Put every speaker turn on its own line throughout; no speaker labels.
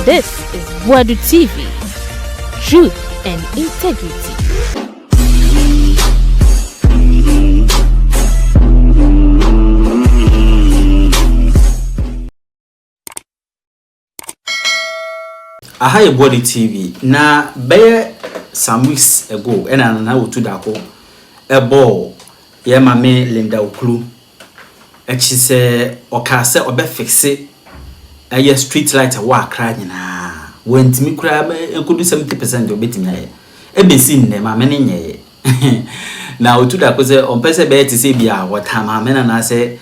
This is Boadu TV. Truth and integrity.
Aha Boadu TV na be some weeks ago and na Otu Darko ball ye mame Linda Ocloo echi se okase obe fixe aye street light wa kra nyina wantimi kura enkodu 70% obetimi aye ebesi nne mame ne nye na Otu Darko se onpese be ti se bia wota mame na se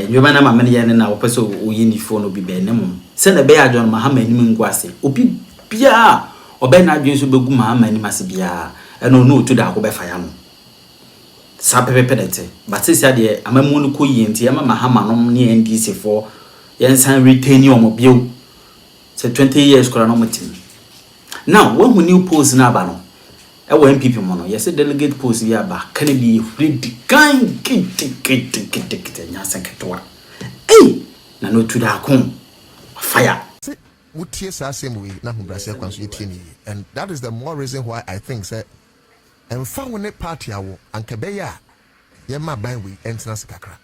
nyoba na mame ne ye na opese oyini phone obi be ne mum se na be ya John Mahama nim ngwase obi bia obe na adwen so begu Mahama nim ase bia eno no Otu Darko be fa ya no sa pepepedete but se sia de amamu no koyi enti ama Mahama no ne NDC for yensan retain omo bio se 20 years kora no mutim now when we new post na aba no e wo MPP mo no yes delegate post bi aba kan bi read kan kit nya sekretwa na no Otu Darko fire
mutie sa assembly na humbrase kwanso yetini and that is the more reason why I think say and found a party awo ankebeya ye ma ban we entina sikakra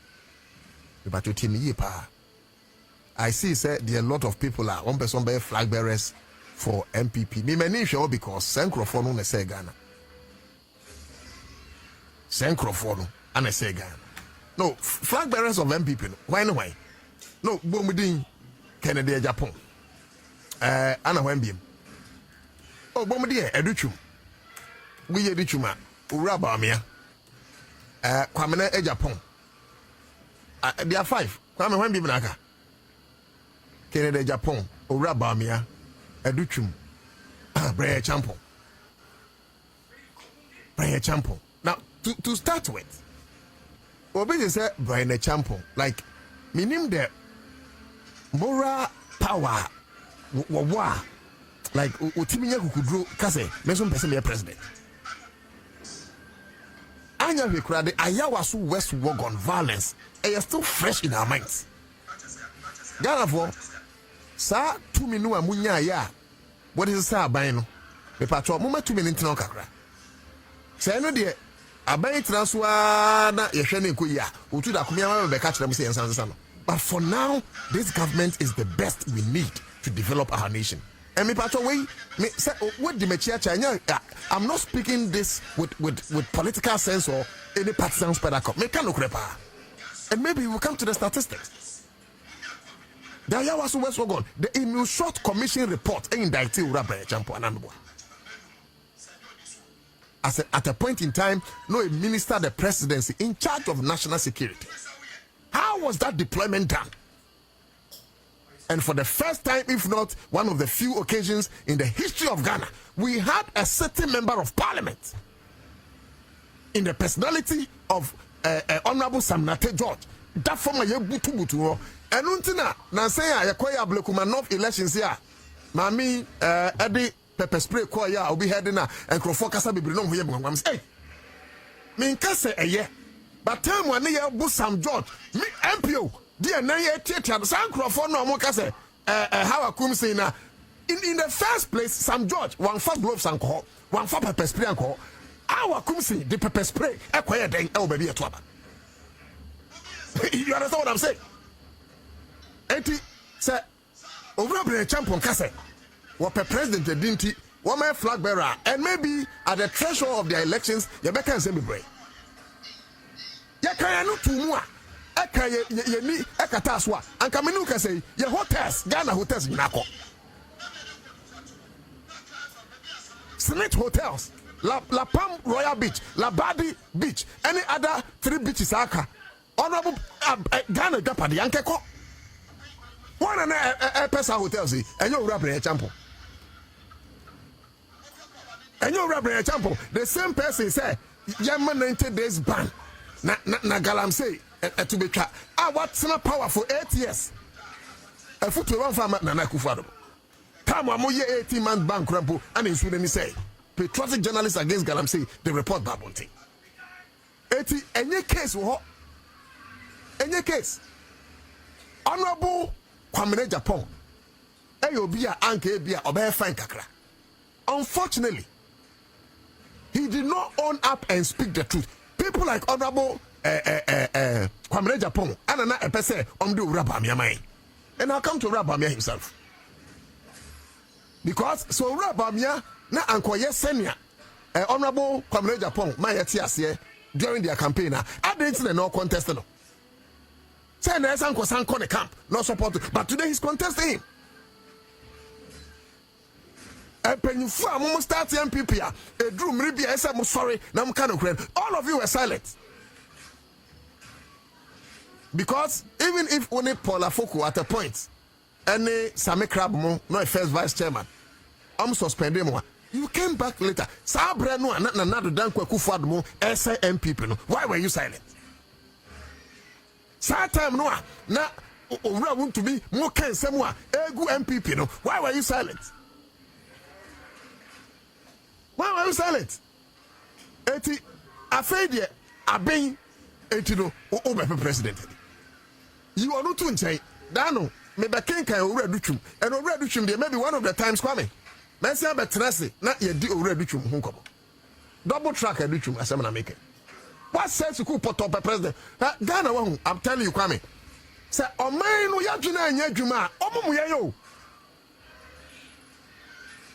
but you timi pa I see say there are a lot of people are one person be flag bearers for MPP me many sure because senkrofo no na say Ghana senkrofo no ana say Ghana no flag bearers of MPP no why no bomudin Kennedy Japan ana wembiem oh bomudin educhum we ye dichuma uraba mea kwamena e Japan there are 5 kwame when bi naka Kennedy Japan uraba mea educhum Brian Champo now to start with obi say Brian Champo like minim the moral power wa like otiminya kukudro kase meso person be president anya we krade ayawaso west wagon violence is still fresh in our minds Ghana for sa 2 minu amunya ya what is say aban no me patro mo ma 2 minu ntina kakra say no de aban transwa na ye hwe ne koyi a Otu Darko ma be ka kire mo say ensansa no but for now this government is the best we need to develop our nation. And me patro way me say what the mechiacha I'm not speaking this with political sense or any partisan spedacop. Me can ukrepa. And maybe we will come to the statistics. The Ayawaso West Wagon, the Immune Short Commission report indicted Urabre Champo Ananwa. At a point in time, no a minister the presidency in charge of national security. How was that deployment done? And for the first time, if not one of the few occasions in the history of Ghana, we had a sitting member of parliament in the personality of Honorable Samnate George. That former Yebutu and untina na say ya koya Blekumanov elections here. Mami Eddie pepper spray koya obi heading na and Crawford kasa bibiri no ho yebon say me nka say eye but time when ye bu Sam George me MPO dear na ye tietia Sam Crawford no mo ka say how akum say na in the first place Sam George one for gloves and call one for pepper spray and call our akum say the pepper spray e koya den e obabi eto aba. You understand what I'm saying? Enti say over Brian Champion kase what president dinti what my flag bearer and maybe at the threshold of the elections you better can say me break ya kan no tumu a aka ye ni ekata so a anka me nu ka say ye hotels Ghana hotels nyinako Senate hotels La Palm Royal Beach La Badi Beach any other 3 beaches aka honorable Ghana Japadi ankeko one and a pesa hotels and you rap a champo and you rap a champo the same person say Yemen 90 days ban na galam say to be tra what's not power for 8 years a foot to one farmer na Akufo-Addo time am ye 18 months ban crampo and in Sweden say patriotic journalists against galam say the report babonti 80 any case honorable Kwamene Japan Eyobia anke bia obey fine kakra. Unfortunately, he did not own up and speak the truth. People like Honorable Kwamre Japan, Anana Epese, Omdu Rabamia Mai. And I'll come to Rabamia himself. Because so Rabamia, na Ankoye Senya, Honorable Kwamre Japan, Maya Tiasie, during their campaign, I didn't no contest. No. Say, there's Uncle Sanko the camp, no support, but today he's contesting him. When you start MPP, a drew maybe I said, I'm sorry, now I'm kind of crying. All of you were silent. Because even if only Paula Foko at a point, any Sami Krabmo, no first vice chairman, I'm suspending more. You came back later. Sabre no another Danko Kufadmo, SMPP. Why were you silent? Sa time no na want to be more can someone egu MPP no. Why were you silent? Why were you silent? Eti afedie aben eti no o be president. You are not to say dano me be ken kan owura dutwum and owura dutwum dey maybe one of the times kwame mense abetrase na ye di owura dutwum ho nkomo double track dutwum asem na make what sense ku poto pe president Ghana wa I'm telling you kwame say oman no yadwuna anya adwuma omomu ye yo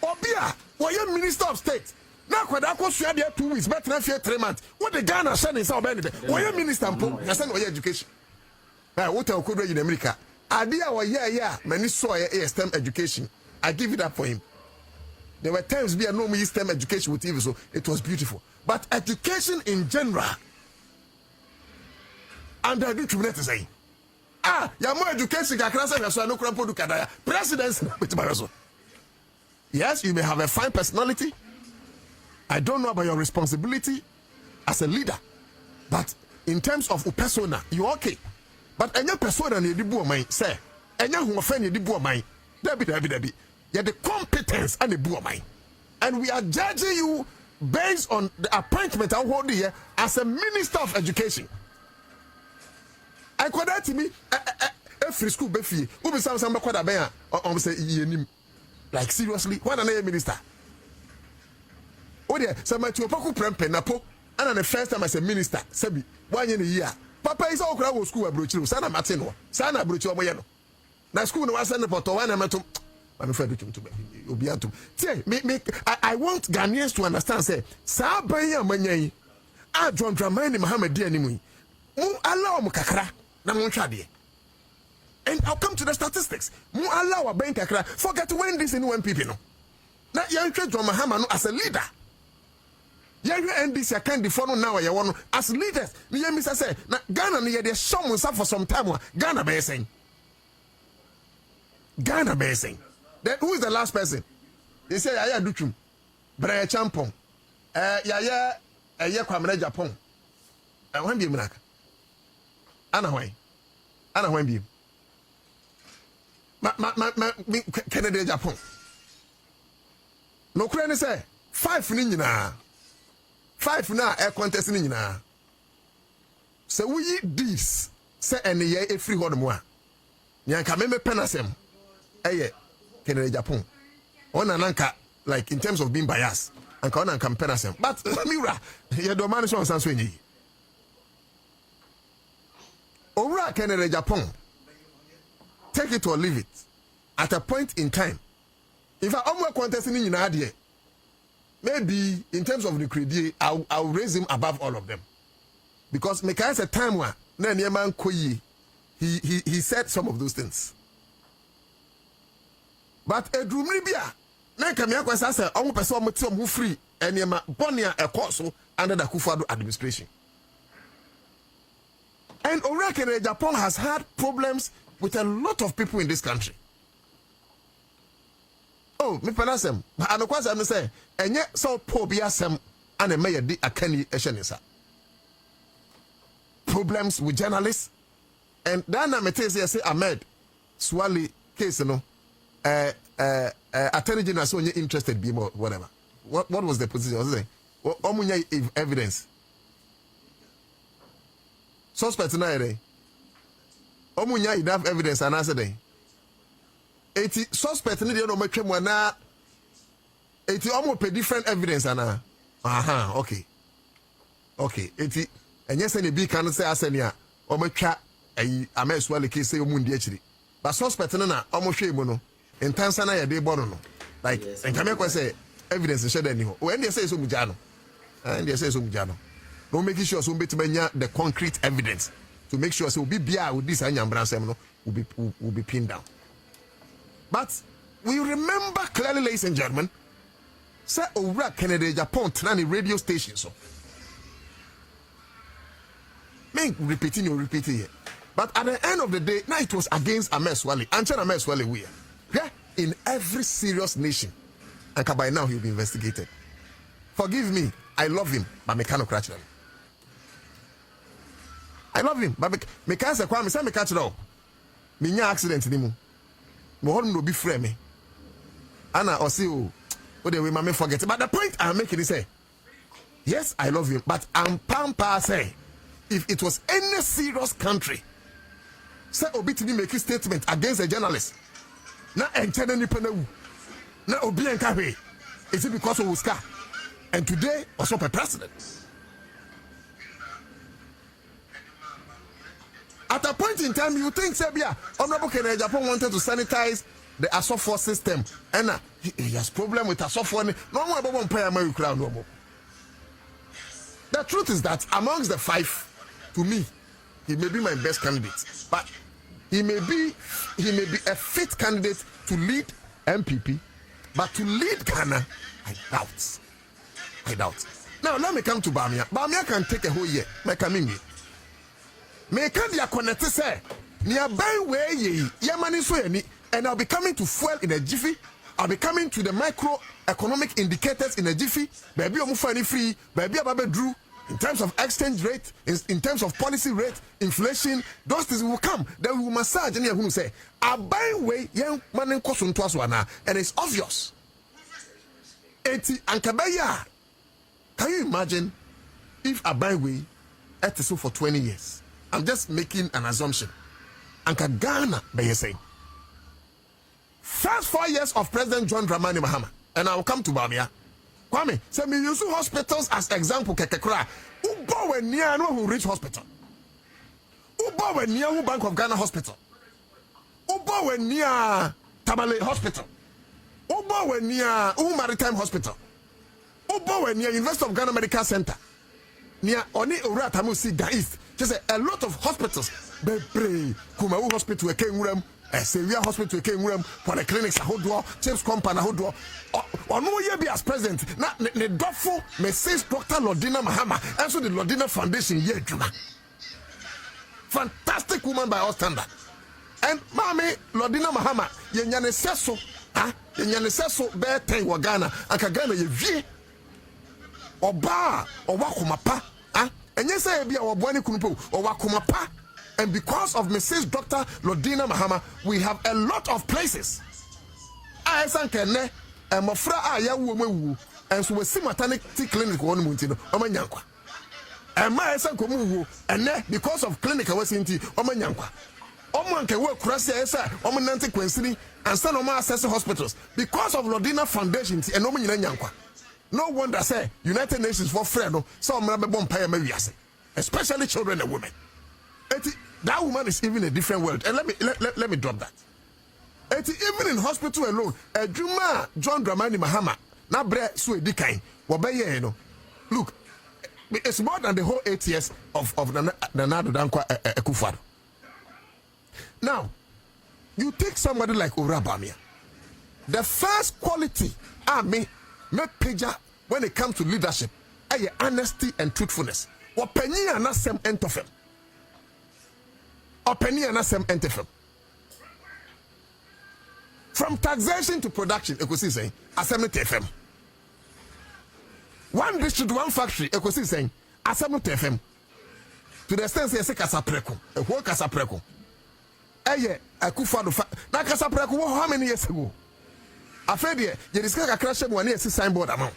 obia woyɛ minister of state na kwada ko sua de 2 weeks better na 3 months what the Ghana send in South Bend woyɛ minister mpo na send woyɛ education what I could in America idea wa yeah many saw a STEM education. I give it up for him. There were times we had no STEM education with TV, so it was beautiful. But education in general, and I do to say, ya more education so no presidency. Yes, you may have a fine personality. I don't know about your responsibility as a leader, but in terms of persona, you're okay. But any persona ni dibu omai say any who offend ni dibu omai debi yeah the competence and the bu omai, and we are judging you based on the appointment I hold here as a minister of education. I could that to me free school befi who be some kwada ben on say yenim like seriously when an minister oh there some to poku prempe napo and the first time as a minister sabi 1 year Papa is all crowd school abrochiro sana matino sana abrochiro moye no na school no wasane poto wana meto I'm afraid to obiantum I want Ghanaians to understand say sa ban ya manyan a John Dramani Mahama di animu mu allow mu kakra na mu hwade and I'll come to the statistics mu allow a bank kakra forget when this in one people no na yan hwe John Mahama no as a leader. Yeah, NDC can defend now. You want as leaders. Me Mr. say na Ghana ni dey show for some time. Ghana be saying. Then who is the last person? They say Yaya Duchum, Brian Champon, Yaya Kwamre Japan. When be Mnaka? Anna when be? Canada Japan. No Ukraine say 5 ninja. 5 now air contest in na. So we this say any year a free hold more. Nyanka me penasem. Eye Canada Japan. On ananka like in terms of being biased. Anka on anka penasem. But Mira, you do man so sanso nyi. Owura Canada Japan. Take it or leave it. At a point in time. If I am contesting in na there. Maybe in terms of the credit, I'll raise him above all of them. Because Meka's a time where he said some of those things. But a Drumribia, Nakamia was as a own person who free and Yama Bonia a course under the Kufado administration. And Orakene Japan has had problems with a lot of people in this country. Oh, me penasem. Ano kwasa me say enye so po bi asem ana me yedi akani ehyenisa. Problems with journalists and then me say Ahmed Swali case no attorney general so interested be more whatever. What was the position? Was it omunya evidence? Suspect na ere. Omunya enough evidence and answer dey. 80 suspect ni dey no matwa mu na 80 almost pe different evidence ana okay 80 enye se ne bi kan say asani a o matwa ayi ameswale case o mu ndi akiri but suspect na o mo hwe mu no intensa na ye dey born no like enkame ko say evidence share that ni ho when they say so muja no and they say so muja no no make sure so betimanya the concrete evidence to make sure so be bia with this anyambra nsem no will be pinned down. But we remember clearly, ladies and gentlemen, say Owura Kennedy Japan Trani radio station so me repeating here. But at the end of the day, now it was against Ameswale. Answer Ameswale we yeah, in every serious nation. And by now he'll be investigated. Forgive me, I love him, but me cannot catch them. I love him, but me can't say me say me catch them. Me nya accident ni mu. Me hold no be frame me. Ana osi o the way mama forget. But the point I'm making is say, yes, I love him, but I'm pampa say if it was any serious country, say obi to make a statement against a journalist. Na enchene ni penewu. Na obi enka hwe. Is it because of Oscar? And today also a president. At a point in time, you think Serbia, Honorable Kennedy Japan wanted to sanitize the Asofo system, and he has problem with Asofo. No more about one player, America. No more. The truth is that amongst the five, to me, he may be my best candidate, but he may be a fit candidate to lead MPP, but to lead Ghana, I doubt. Now let me come to Bamia. Bamia can take a whole year. Make dia connect say nearby way ye yamani so any, and I'll be coming to fuel in a jiffy. I'll be coming to the microeconomic indicators in a jiffy. Baby omufani free, baby ababe drew in terms of exchange rate, in terms of policy rate, inflation, those things will come. Then we will massage and who say a buy way young man in kosun twas and it's obvious. 80 and Kabaya. Can you imagine if a buy way at so for 20 years? I'm just making an assumption. Anka Ghana, by you saying. First 4 years of President John Dramani Mahama, and I will come to Bamia. Kwame, say me use hospitals as example. Kekekra, Ubo we near no who reach hospital. Ubo we near who Bank of Ghana hospital. Ubo we near Tamale hospital. Ubo we near who Maritime hospital. Ubo we near University of Ghana Medical Center. Near Oni Ura Tamusi East. Just a lot of hospitals. Bebre, Kumawu Hospital, a Kenguram, Sevilla Hospital, a Kenguram, for the clinics, a whole James Company, a whole or no year be as president. Not the Dofo, Mrs. Dr. Lordina Mahama, and so the Lordina Foundation, yeah, Juma. Fantastic woman by all standard. And Mami, Lordina Mahama, Yanyane Seso, Yanyane Seso, Bear Tay Wagana, and Kagana, ye Oba, or Wakumapa. And yes, I be our Bwani Kunupo or Wakumapa. And because of Mrs. Dr. Lordina Mahama, we have a lot of places. I sankene and Mofra Aya Wumu, and so we see maternity clinic one Muntino, Omanyanqua. And my sankomu, and because of clinic I was in Omanyanqua. Oman can work cross Omananti Quincy and San Omar Access Hospitals because of Lordina Foundation and Omanyanqua. No wonder say United Nations for friend some especially children and women. That woman is even a different world. And let me drop that. Even in hospital alone, Juma John Dramani Mahama na bre suedi kain wobeye no. Look, it's more than the whole 8 years of Nana Dankwa Akufo-Addo. Now, you take somebody like Owura Bamia. The first quality me pager when it comes to leadership, honesty and truthfulness. Openi anasem entofem. Openi anasem entofem. From taxation to production, you could see saying, assembly TFM. One district, one factory, you could see saying, assembly TFM. To the extent say Kasapreko, a whole Kasapreko. Akufo-Addo. Now Kasapreko, how many years ago? Afraid you discuss a crash when you see signboard amount.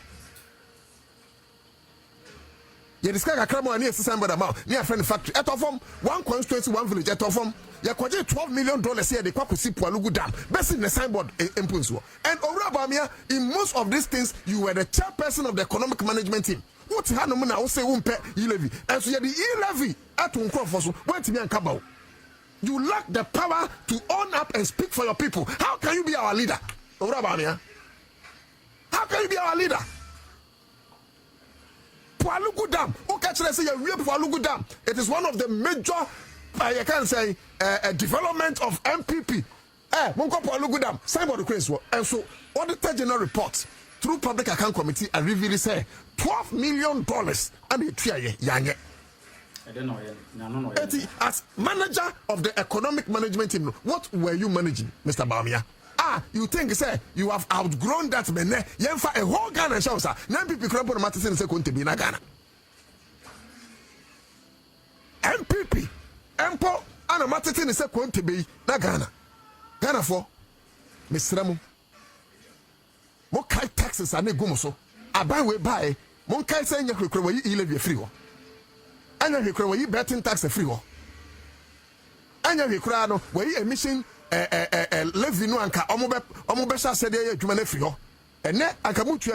You discuss a crime near December amount, near friend factory. At of them, one constituency, one village, at of them, you could $12 million here, the Kwakusi Pualugu Dam, best in the signboard in Punso. And Orabamia, in most of these things, you were the chairperson of the economic management team. What's Hanumana will say, levy. And so you're the levy at Uncrofosu, went to me and Kabao. You lack the power to own up and speak for your people. How can you be our leader? Orabamia? How can you be our leader? Pualugu Dam. Okay, say you real Pualugu Dam. It is one of the major, I can say, development of MPP. Monko Pualugu Dam. Signboard the crazy. And so, Auditor General report through Public Account Committee and really say $12 million and the tria yang.
I don't know. No.
As manager of the economic management team, what were you managing, Mr. Bamia? You think say you have outgrown that man? Yenfa a whole Ghana show sir. MPP crop on matter say going to be na Ghana. MPP, MPO, and matter say going to be na Ghana. Ghana for Mr. Ramu. Mo kai taxes ane gumo so. Aban we buy. Mo kai say nya kwekwe yi levy free wo. Anya kwekwe yi betting tax free wo. Anya kwekwe no we emission levy no anka omo sha said ye adwuma na free ho. Ene anka mutu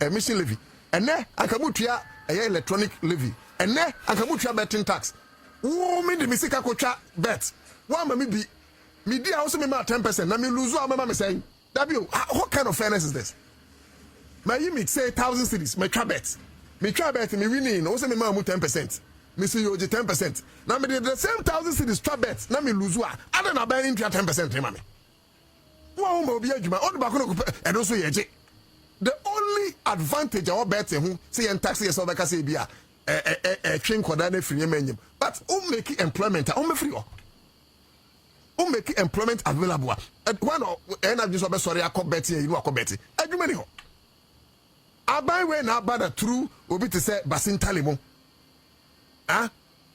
emission levy. Ene anka mutu electronic levy. Ene anka mutu betting tax. Wo me de misika kotwa bet. Wa ma me bi me di also me ma 10% na me lose am ma me say. What kind of fairness is this? My you say 1,000 cities, my trabet. Me trabet, me winning, also me mamu 10%. Me see you 10%. Now me the same 1,000 cities trabet, now me lose wa. I don't know buying 10%, remember. Wow, mo be adwuma, all the back and also yeje. The only advantage of betting who say and tax yourself like I say be a train coordinate free menu. But who make employment, who me free who make employment available. One of just sorry, I call Betty, you know, I call Betty. I do many. I buy when I buy the true will be to say Basin Talimo.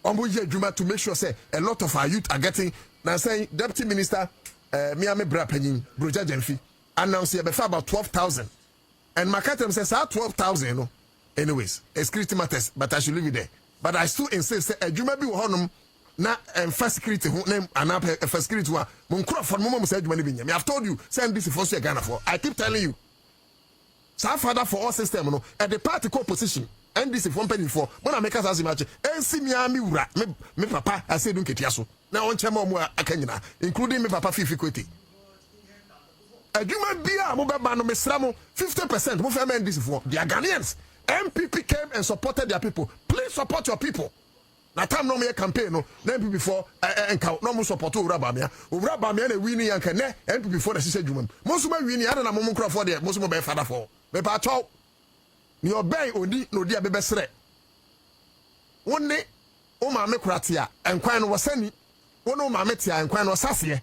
Ombuja to make sure say a lot of our youth are getting now saying Deputy Minister Miami Brapenin, Bruja Jenfi, announced here before about 12,000. And Makatem says 12,000, no. Anyways, a security matters, but I should leave it there. But I still insist a Juma be honum. Na first security who name and first security one Munkro for Momo said money bin. Me have told you send this for Ghana for. I keep telling you. So father for all system no at the party co-position NDC for penny for when I make us as much NC me ura me papa I say don't get yaso. Now on chemo mo akanyina including me papa fifi kwete. Adwuma bia mo beba no mesra mo 50% mo fa NDC for. They are Ghanaians. MPP came and supported their people. Please support your people. Na time no me campaign no MPP before enka no mo support Urabamia na wini yanka ne MPP before the sise dwuma mo so ma wini ada na mo nkro for there mo so mo be father for me pa chaw ni obey odi no di abebesere woni o ma me kratia enkwan no wasani woni o ma me tia enkwan no sase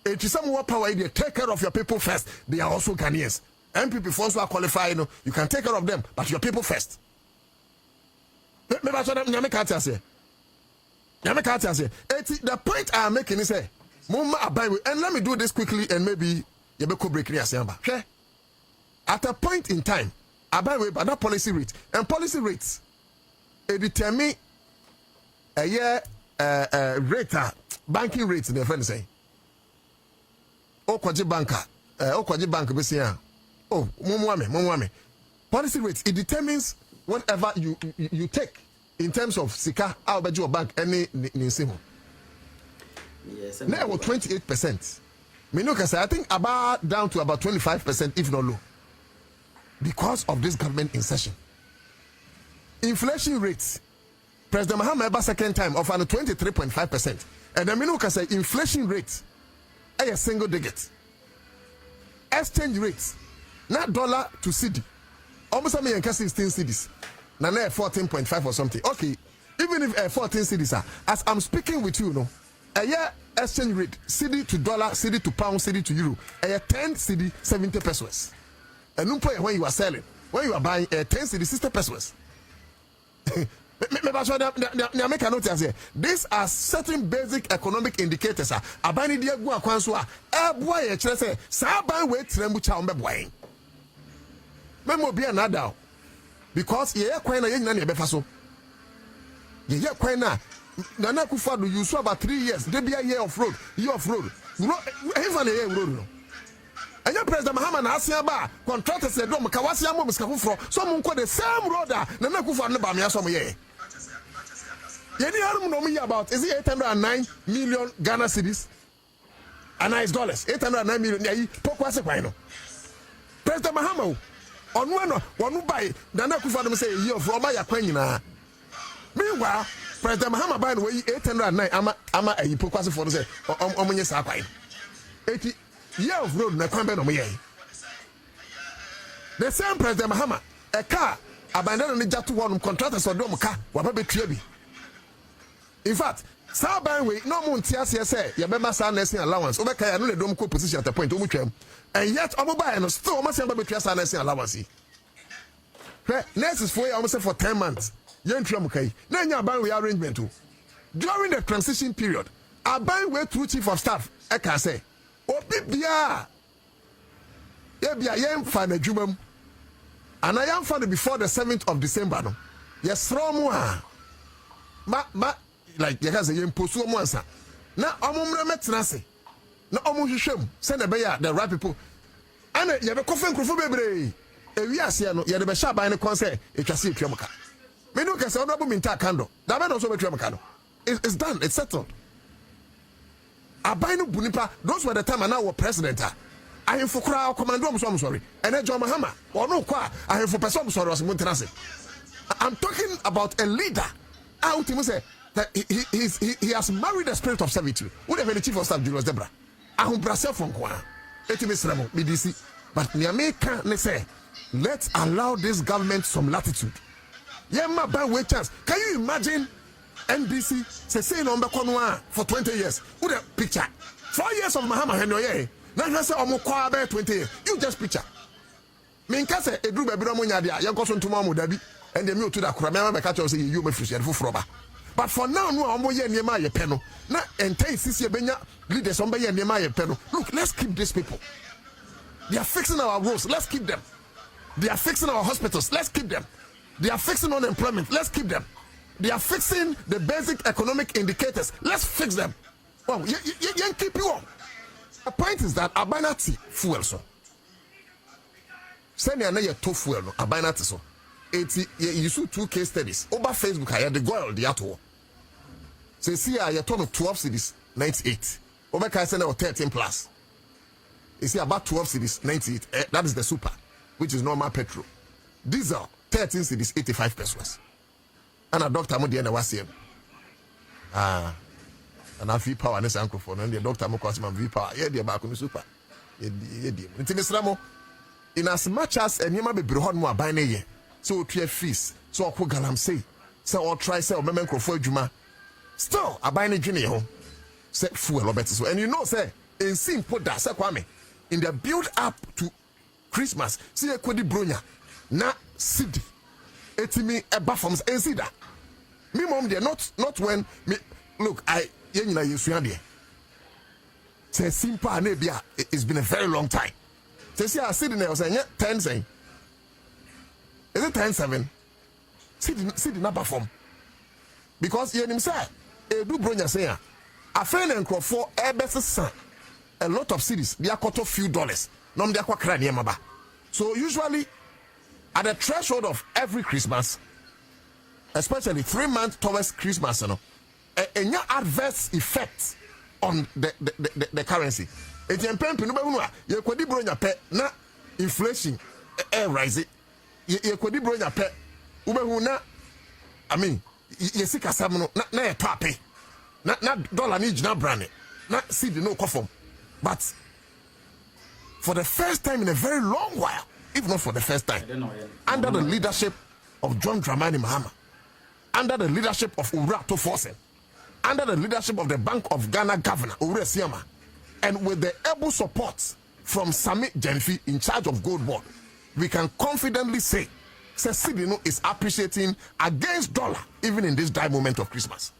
e twisam wo power dey take care of your people first. They are also Ghanaians. MPP before so qualify no you can take care of them but your people first. Me ba so nyame ka tia se the point I am making is say, Mama Abai, and let me do this quickly and maybe you be break here. At a point in time, Abai, but not policy rate and policy rates, it determine a year rate, banking rates. The friend say, Okwaji bank, be saying, oh, Mumwame. Policy rates, it determines whatever you take. In terms of Sika, I'll bet you a bank any Ninsimo. Yes, now 28%. Minuka say I think about down to about 25%, if not low. Because of this government insertion. Inflation rates. President Mahama ever second time of 23.5%. And then Minuka say inflation rates a single digit. Exchange rates, not dollar to cedi. Almost a million 16 cedis. Now 14.5 or something. Okay, even if 14 cedis are, as I'm speaking with you, no, a year exchange rate, cedi to dollar, cedi to pound, cedi to euro, a year 10 cedi, 70 pesos. And when you are selling, when you are buying 10 cedi, 60 pesos. Make a note here. These are certain basic economic indicators. Abani dia gua kwanswa. Boy, e chere say, sa ban we trembu cha ombe boy. Memo bia na da. because ye kwan na ye nyina na befa so ye kwan na Nana Akufo-Addo you saw about 3 years they be a year of road even a year road no and your president Mahama na asia ba contractors say do mka wasia mo mska foforo so mo nko the same road Nana Akufo-Addo ba me aso mo ye ni harum no me about is it 809 million Ghana cedis and nice dollars 809 million yi pokwase kwan no president Mahama onu no wonu buy Nana Akufo-Addo say year of Roma ya kwan nyina meanwhile president Mahama buy no 809 ama ayi pokwase for say omonye sa kwan 80 year of road na kwan be no me the same president Mahama a car abandon no jatu wonum contractors odom ka wa ba betua bi in fact sa ban we no mo ntia say ye be masa nursing allowance o be ka ya no le dom ko position at a point o mu twam and yet omo buy no still omo say ba betua sa nursing allowance nurses for almost for 10 months yen twam kai na nya ban we arrangement o during the transition period aban we through chief of staff e ka say obi bia yen fa na dwumam and I am found before the 7th of December no yes from ma like you guys yen postu mo ansa na omumre metena se na omuhwehwem se na be ya the right people and ye be kofen krofo bebre ewi ase no ye de be sha ban ne kon se etwase etwam ka me no kase onobu minta kando da be no so betwam ka no it's done, it's settled. Abai no bunipa those were the time now were president I am for crowd commando I'm sorry and then John Mahama or no kwa I am for person sorry was muntenase. I'm talking about a leader out him say that he has married the spirit of servitude. Whatever the chief of staff Julius Debra ahun brase from kwa etimi sremo BDC but me America ne say let's allow this government some latitude. Yema ban way chance. Can you imagine NDC say no mbeko for 20 years? Who the picture 4 years of Mahama Henoye na hwe say omo kwa be 20 years. You just picture me nka say edru ba bi no mo nya dia yenko so ntoma mo dabi and dem Otu Darko me be catch say you mafiri foforo ba but for now no omo ye niema ye pe no na entai sisi benya leaders on be ye niema ye pe no. Look, let's keep these people. They are fixing our roads, let's keep them. They are fixing our hospitals, let's keep them. They are fixing unemployment, let's keep them. They are fixing the basic economic indicators, let's fix them. Well, you keep you on. The point is that abanati fuel so. Send you another to fuel no abanati so. You saw 2 case studies over Facebook. I had the goal the ato. So see I told of 12 cities 98. Over can send 13 plus. You see about 12 cities 98. That is the super, which is normal petrol. Diesel 13 cities 85 pesos. And a doctor mo the was here. And I feel power ness uncle for and the doctor mo cause man power. Yeah, the back on super. Yeah. In as much as any ma be brehon mo aban ye. So to fees. So ko galam say. So or try say or member crofo adwuma. Still aban ne dwene ho. Say fuel obet so. And you know say in simple that say kwame in the build up to Christmas. See e kwedi bronya na city. Etimi eba from see that. Me mom there not when me look I yenyina yesu ade. Say simple na bia it's been a very long time. Say see I see the now say 10 saying. Is it 10-7? See the number form. Because you him say e do bronya say a friend and crop for a lot of cities they are cut off few dollars. No they are kwa maba. So usually at the threshold of every Christmas, especially 3 months towards Christmas, you know, a adverse effect on the currency. It you could bronya pe na inflation rise. You could bronya pe ubehuna. I mean, you see kasam na e pape na dollar ni jina brand na seed no conform. But for the first time in a very long while, if not for the first time, under the leadership of John Dramani Mahama, under the leadership of Urato Forsen, under the leadership of the Bank of Ghana Governor Ure Siama, and with the able support from Sami Jenfi in charge of Gold Board, we can confidently say Sidino is appreciating against dollar even in this dry moment of Christmas.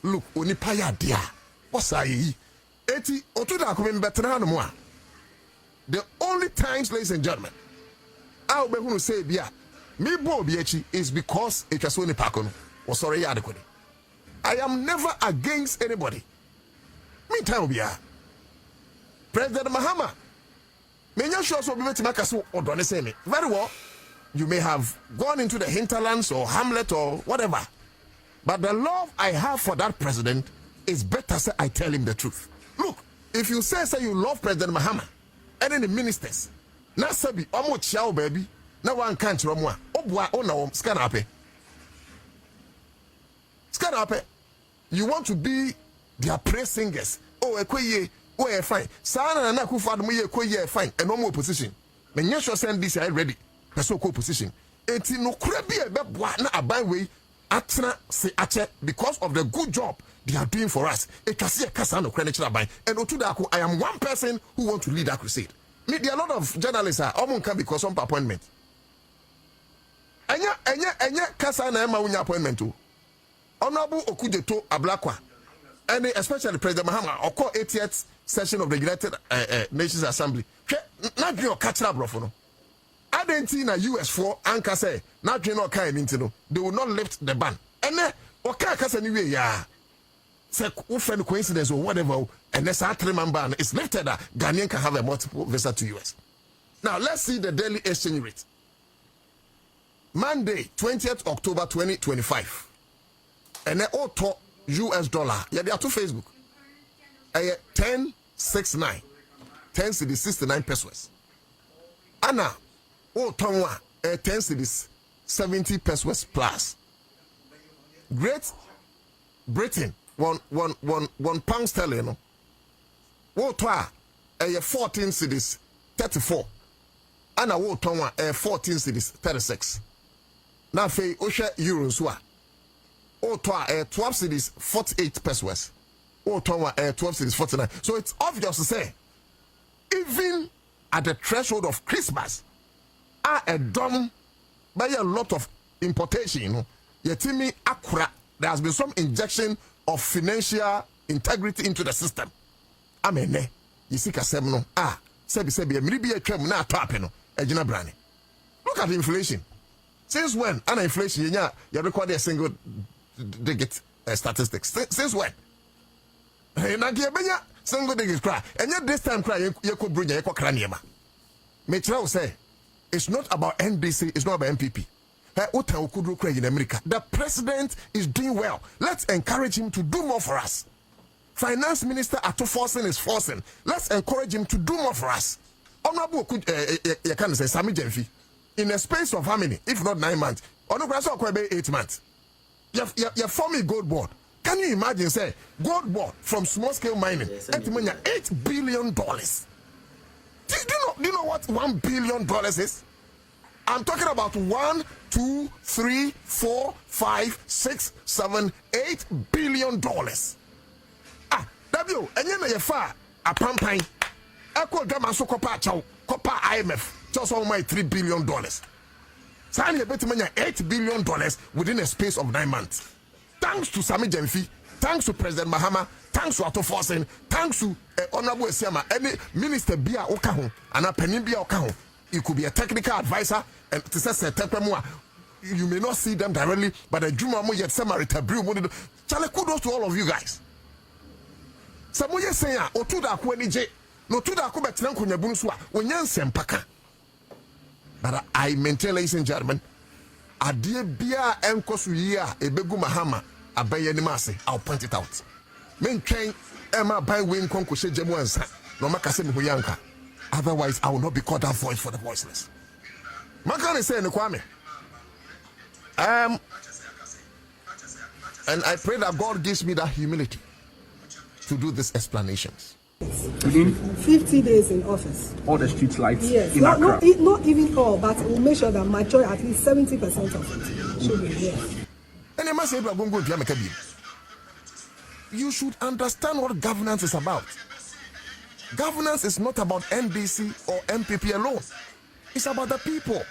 Look, onipaya dia, what's I? Otu Darko better no more. The only times, ladies and gentlemen, I'll be who say, yeah, Me bo biechi is because it was only pakono. Or sorry, adequate. I am never against anybody. Meantime, we are President Mahama. Many sure so be to make us or don't say me. Very well. You may have gone into the hinterlands or hamlet or whatever. But the love I have for that president is better say I tell him the truth. Look, if you say you love President Mahama and then the ministers, na sabi omo chiao baby, na one can't romwa. Obwa ona scan up. Scan up. You want to be their praise singers. Oh, ekweye, oh, fine. Sana na kufa mu ye ekweye fine. And no more position. Men yes sure send this ready. The so-called position. Enti no krebi ebeboa na aban we atena se ache because of the good job they are doing for us. It can see a kasa no credit aban. And Otu Darko, I am one person who want to lead that crusade. Me there are a lot of journalists are almost come because some appointment. Enya kasa na ema unya appointment too. Honorable Okujeto Ablakwa, and especially President Mahama, or call 80th session of the United Nations Assembly. Not your catch up, bro. I didn't see na US4 anchor say, not you know kind into they will not lift the ban. And then, okay, cause anyway, yeah. Say, friend coincidence or whatever, and let's our 3-man ban is lifted. Ghanaian can have a multiple visa to US. Now, let's see the daily exchange rate. Monday, 20th October 2025. And then auto US dollar. Yeah, they are to Facebook. 10.69. 10 cedis 69 pesos. Anna, auto 10 cedis 70 pesos plus. Great Britain, one pound sterling. No. Auto 14 cedis 34. Anna auto 14 cedis 36. Now, fe Osha euros. Oto 12 cities 48 pesos. Oto 12 cities 49. So it's obvious to say, even at the threshold of Christmas, a dumb by a lot of importation, you know, yetimi akura, there has been some injection of financial integrity into the system. Amene, you see kasemno, sebi, maybe a trem na tapeno, ejina brani. Look at the inflation. Since when? Inflation, you record a single digit statistics. Since when? Single digit cry. And yet this time cry, you could bring a cranium. Metro say, it's not about NDC, it's not about MPP. In America. The president is doing well. Let's encourage him to do more for us. Finance Minister Ato forcing is forcing. Let's encourage him to do more for us. Honorable, you can say Sami Jenfi. In a space of how many? If not 9 months. Or no, 8 months. You're forming gold board. Can you imagine, say, gold board from small scale mining? $8 billion. Do you know what $1 billion is? I'm talking about 1, 2, 3, 4, 5, 6, 7, $8 billion. W, and you know you're far a pampine. I call them a so copper IMF. Just all my $3 billion. Sign a better money $8 billion within a space of 9 months. Thanks to Sami Jenfi, thanks to President Mahama, thanks to Ato Forcing, thanks to Honorable Esiama, any Minister Bia Okahu, and a Penny Bia Okahu. You could be a technical advisor, and to say you may not see them directly, but the Juma Mo yet Samarita Brew. Chale, kudos to all of you guys. Samoye say, Otu Darko NJ, no Otu Darko Betanko Nyabunswa, Onyan Sempaka. But I maintain, ladies and gentlemen, Adie Bia Enkosu Yia, Ebegu Mahama, Abaye Nimase, I'll point it out. Men train Emma by Wing Konkushe Jemuansa, no Makasem Huyanka. Otherwise, I will not be called that voice for the voiceless. Makane say in the Kwame. And I pray that God gives me that humility to do these explanations.
Within
50 days in office.
All the street lights
yes,
in Accra.
Not even all, but we'll make sure that majority, at least 70% of it should be here.
And I must say, you should understand what governance is about. Governance is not about NDC or MPP alone. It's about the people.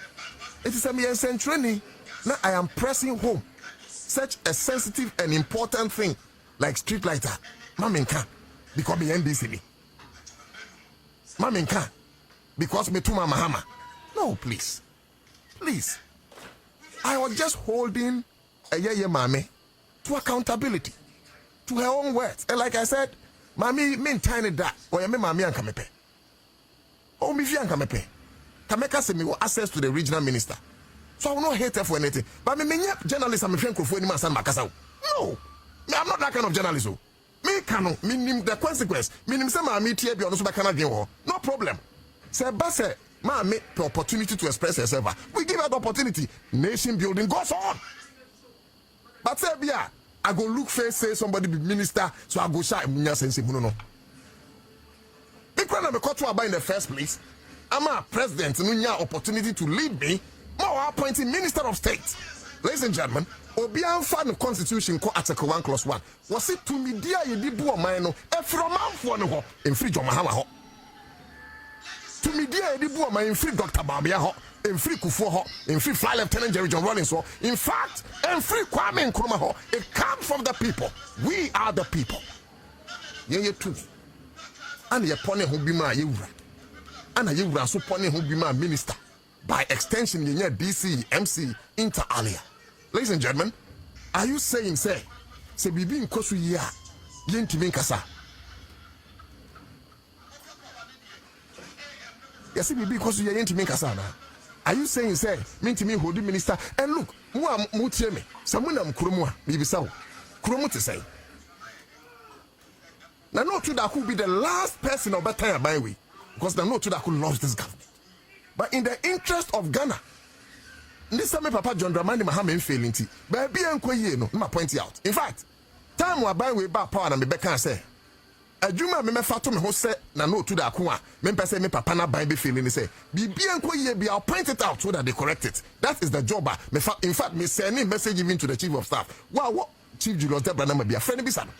It is a mere training. Now I am pressing home such a sensitive and important thing like street lighter. Maminka, because me NDC. Maminka, because me tuma Mahama. No, please. Please. I was just holding a mame to accountability, to her own words. And like I said, Mami mean tiny that or me mami and kamepe. Oh, me fian kamepe. Kameka se me will access to the regional minister. So I will not hate her for anything. But me journalist I'm friend for any man san makasa. No. Me, I'm not that kind of journalist. Me cannot mean the consequence. Meaning say mami tie bi ono so baka na dwen ho. No problem. Say ba say mami the opportunity to express herself. We give her the opportunity. Nation building goes on. But say bia I go look face say somebody be minister, so I go shy munya sense no. Because I'm a court in the first place, I'm a president, munya opportunity to lead me, more appointing minister of state. Ladies and gentlemen, Obian fan constitution ko article 1 clause 1. Was it to me dear ye di bu man no e from man for no ho in free Mahama ho. To me dear ye di bu man in free Dr. Babia ho. In free Kufuor ho, in free Fly Lieutenant Jerry John Rawlings ho. In fact, in free Kwame Nkrumah ho. It comes from the people. We are the people. Ye too. And ye pone ho bi ma ye wura. And ye wura so pone ho bi ma minister. By extension ye DC, MC, inter alia. Ladies and gentlemen, are you saying say bibi nkosu ye a ye ntimi nkasa? Yes, bibi nkosu ye ntimi nkasa na. Are you saying say me holding minister and look mu tie me samunam kuromu a bibisa wo kuromu te say na no Otu Darko be the last person of better by way because na no Otu Darko loves this government, but in the interest of Ghana this time papa John Dramani Mahama failing ti baby enko ye no ma point out. In fact time wa by way ba power na me beka say adwuma me mefa to me ho se na no Otu Darko a me pese me papa na ban be feeling say bibia nko ye bia I'll point it out so that they correct it. That is the job. In fact me sending message even to the chief of staff. Wow, Chief Julius Debra na be a friend bisa no.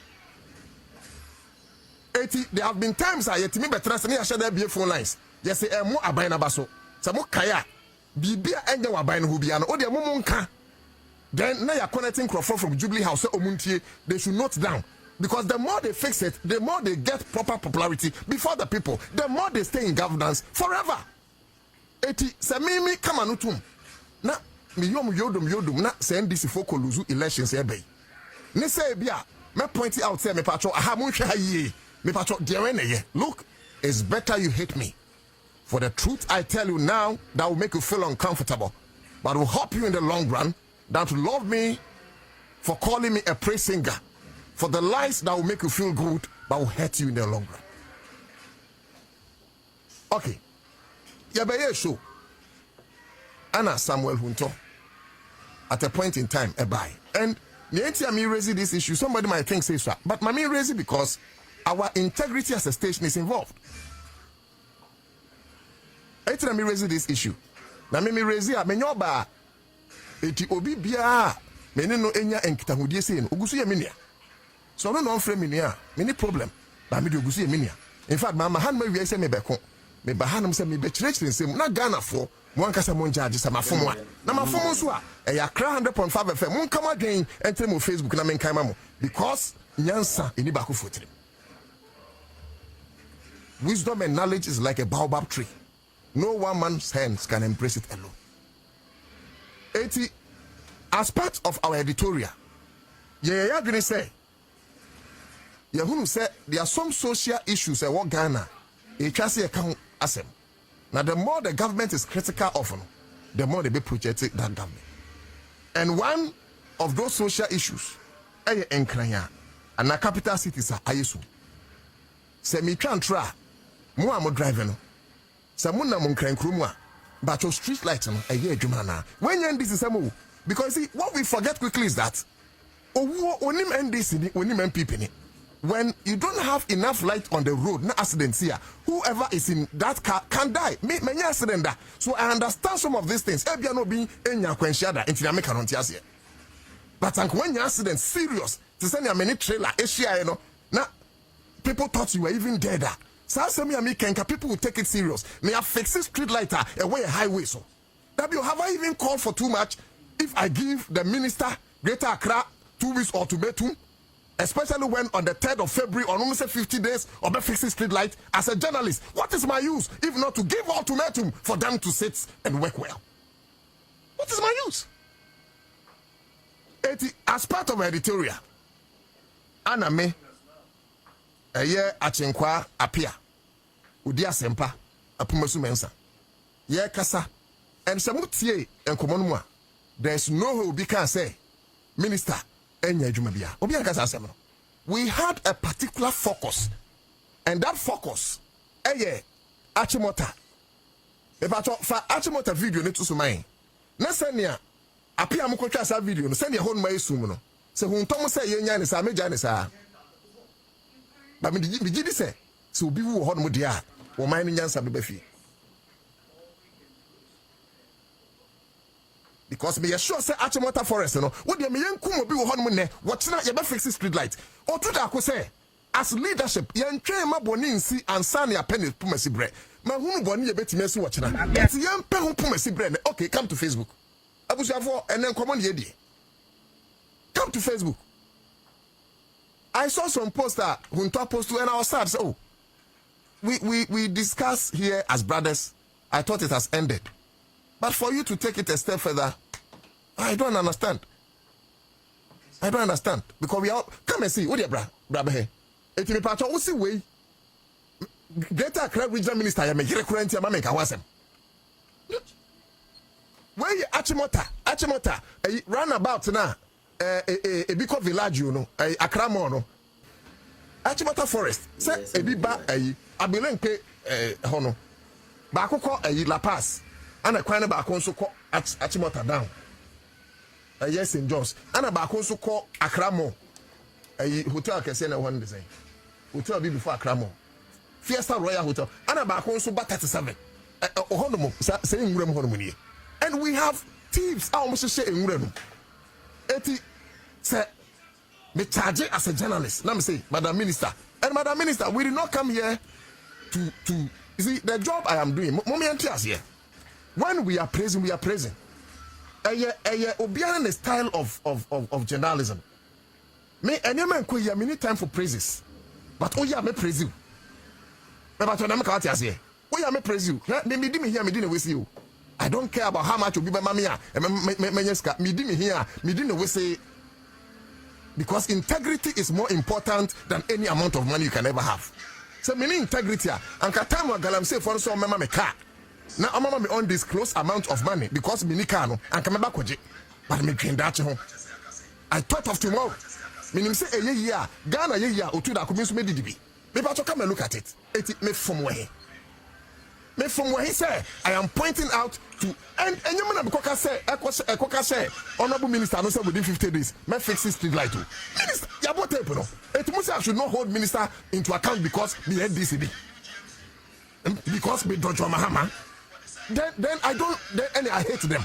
There have been times I yet me betra se na share there phone lines. Yes say mo aban na baso. Sa mo kaya bibia enye wa ban no bia no. O de mo nka. Then now you're connecting Crawford from Jubilee House Omuntie, they should note down. Because the more they fix it, the more they get proper popularity before the people, the more they stay in governance forever. Samimi kamanutum. Na mi yodum na se NDC foko luzu elections ebe. Ne say bia me point out say me patro aha mo hwe haye. Me patro de ye. Look, it's better you hate me. For the truth I tell you now that will make you feel uncomfortable, but will help you in the long run than to love me for calling me a praise singer. For the lies that will make you feel good but will hurt you in the long run. Okay. Yabeye show. Anna Samuel Huntor at a point in time by. And the me raising this issue, somebody might think say so. But I raise it because our integrity as a station is involved. I me raising this issue. Na me raise it me nyoba eti obi bia me no enya enkitahudie sei no ogusu ye menia. So no frame me nia, many problem. But me do gusi eminia. In fact, my hand me we say me beko. Me ba hanum say me be church nsem na Ghana for mo ankasa mo njaage sa mafomo a. Na mafomo so a e ya kra 100.5 FM. Mo nkama dwen enter mo Facebook na me nkan ma mo because nyansa eni ba ko fotire. Wisdom and knowledge is like a baobab tree. No one man's hands can embrace it alone. 80 as part of our editorial. Yeah, gonna say Yahoo said there are some social issues at what Ghana a chassis account asem. Now the more the government is critical of the more they be projected that government. And one of those social issues aye enkranya and na capital cities are ayesu. Se mi twan tra mo am driving no. Se mo na mo nkran krom a but your street light no aye adwuma na. When you this is because see what we forget quickly is that onim NDC ni onim MPP ni. When you don't have enough light on the road, no accidents here. Whoever is in that car can die. Many accident that. So I understand some of these things. Ebia no being enya kwenshada into the American here. But when your accident serious, to send you many trailer, Asia, you know, now people thought you were even dead. So some people will take it serious. May I fix this street lighter away a highway so. That you have I even called for too much if I give the minister Greater Accra 2 weeks ultimatum. Especially when on the 3rd of February, on almost 50 days, or be fixing street light, as a journalist, what is my use if not to give ultimatum for them to sit and work well? What is my use? As part of editorial, Anna me, a year achenkwa appear, Udia Sempa, a Pumasu Mensa. Ye Kasa, and Samutie and Komonwa. There's no who we can say, Minister, Enya Jumabia, Obian Kasa Semno. We had a particular focus, and that focus, Achimota. If I talk for Achimota video, need to summon. Nasania. Apia mo kwatwa sa video no send ye hon mai sum no se hun tom se ye nya ne sa meja ne sa ba me di se obi wu hon mo dia wo mai no nyansa be bafi because me sure say Achimota forest no wo de me yenkum obi wo hon mo ne wo kina ye be fix street light Otu Darko say as leadership ye ntwe ma boni nsi ansa ne apene pumasi bre ma hunu boni ye betime si wo kina but ye mpe hu pumasi bre ne okay come to Facebook and then come on here. Come to Facebook. I saw some poster Huntor post and I was sad. So we discuss here as brothers. I thought it has ended. But for you to take it a step further, I don't understand. I don't understand. Because we all come and see. What brother here? It me part of see way. Greater Accra Regional Minister, I make recurrent ya make awesome. Where you Achimota, a runabout now, a big village, you know, a Akramono. Achimota forest, say a big ba a Abilenke, Hono. Bako a La Paz, and a kind of Baconso call Achimota down. A yes in Jones, and a Baconso call Akramo, a hotel can send a one design. Hotel be before Akramo. Fiesta Royal Hotel, and a Baconso but 37. Honomo, saying room honey. And we have thieves. I almost say in Urenu. Eti say me charge as a journalist. Let me say, Madam Minister. And Madam Minister, we did not come here to you see the job I am doing. Mommy and tears here. When we are praising, we are praising. Obiara the style of journalism. Me any man ko here, me need time for praises. But oh yeah, me praise you. Me but na me ka tears here. Oh yeah, me praise you. Me di me here, me di na we see you. I don't care about how much you be by mamia. Me di me here, me di no we say because integrity is more important than any amount of money you can ever have. So me integrity and katamo galam say for so mama me car. Now mama me undisclosed amount of money because me ni car no and come back kwaje. But me train that home. I thought of tomorrow. Me say a year Ghana year Otu Darko me so me di bi. Me ba to come and look at it. It me from where. Me from where he said, I am pointing out to and you man because say honorable minister no say within 50 days me fix this street light. Minister ya bote no. It must I should not hold minister into account because me NDC because me Dr. Mahama. Then I don't then I hate them.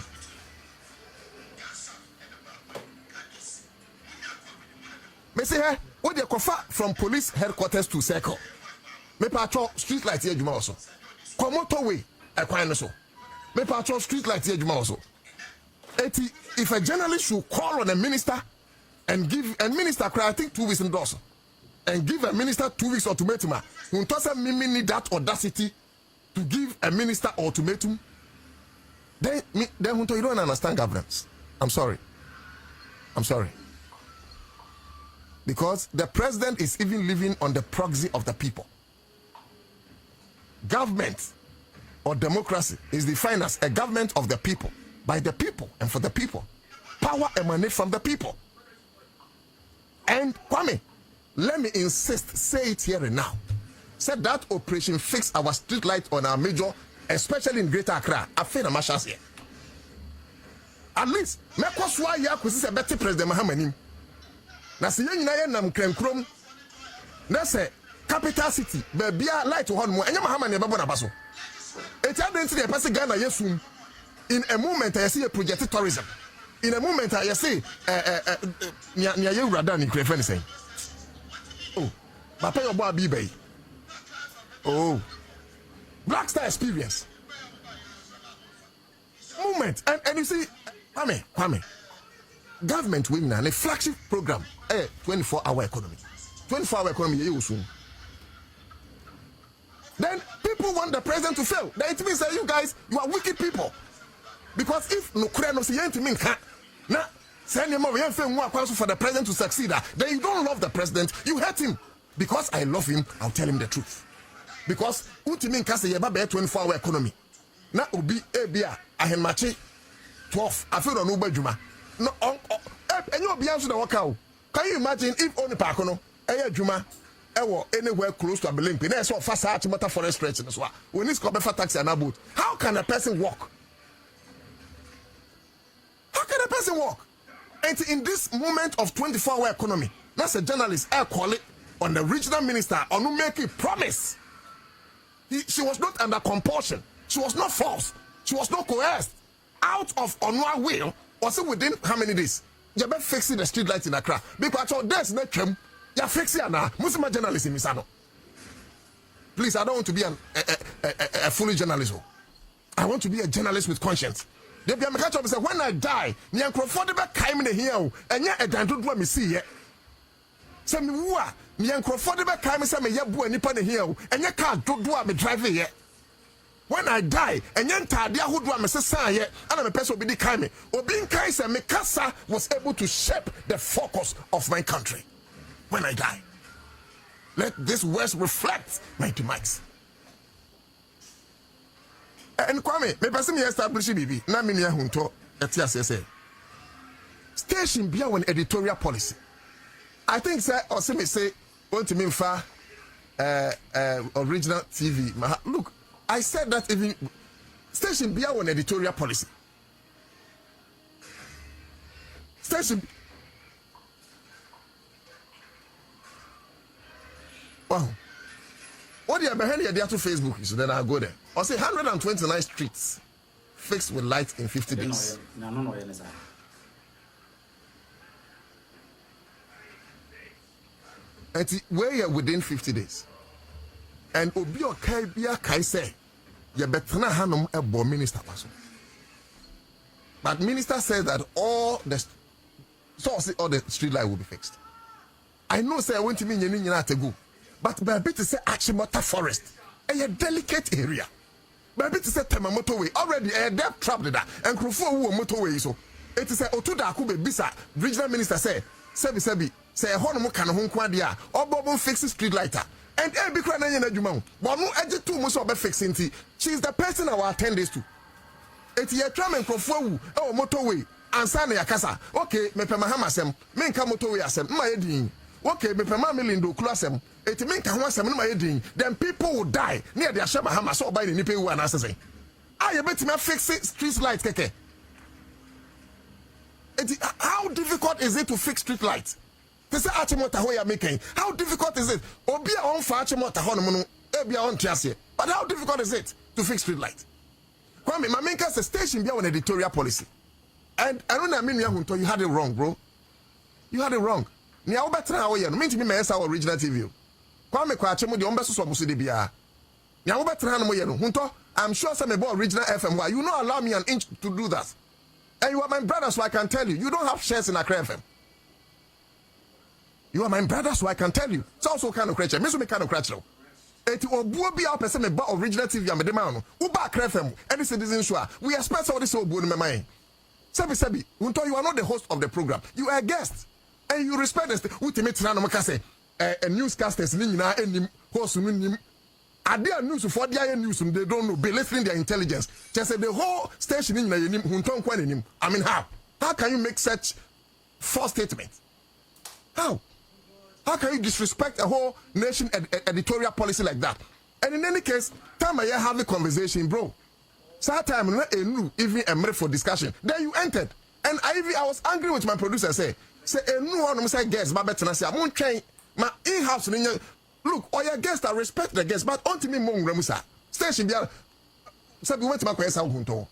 Me say hey, what they confer from police headquarters to circle. Me patrol street light here juma also. Motorway, a quite so. Me patrol street light here, also. If a journalist should call on a minister and give a minister, I think 2 weeks indoors, and give a minister 2 weeks ultimatum, Huntor me need that audacity to give a minister ultimatum. Then Huntor, you don't understand governance. I'm sorry. Because the president is even living on the proxy of the people. Government or democracy is defined as a government of the people, by the people and for the people. Power emanates from the people. And Kwame, let me insist, say it here and now. Said that operation fix our street light on our major, especially in Greater Accra. I feel a mashas here. At least, me kwaswa ya kusi better President Mahama. Na si yen na nam krenkrom. Na se capital city, baby light on mo. Enya Mahama ne babo na baso. Eti adenti de pese Ghana yesum. In a moment I see a project tourism. In a moment I see nya ye urada ni krefe ni say. Oh, papa your boy be. Oh. Black Star experience. Movement. And you see, Kwame. Government winning a flagship program. 24-hour economy. 24-hour economy, you soon. Then people want the president to fail. Then it means that you guys, you are wicked people. Because if no see to mean now Send him over for the president to succeed. Then you don't love the president, you hate him. Because I love him, I'll tell him the truth. Because ultimately, kase yeba be 24-hour economy. Na obi ebia ahenmachi 12. I feel on Uber Juma. No, and you be answer the workout. Can you imagine if only Pacono, Juma, anywhere close to a Belimpi, there's so fast out to forest stretch as well. When it's called for taxi and a boat, how can a person walk? How can a person walk? And in this moment of 24-hour economy, that's a journalist, I call it, on the regional minister, on who make a promise. She was not under compulsion. She was not forced. She was not coerced. Out of Onwa will, also within how many days? You better fixing the street lights in Accra. Because there's no term. You're fixing it now. Muslim journalist in Misano. Please, I don't want to be a fully journalist. I want to be a journalist with conscience. When I die, me and comfortable came in here, and yet I don't want me see yet. Some who are me and comfortable came in some yabu and nippon here, and you can't do me driving yet. When I die, and yan tadia who do me say yet, and I'm a person will be kind. Or being kind, and Mikasa was able to shape the focus of my country. When I die, let this words reflect my demise. And Kwame, me person me establish bibi na me nia hunto etia sese. Station bia one editorial policy. I think say or say me say want to me fa original TV. Look, I said that even station bia one editorial policy. Station. Wow. What do you behind here to Facebook? So then I'll go there. I'll say 129 streets fixed with lights in 50 days.
No.
And where you're within 50 days. And Obi Okaibia Kai say, you better not have a bomb minister. But minister said that all the street light will be fixed. I know, say I went to me to go. But baby to say Achimota Forest, a delicate area. Baby to say Tema motorway, already a depth trap there, and Krufo motorway. So it is a Otu Darko Bisa, regional minister say say a honomo can home quadia, or Bobo fixes street lighter. And every cranny in a Jumon, Bomu edge 2 months of fixing tea. She is the person I will attend this to. It's a tram and Krufo, oh motorway, and Sanya Casa. Okay, me Mahama sem, Menka motorway asem, my edin. Okay, me Mahama Linda Ocloo Huntor. It means then people will die near their Mahama so by the Nipe and assassin. I bet me fix it street lights, keke. How difficult is it to fix street lights? They say Achimota how you are making. How difficult is it? Obia on for Achimota Honomono, Ebia on Tiasie. But how difficult is it to fix street lights? Kwame, my main cast station be on editorial policy. And I don't mean you had it wrong, bro. You had it wrong. Ni a better how you mean to me my original TV. Kwame kwa chemo de ombeso so musu de bia. Nya wo betra na mo ye no. Hunto, I'm sure some about original FM why you not allow me an inch to do that. And you are my brother so I can tell you don't have shares in Accra FM. You are my brother so I can tell you. So also kind of creature. Me so me kind of creature. Eti obuo bia person me ba original TV am de man no. Wo ba Accra FM any citizen show. We expect all this obuo no me man. Sebi. Hunto, you are not the host of the program. You are a guest. And you respect this. Ultimate na no maka say a newscasters ni nyina enim host no nim ade a news for their news they don't know belittling their intelligence just say the whole station ni nyina yenim hunton kwa nenim. I mean how can you make such false statement? How can you disrespect a whole nation editorial policy like that? And in any case time I have a conversation, bro, so time no even a for discussion, then you entered and I was angry with my producer say no one say guess but better say I'm train my in-house look, or your guests, I respect the guests, but on to me, Mong Ramusa. Station, said we went to my question, Hunto.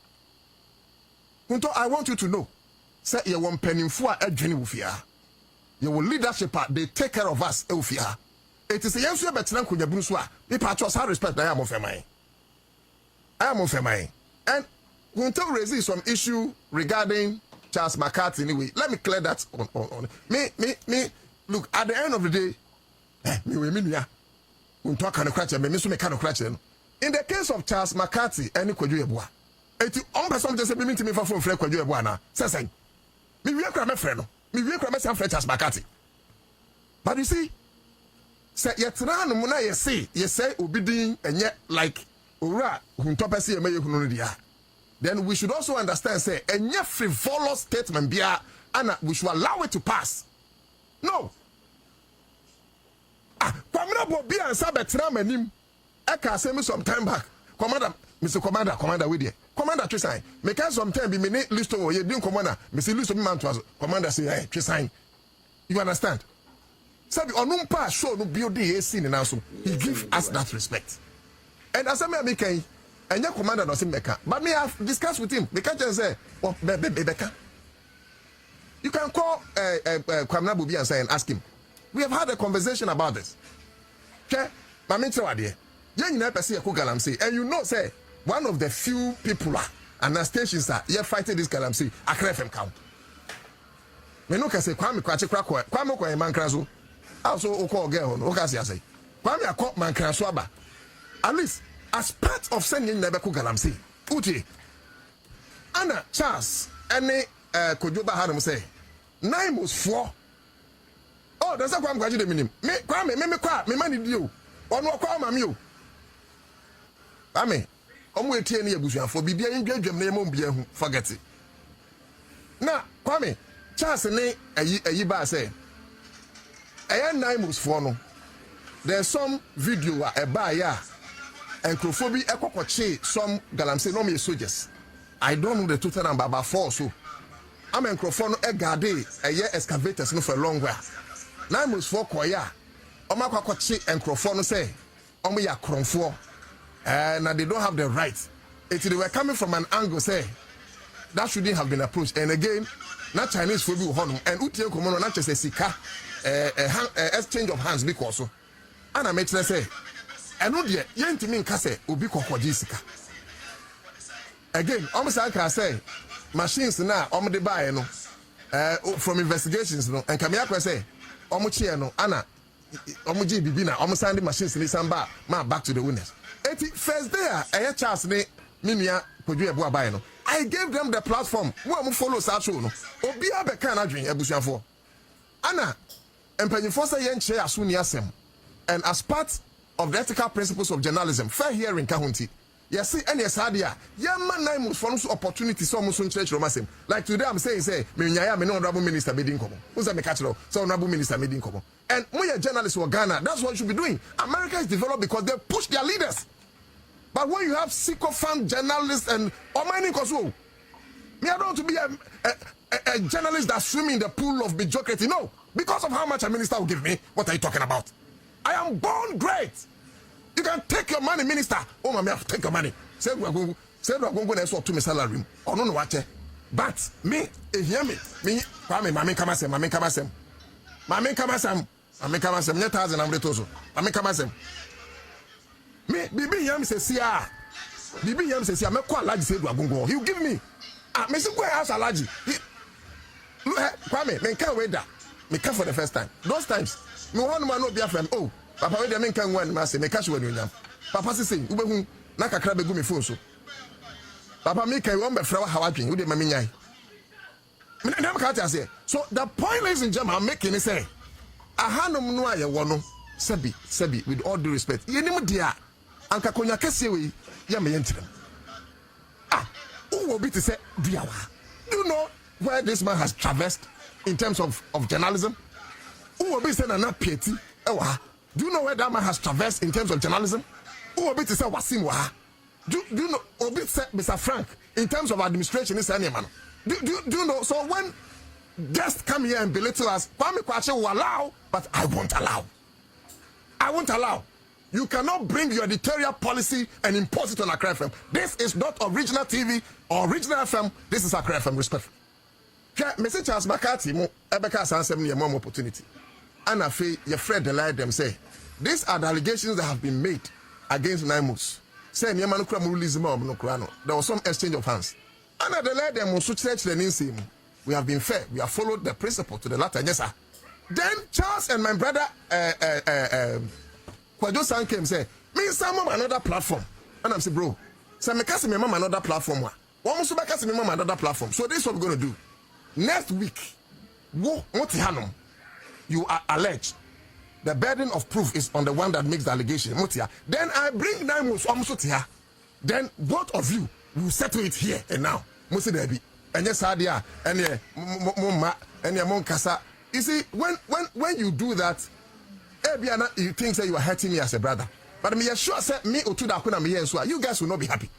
Hunto, I want you to know, say you want penny for a journey with you. Your leadership, they take care of us, Elfia. It is a young sir, but Nanku Yabuswa. The patrons have respect, I am of my. And Hunto raises some issue regarding Charles McCarthy anyway. Let me clear that on. Me. Look, at the end of the day, in the case of Charles McCarthy, any Kwajuebua, it's on person just a minute me for Fred Kwajuebua. Says Me we kra me frɛ no. Me we kra me san frɛ Charles Makati. But you see, say yetra no mu na ye say obi din enye like owura Huntor pese ye maye hunu no dia. Then we should also understand say enye frivolous statement bia and we should allow it to pass. No. Kwamra Bobi ansa betra manim. I can say me some time back. Commander, Mr. Commander with you. Commander Trisine. Make us some time be me list over you doing commander. Mr. List of man to us. Commander say, hey, Trisine. You understand? Sabi onum pa show no build the scene now so he give us that respect. And as I make and your commander doesn't make but me have discussed with him. Because just say, oh, Beka. You can call Kwamna Bobi and say and ask him. We have had a conversation about this. Okay? Mami Trawade. Yen na pese ko galamsey. And you know say one of the few people and the stations that you fighting this galamsey Accra FM count. Me no ka say Kwame kwache kwakwa. Kwame ko e mankraso. Also o call girl no ka say say. Kwame akọ mankraso aba. At least as part of sending na be ko galamsey. Uti. Ana Charles any Kojoba Hanum say 9 was 4. Oh, that's a Kwame kwache de minim. Me Kwame me kwa me mani dio. Ono kwa mami o. Ame, omo etie ne abusuafo bibia yendwadwam na yemom bia hu forget it. Na Kwame, Charles ne ayi ba say. Naimos for no. There's some video a ba ya encrophobi ekokoche some galamsey no me soldiers. I don't know the total number about 4 so. Am encrophono e guard excavators no for a long while. Naimos for koya. Oma kwakoche encrophono say omo ya kronfo. And they don't have the right. They were coming from an angle, say that shouldn't have been approached. And again, not Chinese for you, and Utian Komono, not just a sika, exchange of hands because so. And I make say, I know the Yentimin Kase, Ubiko Jessica. Again, almost I can say, machines now, the buy, no, from investigations, no, and Kamiaka say, Omuchiano, Anna, Omuji Bibina, almost the machines, listen back to the winners. First day, I Charles ne Minia Koju Ebu Abaye no. I gave them the platform. Who follow such no. Obi abeka na dwen ebusuafo. Ana empanyifo say yen che aso ni asem. And as part of the ethical principles of journalism, fair hearing ka hunti. Yes, see any sadia. Yemma nine must for opportunity so much church romasem. Like today I'm saying say me nyaya me no honorable minister made in komo. Who's that me catch so honorable minister made in komo. And when you're journalists for Ghana, that's what you should be doing. America is developed because they push their leaders. But when you have sycophant journalists and Omani Koso, me I don't want to be a journalist that swim in the pool of mediocrity. No, because of how much a minister will give me. What are you talking about? I am born great. You can take your money, minister. Oh, my man, take your money. Say we're going to to my salary. Oh, no, what? But me, hear me. Me, Mami Kamasem. Net thousand I'm retoso. Mami Kamasem. Me, Bibi Yam says, Bibi Yam says, I'm quite large. Said, you give me. Me see where house a large. Kwame, me can't wait that. Me come for the first time. Those times, me want man no be a friend. Oh, Papa, we me can one man say me catch when you yam. Papa say, ube na kakra be go me phone so. Papa me can one be friend how adwin. We dey mami nyai. Me na can't say. So the point, ladies and gentlemen, I'm making is say, ahanom no aye wo no. Sebi, with all due respect. Ye nim dia. Anka konya kese we ya me yentirem. Who will be to say diawa? Do you know where this man has traversed in terms of journalism? Who will be saying na piety? Do you know where that man has traversed in terms of journalism? Who will be to say Wasim wa? Do you know Obi say Mr. Frank in terms of administration is any man? Do you know? So when guests come here and belittle us, Kwame Kwache will allow, but I won't allow. I won't allow. You cannot bring your editorial policy and impose it on Accra FM. This is not original TV or original FM. This is Accra FM, respectfully. Mr. Charles Makati, Ebeka Sansem, your mom opportunity. And I feel your friend delight them say, these are the allegations that have been made against Naimus. Say, there was some exchange of hands. And I delight them also church the name. We have been fair. We have followed the principle to the latter. Yes, sir. Then Charles and my brother, Kwajo-san came say, me some another platform. And I'm saying, bro, say me kasi me mama another platform. One musu ba kasi me mama another platform. So this is what we're going to do. next week, you are alleged. The burden of proof is on the one that makes the allegation. Then I bring Namus Omsutia. Then both of you will settle it here and now. Musi Debi. And yes, Adia, and Mumma, and Monkasa. You see, when you do that, you think that you are hurting me as a brother. But me sure say me Otu Darko me here, so you guys will not be happy.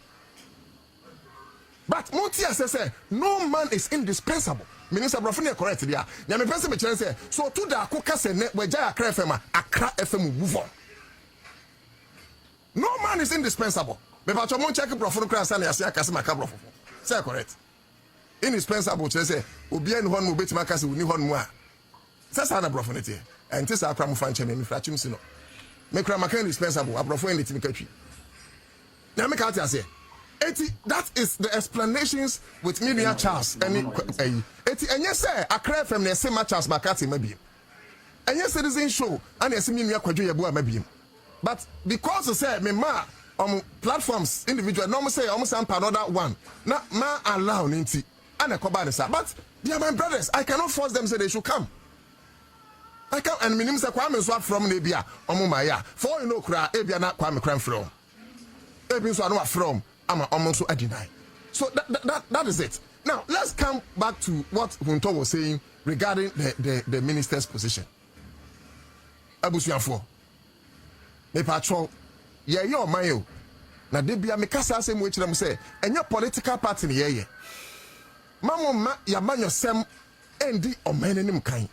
But Montia says, no man is indispensable. Minister Brofine correct there. Ya me person me chere say so Otu Darko kase ne weja Accra FM Accra FM move on. No man is indispensable. Me ba cho mon check Brofone kra sa na yase akase maka Brofone. Say correct. Indispensable chere say obi an ho no betima kase uni ho no a. Say sa na Brofone tie. Enti sa akra mo fa nche me fra chim si no. Me kra maka indispensable Brofone letimi katwi. Na me ka tia say that is the explanations with Media Charles. Eti enye say Accra FM na say Charles Makati mabiem. Enye citizen show and esi me nua kwadwo yebo mabiem. But because say me ma platforms individual no say sampa another one. Na ma allow nti and ekoba ne sa. But they are my brothers. I cannot force them say they should come. I can and minim say kwame so from na bia ma ya. For you know kra e bia na kwame kran from. E bi so no from I'm also a deny. So that is it. Now let's come back to what Huntor was saying regarding the minister's position. Abusuafo. Me patrol. Ye mayo. Na debia me kasa asem we kire mu say enye political party ne ye. Mamoma ya manyosem endi omenenim kan.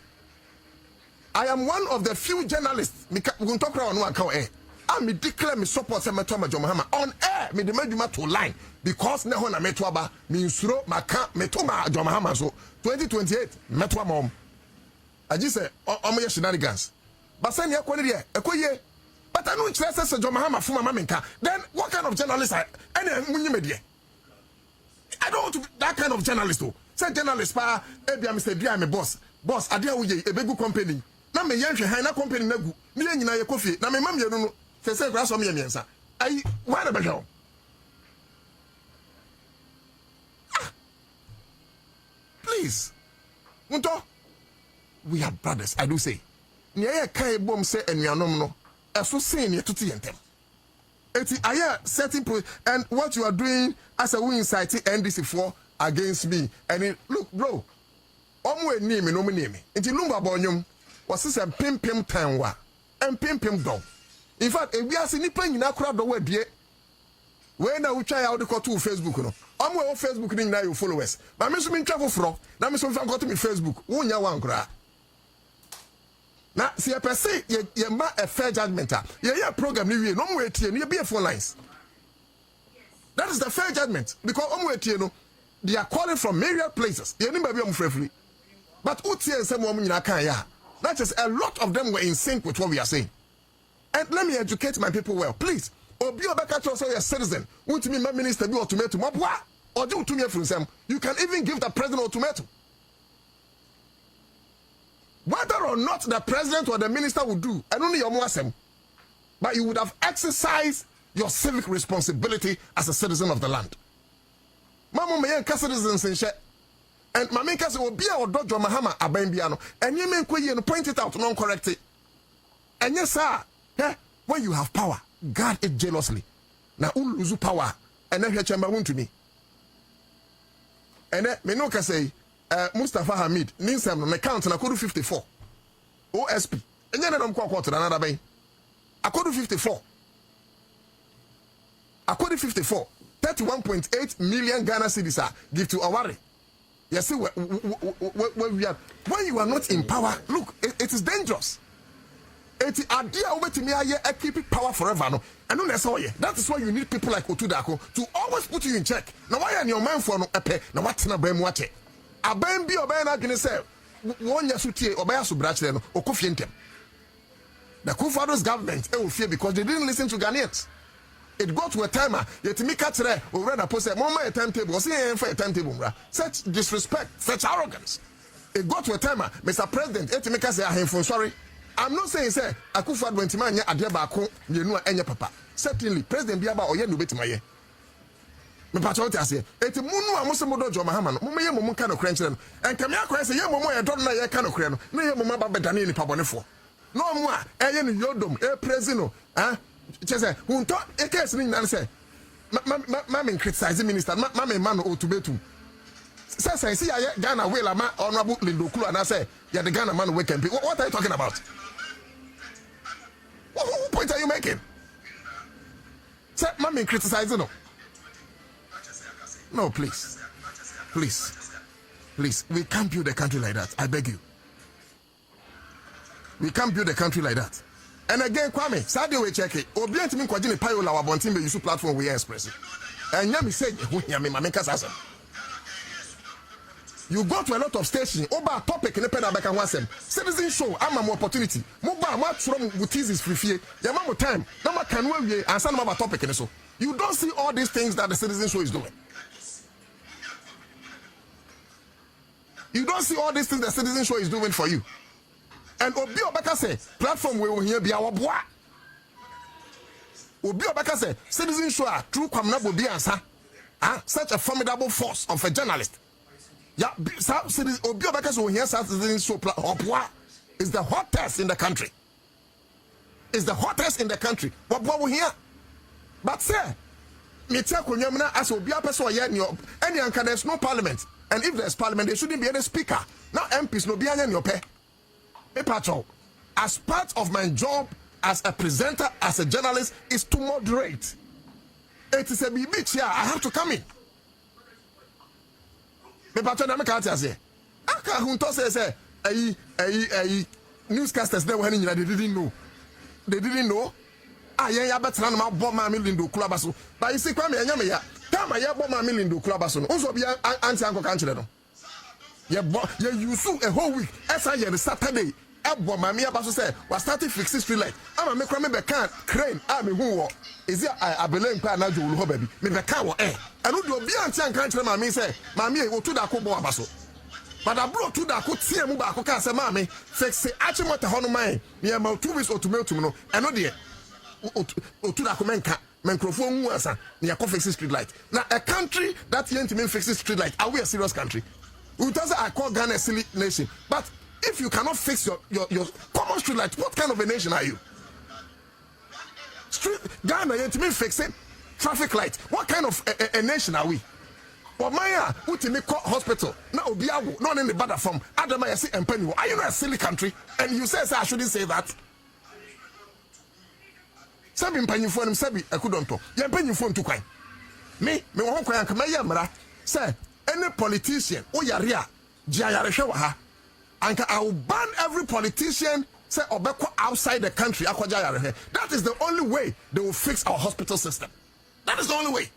I am one of the few journalists Huntor kra onu aka I declare me support Mahama on air. Me the meduma to line because ne ho na metwaba me nsuro maka metoma Mahama so 2028 metwa mom. I just say omoye shenanigans. But say ne ekone de ekoye. But I know it's less say Mahama fuma mamenka. Then what kind of journalist I munyi medie? I don't want to be that kind of journalist though. Say journalist pa ebia Mr. Dia me boss. Boss adia wo ye ebegu company. Na me yanhwe han na company na gu. Me nyina ye kofie. Na me mam ye no say grass on me miensa. Why the hell? Please. Huntor, we are brothers, I do say. Nya kai bom say enuanom no. Eso say ne tutu yentem. Eti aya certain and what you are doing as a win incite NDC for against me. And look, bro. Omo eni me no me name. Enti lumba bonyum was say pimpim tanwa. And pimpim dog. In fact, if we are seeing people in Accra, the way they when I will try out the call to Facebook, no, I'm on Facebook now you followers. But I'm assuming travel from now. I'm assuming got to me Facebook. Who you want cry? Now, see, I per se, you ma a fair judgment. Yeah, program you no more here. You be a 4 lines. That is the fair judgment because no, they are calling from myriad places. You never be free. But Uti and some woman in Akaya, that is a lot of them were in sync with what we are saying. And let me educate my people well, please. Obi obeka say a citizen. Want me my minister be ultimatum? Or do to me from them? You can even give the president ultimatum. Whether or not the president or the minister would do, and only your mwasem, but you would have exercised your civic responsibility as a citizen of the land. Mama me yan citizens in share. And my main case will be our Dr. Mahama Abembiano. And you may point it out, non correct it. And yes, sir. Yeah, when you have power, guard it jealously. Now, who lose power? And then here, chamber won't to me. And then, me no can say, Mustafa Hamid, Ninsam, my count, and I could do 54. OSP. And then I'm quote another bay. I could do 54. I could do 54. 31.8 million Ghana cedis give to Awari. You see, where we are. When you are not in power, look, it is dangerous. Eti idea over to me I keep power forever no. And no that's all yeah. That is why you need people like Otu Darko to always put you in check. Now why are your man for no epe? Now what na brem wache? Aben bi oben na gene say won ya sutie obaya so brach no okofie ntem. The Kufado's government will fear because they didn't listen to Ghanaians. It got to a timer. Yet me katre over the post mama a timetable. See for a timetable. Such disrespect, such arrogance. It got to a timer. Mr. President, etimeka say I am sorry. I'm not saying say Akufo-Addo wentimanya ade baako nyenu enya papa. Certainly President Biaba oye no betima ye. me pacho te ase enti munu a mose modo jo Mahama no mo ye mo ka no kra nkyere no enka me akwa se ye mo ye dom na ye ka no kra no na ye mo ba bedane ni pabonefo no mo a eye no yodom prezi no chese hunto e case ni nan se ma me criticize minister ma me man Otu Betu say see ya Ghana will ama honorable Linda Ocloo and I say ya the Ghana man we can be. What are you talking about? What point are you making? Say ma me criticizing no please we can't build a country like that. I beg you, we can't build a country like that. And again, Kwame, Sadio we check it. Obianti mi kwajini payola wa bontimbe use platform we express. And nyami say nyami mameka sasa. You go to a lot of stations, over topic in the pen back and wasem. Citizen show, I'm an opportunity. Mobile match from Butiz free. Yamamo time. No ma can we and some about topic in so. You don't see all these things that the citizen show is doing. You don't see all these things the citizen show is doing for you. And Obi Obaka say platform we will hear be our boy. Obi Obaka say citizen show are true kwamna bobi ansa. Such a formidable force of a journalist. Yeah, citizen Obi Obaka say we hear citizen show Obwa is the hottest in the country. Is the hottest in the country. What we hear? But say me tell kunyamna as Obi Obaka say any anka there's no parliament. And if there's parliament, there shouldn't be any speaker. Now MPs no be any your pay. As part of my job as a presenter, as a journalist, is to moderate. It is a big here. I have to come in. Me pacho na me ka say. Aka Huntor say newscasters they didn't know. They didn't know. Ya betra na ma bo ma me Linda Ocloo abaso. But you see Kwame enya me ya. Time ya bo ma me Linda Ocloo abaso no. Unso be anti anko kan kire no. You use a whole week. As I the Saturday, Ebo Mami Abaso said, was starting fixing street light. I'm a make me can crane. I'm a who is it? I believe in Panajo will baby. Me the car will air. I don't do a beyond country. Mammy say, Mammy, Otu Darko Abaso. But I brought to Darko, see a mobile can say, Mammy, fix it. Actually, what the honor mine. Me about 2 weeks or to mail to me. I know dear Otu Darko menka. Microphone was near fixing street light. Now, a country that ain't to me fixing street light. Are we a serious country? We does I call Ghana a silly nation. But if you cannot fix your common street light, what kind of a nation are you? Ghana, you me fixing traffic light. What kind of a nation are we? But Maya, who me call hospital? Now Obiago, not in the bad form. Adama, say and Penny. Are you not a silly country? And you say I shouldn't say that. Sabi penny phone him sabi I couldn't talk. You penny phone to quite. Me won't quite come here, say. Any politician, Oyaria, Jayareshawaha, and I will ban every politician, say, Obeko outside the country. That is the only way they will fix our hospital system. That is the only way.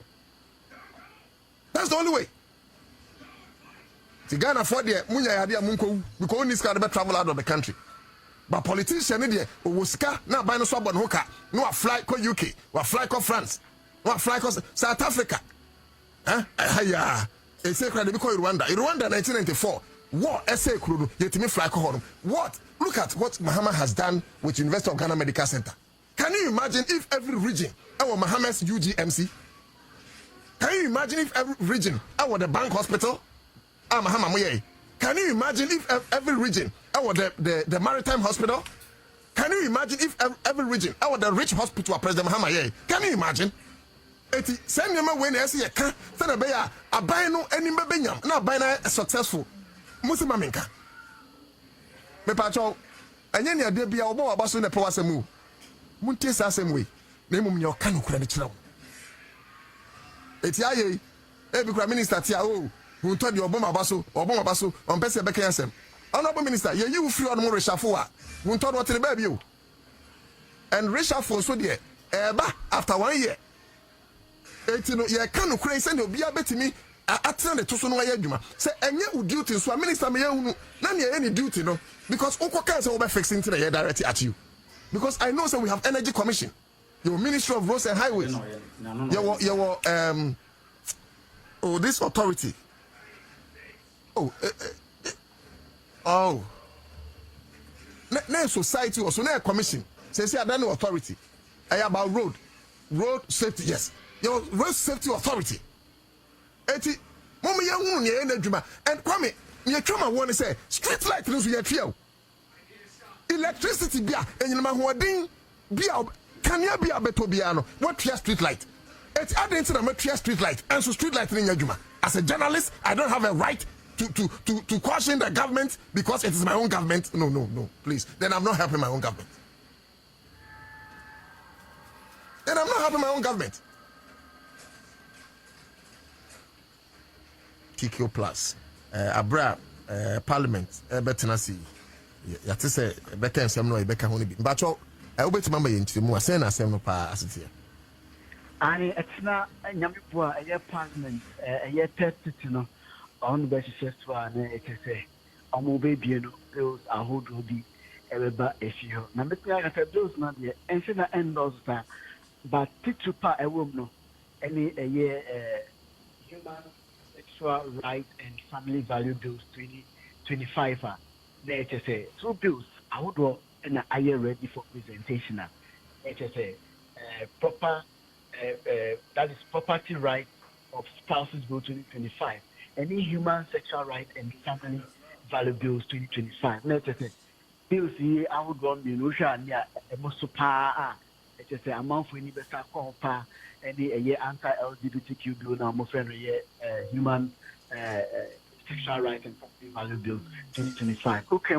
That's the only way. The Ghana for the Munya Yadia Munko, because only can travel out of the country. But politician, Wuska, now by no swab on Hoka, no fly ko UK, or fly ko France, no fly ko South Africa. Huh? It's a crowd because Rwanda 1994 war essay crew yet me fly home. What? Look at what Mahama has done with University of Ghana Medical Center. Can you imagine if every region our Mahama's UGMC? Can you imagine if every region our the bank hospital? Mahama Moye. Can you imagine if every region our the maritime hospital? Can you imagine if every region our the rich hospital President Mahama Ye? Can you imagine? Eti send me when I see a car, send a bear, a buy no any benyam, now buy a successful Musimaminka. Me patrol, and then there be a boy about soon a powasamu. Muntis as same way, name your canoe credit now. Etiaye, every prime minister, Tiao, who told you Obama Basso, on Bessie Beckham. Honorable Minister, you free on more reshuffle, who told what to the baby you. And reshuffle so dear, after 1 year. You can't crazy send you be a bet me. Attend the Tosono Yaduma. Say, and you duty, so a minister may own none any duty, no, because Oko can't over fixing to the air directly at you. Because I know, so we have Energy Commission, your Ministry of Roads and Highways, your this authority. No society or so no commission. Says, I don't know authority. I about road safety, yes. Your road safety authority. Eti mama ya hu ne na adwuma and kwame me twama won say street light no so ya twa electricity bia enyinama hoodin bia kania bia beto bia no what twa street light eti adenti na matwa street light and so street light ne adwuma as a journalist I don't have a right to question the government because it is my own government. No, please. Then I'm not helping my own government. Then I'm not helping my own government. TQ Plus. Abra Parliament. Betenasi. Yati say beka nsem no beka ho ni bi. Mbacho obetima ma yenti mu asen na asem no pa asete.
Ani etna nyamepua eye Parliament eye 30 no. On the basis of an omo baby no bills a hold be everba issue. Now me I say bills not there and say na end those but teach pa a woman no any a year human sexual right and family value bills 2025 they say two bills I would go and I ready for presentation say proper that is property right of spouses bill 2025. Any human sexual right and family value bills 2025. Let's say bills here I would want me no share near a musupa. It's just a amount for any better compa any a year anti-LGBTQ bill now more friendly human sexual right and family value bills 2025. Okay,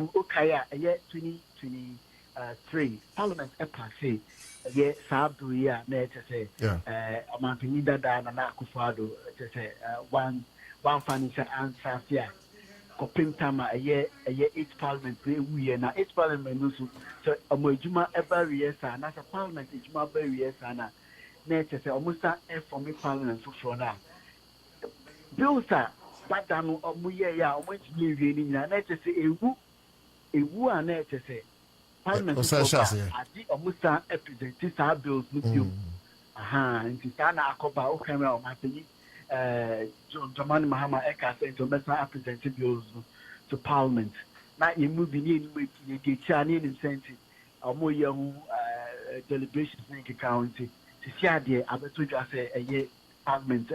a year 2023 Parliament passé a year Sabu year. Let's say amount of neither than an akufado. Just say one financial answer here. Coping time a year 8 Parliament we na 8 Parliament no so amojuma every year and as a Parliament ejuma every year na say almost for me Parliament for na bills are but dan omuye ya omo timi wie ni na say ewu and say Parliament adi almost represent sa bills no bio nti sana akoba o camera o mapeni John Mahama Eka said to represent bills to Parliament. Now you move in with the Chinese incentive, or more young deliberations in the county. To see idea, I bet you say a year Parliament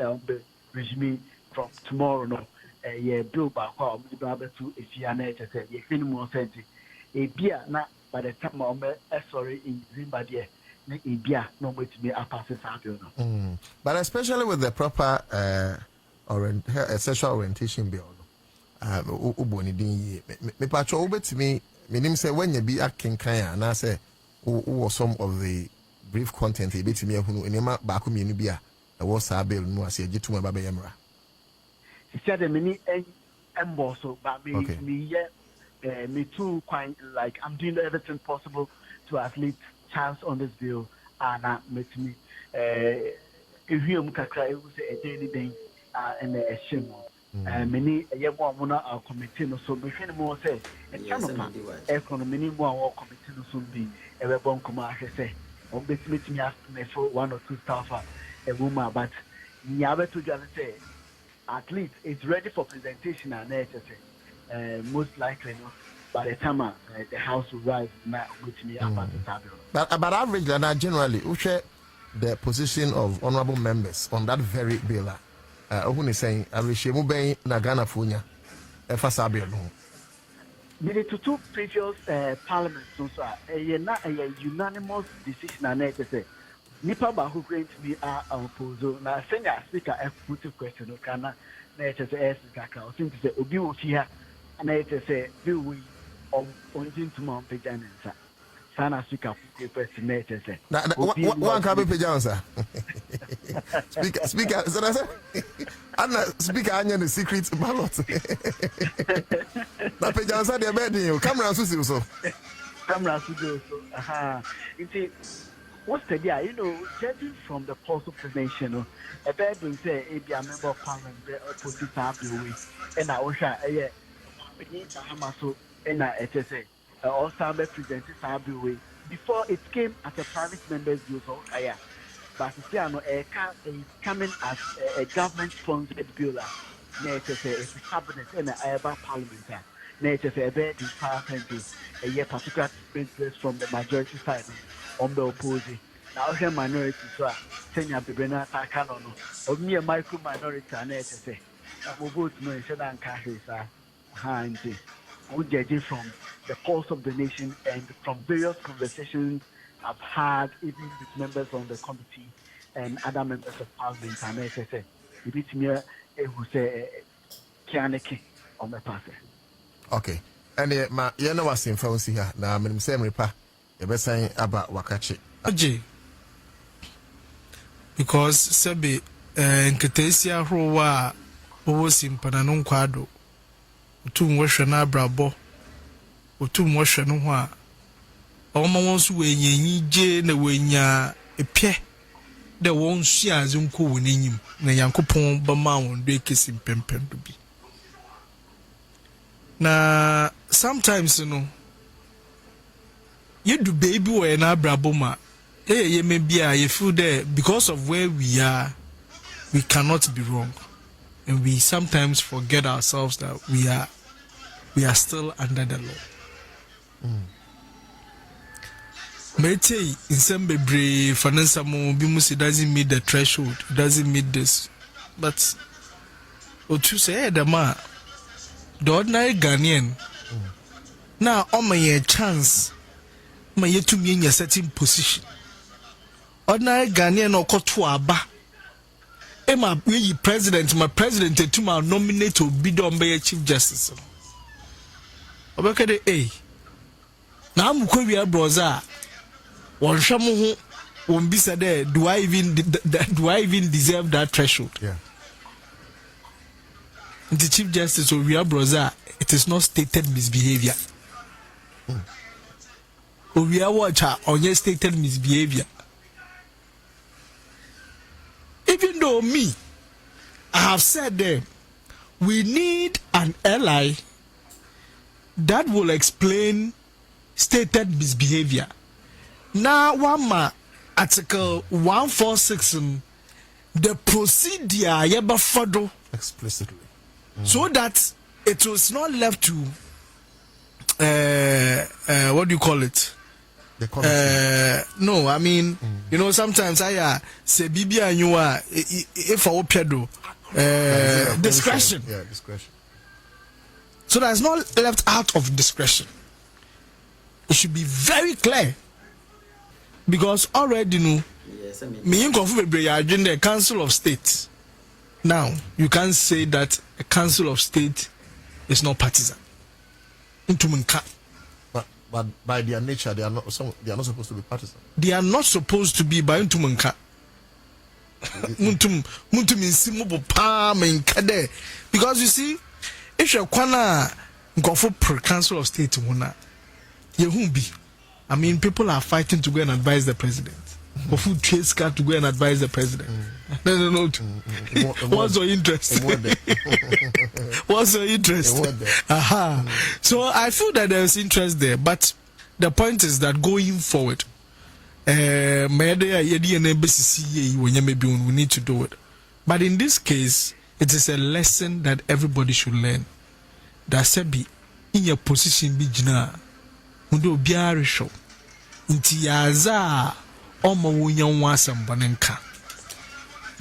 regime from tomorrow. No, a year bill back home. You able to if you are not say you feel more sense. A beer not by the time I'm sorry in Zimbabwe.
But especially with the proper sexual orientation bill, me patrol to me, meaning say when you be acting kind, and I say, who some of the brief content a bit to me who in my back in Bia, a was a bill, no, I say, get to my baby Emra.
He said a mini embosso, but me too, quite like I'm doing everything possible to at least chance on this bill. And met me if you kakra it was a daily day and a shame many a year one our committee no so between more say and economy more committee no so be a bon commercial say on bet me ask me for 1 or 2 staff a woman but never to just say at least it's ready for presentation and most likely no by the time the house will rise now with me about the table.
But average and generally, who share the position of honorable members on that very bill? Who is saying, I wish you move na Ghana Funya, Fasabi.
The two previous parliaments, so a unanimous decision, and I say, Nipa who going to be our proposal. Now, send a speaker a put a question, or can nature say, I think to say, Obi will here, and I say, do we on to Mount Pejanza? Sana speaker person nature say.
One can be Pejanza. Speaker, so I say, Anna speaker, Anya the secret ballot. Na Pejanza, they're bedding you. Camera, so.
Camera, so. Aha. What's the idea? You know, judging from the pulse of the nation, a bad thing say, if you are a member of Parliament, opposite away, and I wish I, Mahama, so, and I say, also represented Sabuwe before it came as a private member's bill, so but it's coming as a government-sponsored bill. It's a cabinet and a parliament. It's a very particular interest from the majority side on the opposing. Now here minority so Kenya bebena takano no. Omi a micro minority na say. I vote no in Sedan Kahisa Hanti. We judging from the pulse of the nation and from various conversations I've had even with members on the committee and other members of parliament and I say it is me who say Kianeki on the pass.
Okay. And ma you know what's in fancy here. Now I'm saying repa. You better say about Wakachi.
Aji. Because Sebi Nketesia Rowa Owo Simpana no kwado. Otu nwehwe na brabo. Otu nwehwe no ho a. Oma wonso wenyanyi je na wenya epie. De won suaze nko wonanyim na Yankopon bama won do ekesi mpempem do bi. Na sometimes you do baby we na brabo ma. Ye maybe you feel that because of where we are, we cannot be wrong, and we sometimes forget ourselves that we are still under the law. Mete in some bebre finance mo bimusi doesn't meet the threshold, doesn't meet this, but Otu say the man, the ordinary Ghanaian, now on my chance, my yet to be in a certain position. Ordinary Ghanaian or Kotuaba. Emma, we president, my president, to my nominate to be done by a chief justice. Obekade A. Now I'm going to be a brother. One shamu won't be said there. Do I even deserve that threshold?
Yeah.
The chief justice will be a brother. It is not stated misbehavior. We are watcher on your stated misbehavior. Even though me, I have said that we need an ally that will explain stated misbehavior. Now, Article 146, the procedure yeba follow
explicitly,
so that it was not left to what do you call it? No, I mean, you know, sometimes I say Bibi and you are if I pedo discretion.
Yeah, discretion.
So that's not left out of discretion. It should be very clear. Because already me in the Council of State. Now you can't say that a Council of State is not partisan.
But by their nature, they are not supposed to be partisan.
They are not supposed to be by Intumunka. Because you see, if you're go for per Council of State, you won't be. I mean, people are fighting to go and advise the president. Or who trades car to go and advise the president. No. What's your interest? What's your interest? Aha. So I feel that there's interest there, but the point is that going forward, we need to do it. But in this case, it is a lesson that everybody should learn. That said, be in your position, be jina, undo biari show. Inti yaza omo wunyan wasam banenka.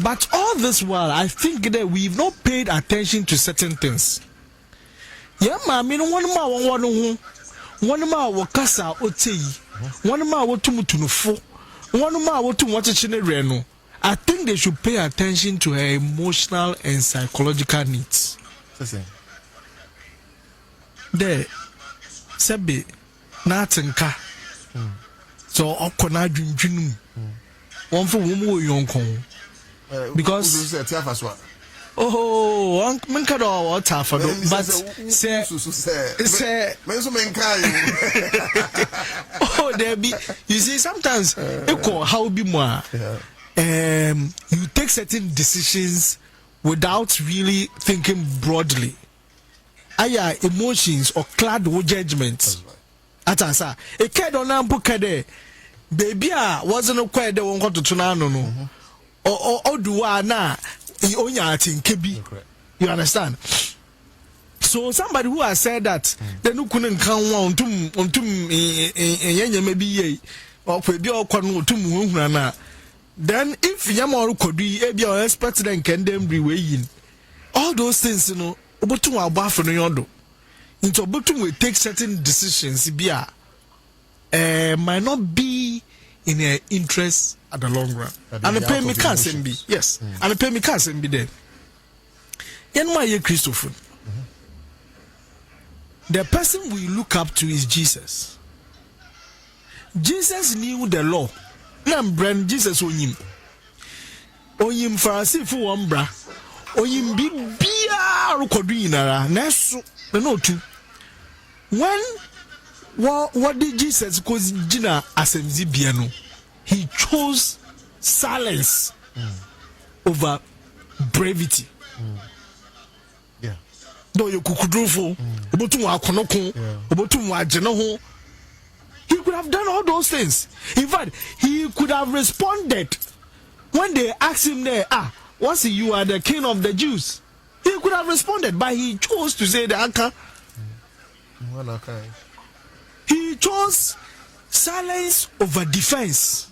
But all this while, I think that we've not paid attention to certain things. Yeah, I mean, one ma wakasa otei, one ma watumutunufo, one ma watumuachine reno. I think they should pay attention to her emotional and psychological needs. There, Sebi, Natanka. So, Okona Junjunu. One for woman yonkon. Because oh, Mankado or Tafado, but say, oh, there be, you see, sometimes how be more. You take certain decisions without really thinking broadly. Aya emotions or clad with judgments. Atasa, a kid on Ampukade, baby, wasn't quite the one got to Tunano. Or do I na onya kebi. You understand? So somebody who has said that they no couldn't count on maybe or be all quanu to Muhuna. Then if Yamor could be a expert then can them be weighing. All those things, you know, Obotu wa baff no yodo. Into Obotu will take certain decisions, might not be in their interest at the long run. And the pay me can't be. Yes. And the pay me can't be there. Yen my Christopher. The person we look up to is Jesus. Jesus knew the law. Brand Jesus onyim Pharisee for one bra. Oyim bibia rekodu yinara neso no tu. When what did Jesus cause Gina asemzi bia no? He chose silence over brevity.
Yeah.
Do you kukudrufo obotu wa akonoko obotu wa agene ho. He could have done all those things. In fact, he could have responded when they asked him there, what's you are the king of the Jews? He could have responded, but he chose to say the anchor. He chose silence over defense.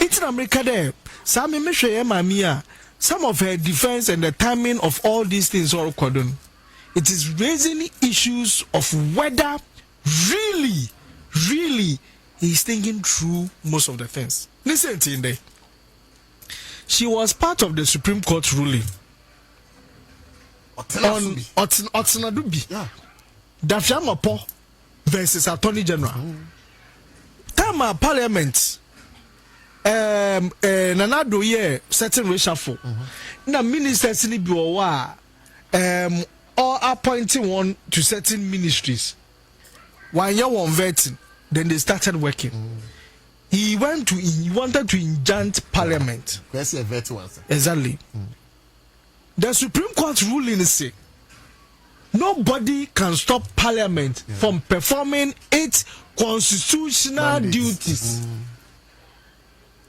It's in America there. Some of her defense and the timing of all these things are according. It is raising issues of whether really he's thinking through most of the things. Listen to him. She was part of the Supreme Court ruling on Otenadubi. Dafiamapo versus Attorney General. Time Parliament Nanado ye certain reshuffle. Now ministers ni biwa or appointing one to certain ministries. When you were vetting, then they started working. He wanted to enchant Parliament. Exactly. The Supreme Court ruling say nobody can stop Parliament from performing its constitutional duties.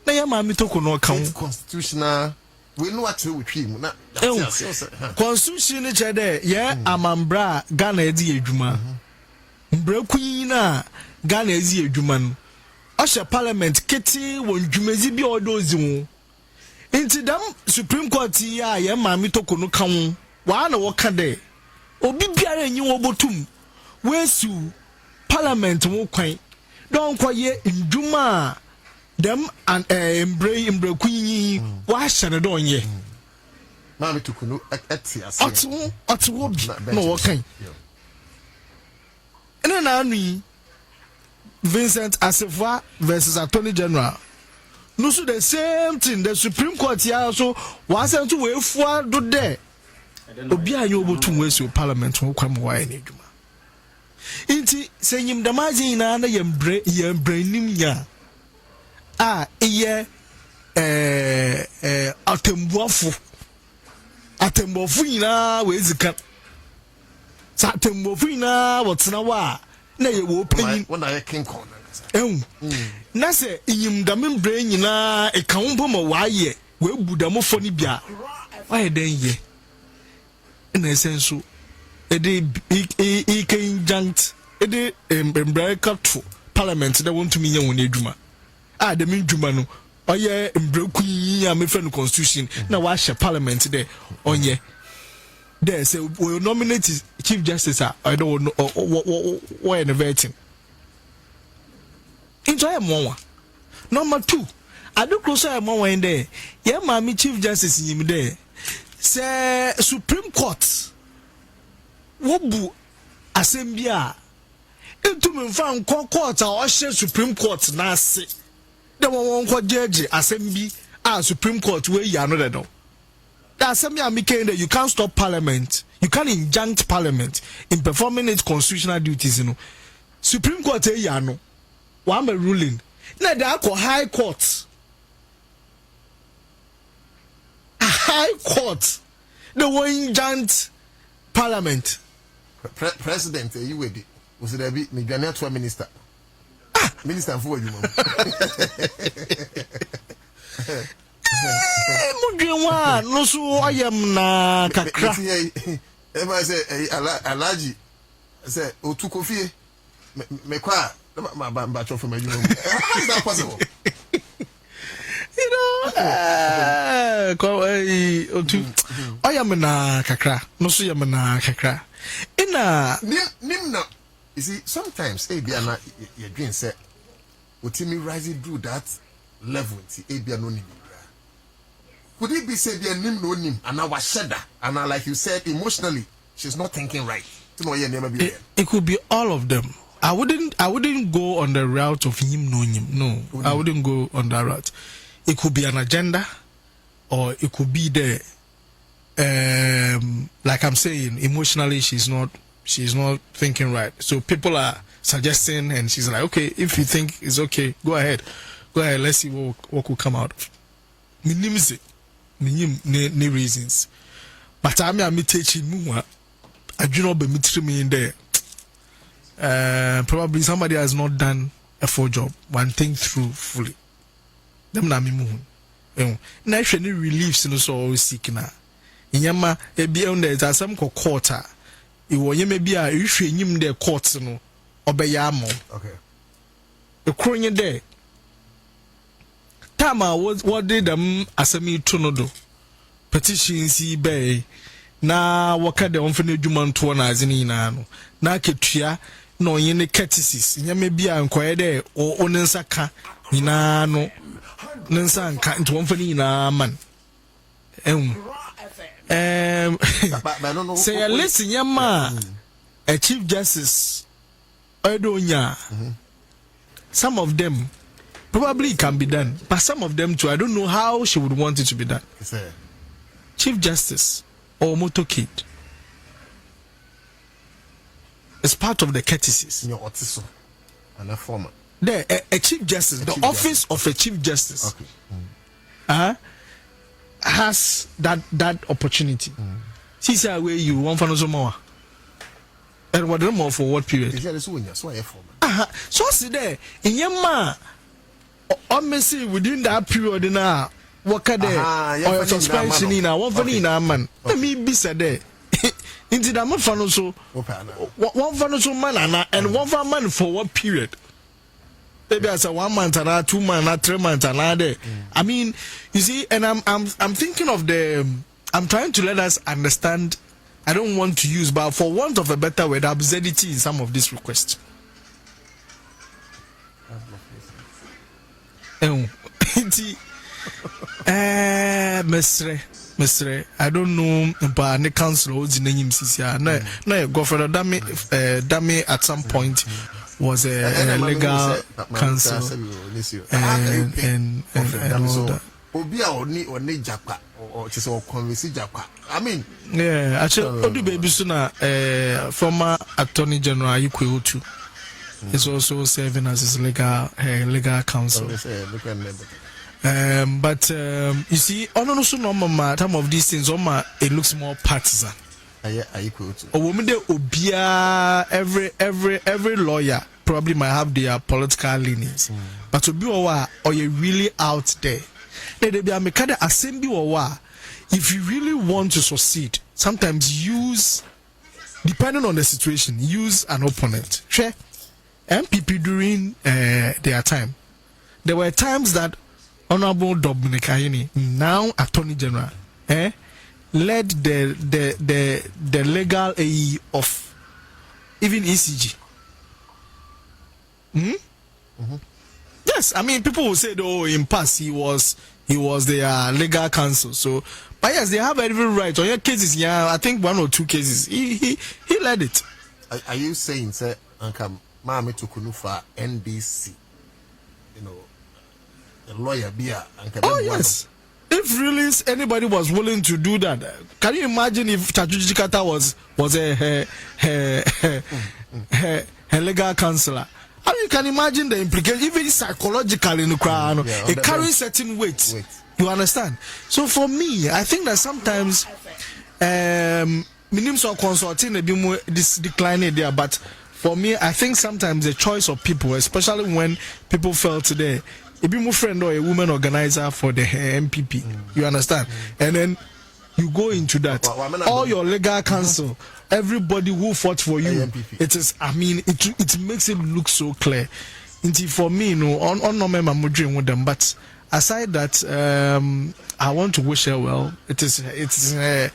Constitutional. We know what we treat.
Constitution is there. Yeah, Amambra Ghana edi ejuma. Mbrekuna Ghana edi ejuma no. Osha Parliament keti won dwumezi bi odozi wo. Inti dam Supreme Court ya ye maami to kono kan wa na wo ka de. Obi biara enyi wo botum. Wesu Parliament wo kwan. Don kwaye ndwuma dem and mbrekunyi wa hye ne don ye.
Maami to kono etiase.
Otu no wo kan. Ene na anu Vincent Assefa versus Attorney General. No, so the same thing. The Supreme Court here also was sent to wait for do there. Obia you able to waste your Parliament who come away in Juma. Inti saying him the margin na yembrainim ya. Atembofu ina wezika. Satembofu ina what's na wa. Na ye wo panyin
when I king corner
na se inyim dam brain nyina e kan mpo ma wa ye we budamo fo ni bia why den ye na senso e de e kan jankt e de embreka to Parliament that want to me won adwuma de me dwuma no oye embreku yi a me fe no constitution na wa hye Parliament there onye there say we nominate Chief Justice I don't know why in vetting. Enjoy more. Number 2, I do close more in there. Yeah, mommy Chief Justice in there. Say Supreme Court. Wobu Assembly. Into me found court or Supreme Court na say. The one called judge Assembly Supreme Court where you are not know. The Assembly are making that you can't stop Parliament. You can't injunct Parliament in performing its constitutional duties. You know, Supreme Court no one ruling. Now they are High Court. A High Court. The one injunct Parliament.
President, you ready? Was it a bit me to minister? Minister for you.
Mudwa no so ayam na kakra
e ma say alaji say Otu Kofie me kwa How is that possible?
You know, I am na kakra. No, so you am na kakra.
Nimna. You see, sometimes Abiana, your dream said, "Would me rising through that level?" See, Abiana no. Could it be said the nim no nim and I was shedder and I, like you said, emotionally she's not thinking right?
It could be all of them. I wouldn't go on the route of him no him. No, I wouldn't go on that route. It could be an agenda, or it could be the like I'm saying, emotionally she's not thinking right. So people are suggesting, and she's like, okay, if you think it's okay, go ahead. Let's see what could come out. Ni reasons, but I mean, teaching more. I do not be me in there. Probably somebody has not done a full job, one thing through fully. Them na me muhu. Na any reliefs no so always seek na. Inyama ebi on there is some quarter. Iwo ye maybe a ihwe nyim the court no obeya amo.
Okay.
The kronye there. Tama what did them asemi to no do. Petitions bay na waka de onfene dwuma to na azini na no. Na ketua no yene courtesies. Nyame bia nkoye de o onensa ka nyina no. Nensa nka nto onfene na man. Say listen yama a chief justice Odonya. Some of them probably can be done, but some of them too, I don't know how she would want it to be done. Chief Justice or motorcade is part of the courtesies.
And a former.
There, a Chief Justice, the office of a Chief Justice, has that opportunity. See, sir, where you want for more. And what more for what period? So see there in Yama. Honestly, within that period now, what can they or suspension in one for in a man? Let me be said there. Into the month for so one for so man and one for man for what period? Maybe as a 1 month and 2 months, 3 months and another. I mean, you see, and I'm thinking of I'm trying to let us understand. I don't want to use, but for want of a better word, absurdity in some of these requests. Mesre, I don't know about the council the name no governor Dami at some point was a legal council and all that.
I mean,
yeah, actually, Odu baby sooner former Attorney General Otu is also serving as his legal counsel. But you see, on also normal some of these things, it looks more partisan. Every lawyer probably might have their political leanings, but to be or you really out there, if you really want to succeed, sometimes use, depending on the situation, use an opponent. Sure. MPP during their time, there were times that Honorable Dominic Ayini, now Attorney General, led the legal AE of even ECG. Yes, I mean people will say, oh, in past he was their legal counsel. So, but yes, they have every right. On your cases, yeah, I think 1 or 2 cases, he led it.
Are you saying, sir, Uncle Mahama to Kunufa NDC? You know, the lawyer beer.
Oh yes. If really anybody was willing to do that, can you imagine if Chajuji Kata was her legal counselor? How you can imagine the implication, even psychologically in the crowd, it carries certain weight. You understand? So for me, I think that sometimes minimum so consulting this declining there, but for me, I think sometimes the choice of people, especially when people felt today, if you friend or a woman organizer for the MPP, you understand? And then you go into that. All your legal counsel everybody who fought for you.
AMPP.
It is. I mean, it makes it look so clear. Until for me, on no member mudring with them. But aside that, I want to wish her well. It's her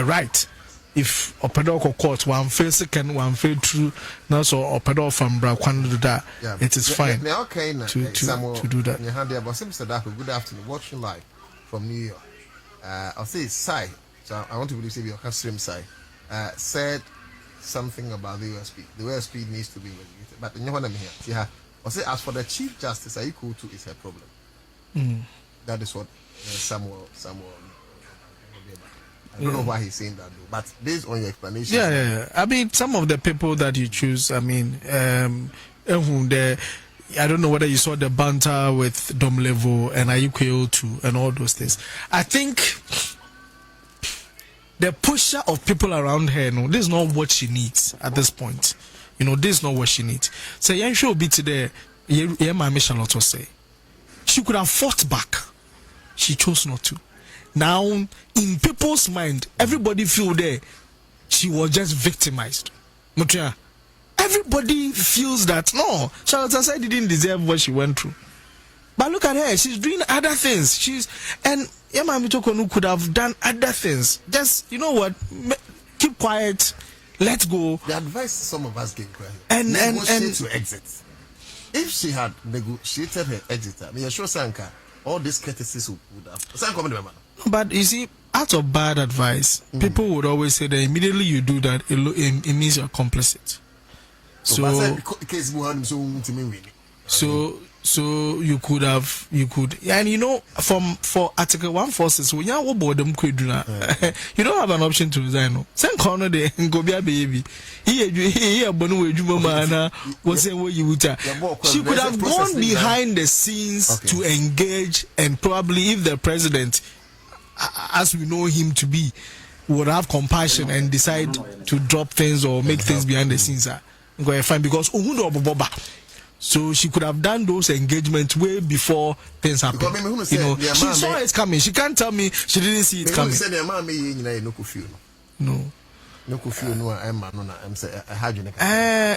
right. If Opedo court one fail second, one fail true, now so Opedo from Braquanda, it is fine to do that.
Good afternoon, watching live from New York. I'll say Sai, so I want to believe your stream Sai said something about the USP. The USP needs to be regulated, but you know what I'm here. Yeah, I'll say as for the Chief Justice, are you cool to is her problem? That is what Samuel. I don't know why he's saying that though, but based on your explanation.
Yeah. I mean, some of the people that you choose, I mean, I don't know whether you saw the banter with Dom Levo and Ayuko Otu and all those things. I think the pusher of people around her, this is not what she needs at this point. This is not what she needs. So, yeah, she'll be today. Yeah, my mission lot to say. She could have fought back. She chose not to. Now, in people's mind, everybody feel there she was just victimized. Mutia. Everybody feels that no, Charlotte Asai didn't deserve what she went through. But look at her, she's doing other things. And Yama Mitokonu could have done other things. Just, you know what, keep quiet, let go.
The advice some of us gave her,
and
to exit. If she had negotiated her exit, I mean, sure Sanka, all these courtesies would have.
But you see, out of bad advice, people would always say that immediately you do that, it means you're complicit. So you could, and for Article 146, when you don't have an option to resign. Same corner there and go be a baby. She could have gone behind the scenes to engage, and probably if the president, as we know him to be, would have compassion and decide to drop things or make things behind the scenes, fine, because so she could have done those engagements way before things happen. She saw it coming. She can't tell me she didn't see it coming. No.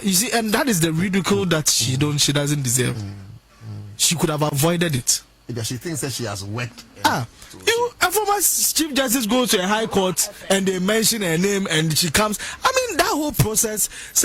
You see, and that is the ridicule that she doesn't deserve. She could have avoided it.
She thinks that she has worked.
A former Chief Justice goes to a high court and they mention her name and she comes. I mean, that whole process. It's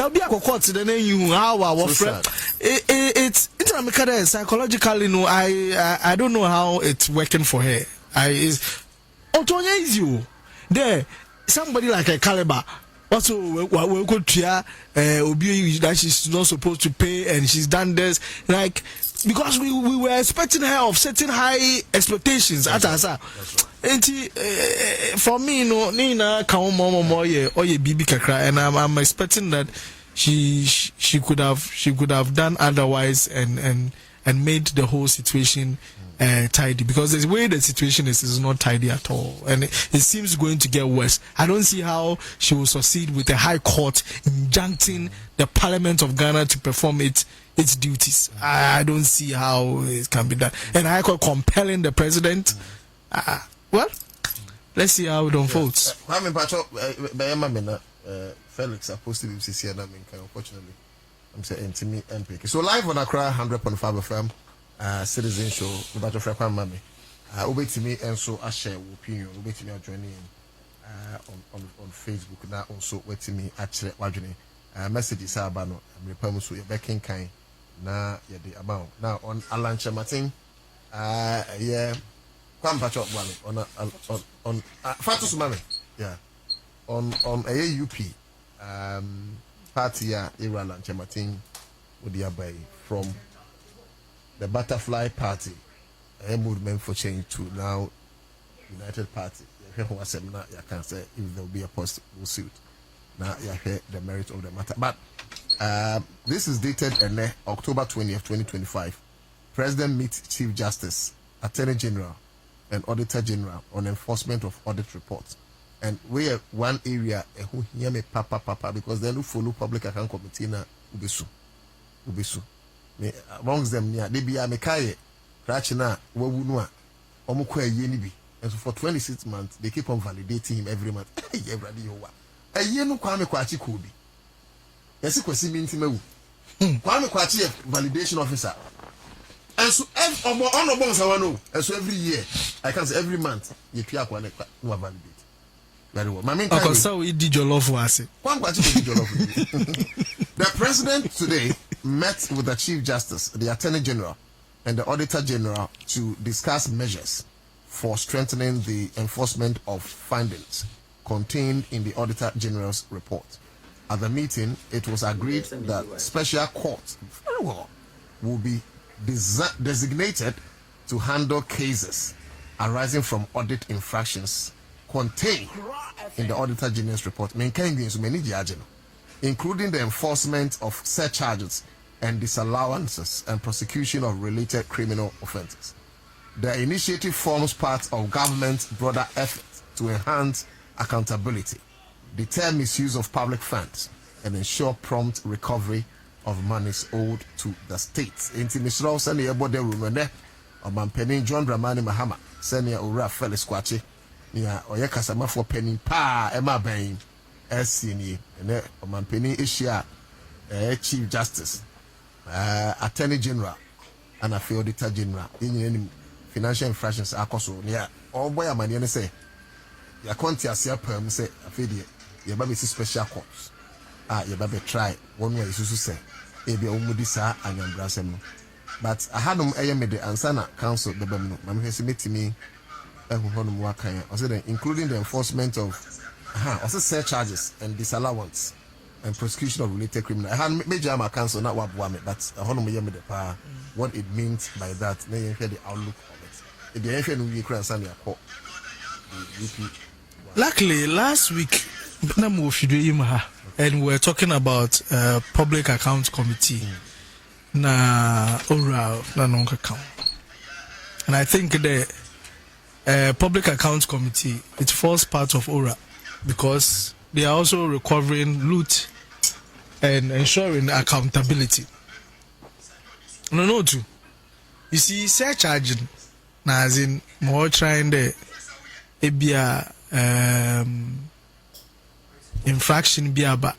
psychologically. I don't know how it's working for her. Otonya is you. There, somebody like a caliber. Also, we go to that she's not supposed to pay and she's done this. Like, because we were expecting her of certain high expectations. And for me, Nina Bibi Kakra, and I'm expecting that she could have done otherwise and made the whole situation tidy, because the way the situation is not tidy at all, and it seems going to get worse. I don't see how she will succeed with the High Court injuncting the Parliament of Ghana to perform its duties. I don't see how it can be done, and High Court compelling the president. Well, let's see how it unfolds.
Felix supposed to be CC and unfortunately I'm saying to me MPK. So live on Accra 100.5 FM Citizen Show about your friend Mami. Obey to me and so I share opinion. Obey to me joining on Facebook now also wait to me actually watching messages abano I'm repairing so you're backing kind na the amount now on Alancha Martin yeah Kwam Pachop one on Fatus Mami yeah on AUP party Ira Lancha Martin with the abay from the Butterfly Party, a movement for change to now United Party. You can say if there will be a possible suit. Now you hear the merit of the matter. But this is dated October 20th, 2025. President meets Chief Justice, Attorney General, and Auditor General on enforcement of audit reports. And we have one area who hear me papa because they don't follow public account committee na ubesu. Me amongst them near they be a mekaye crash na wawu no a omukwa ye ni bi. And so for 26 months they keep on validating him every month. a year no Kwame Kwachi could be. Yes, it was Kwame Kwachi validation officer. And so every year, I can say every month, you can validate. Very well. The president today met with the Chief Justice, the Attorney General, and the Auditor General to discuss measures for strengthening the enforcement of findings contained in the Auditor General's report. At the meeting, it was agreed that special courts will be designated to handle cases arising from audit infractions contained in the Auditor General's report, including the enforcement of surcharges and disallowances and prosecution of related criminal offences. The initiative forms part of government's broader effort to enhance accountability, deter misuse of public funds, and ensure prompt recovery of monies owed to the states. Inti Misro senior body rumene or Mampeni John Dramani Mahama, senior Ura Felix Kwachi, near Oyakasama for penny pa Emma Bain, SCNE, and Mampeni Ishia, Chief Justice, Attorney General, and a Auditor General, in financial infractions are also near all boy a man say. Ya konti asia perm say afedi ye ba be special courts ye ba be try one way isusu say e bia omudi sa anyambrasem no but ahanum eye me de ansana council the bam no mam hwese metimi honum wakan o say including the enforcement of also surcharges and disallowance and prosecution of related criminal major am council not waboa me but honum ye me de pa what it means by that na ye hear the outlook of it e dey hear no we kra ansana ya ko
luckily, last week, and we're talking about Public Accounts Committee. Na oral na non account. And I think the Public Accounts Committee, it falls part of ORA because they are also recovering loot and ensuring accountability. No, too. You see, surcharging, as in more trying the ebia infraction biaba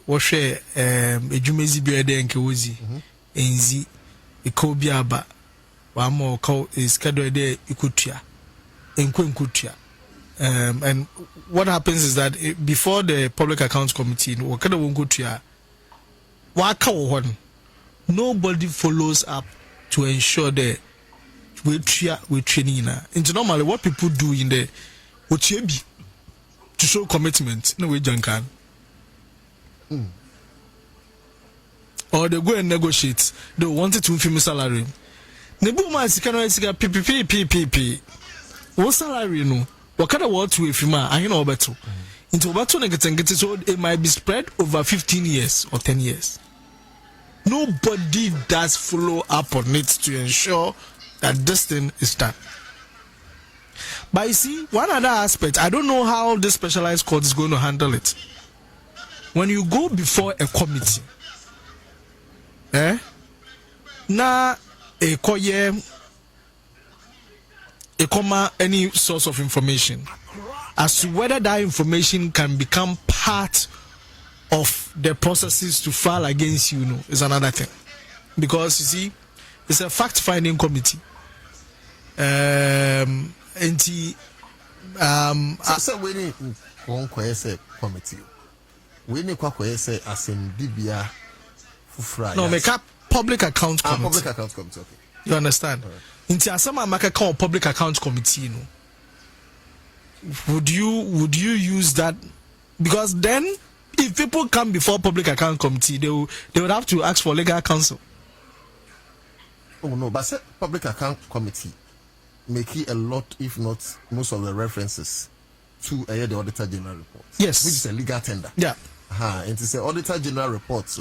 wo hwe ejumezi bia de nkewozi enzi iko biaba wa mo ko schedule de ikutua enkutua and what happens is that before the Public Accounts Committee wo kada wo nkutua wa ka wo hon nobody follows up to ensure that we training into normally what people do in the to show commitment no way jankan or they go and negotiate they wanted to film salary nebu man sika no sika pp what salary no what kind of what to if ma I know beto into obato negative so it might be spread over 15 years or 10 years. Nobody does follow up on it to ensure that this thing is done. But you see, one other aspect, I don't know how this specialized court is going to handle it. When you go before a committee, na a comma any source of information as to whether that information can become part of the processes to file against you, is another thing. Because you see, it's a fact-finding committee.
So we need one committee. We need say Dibia Fufra.
No, make up Public Accounts Committee.
Public Accounts Committee, okay.
You understand? Into asama make a Public Accounts Committee, Would you use that? Because then if people come before Public Account Committee, they would have to ask for legal counsel.
Oh no, but say Public Account Committee make a lot, if not most of the references to the Auditor General report.
Yes.
Which is a legal tender.
Yeah.
And to say Auditor General reports,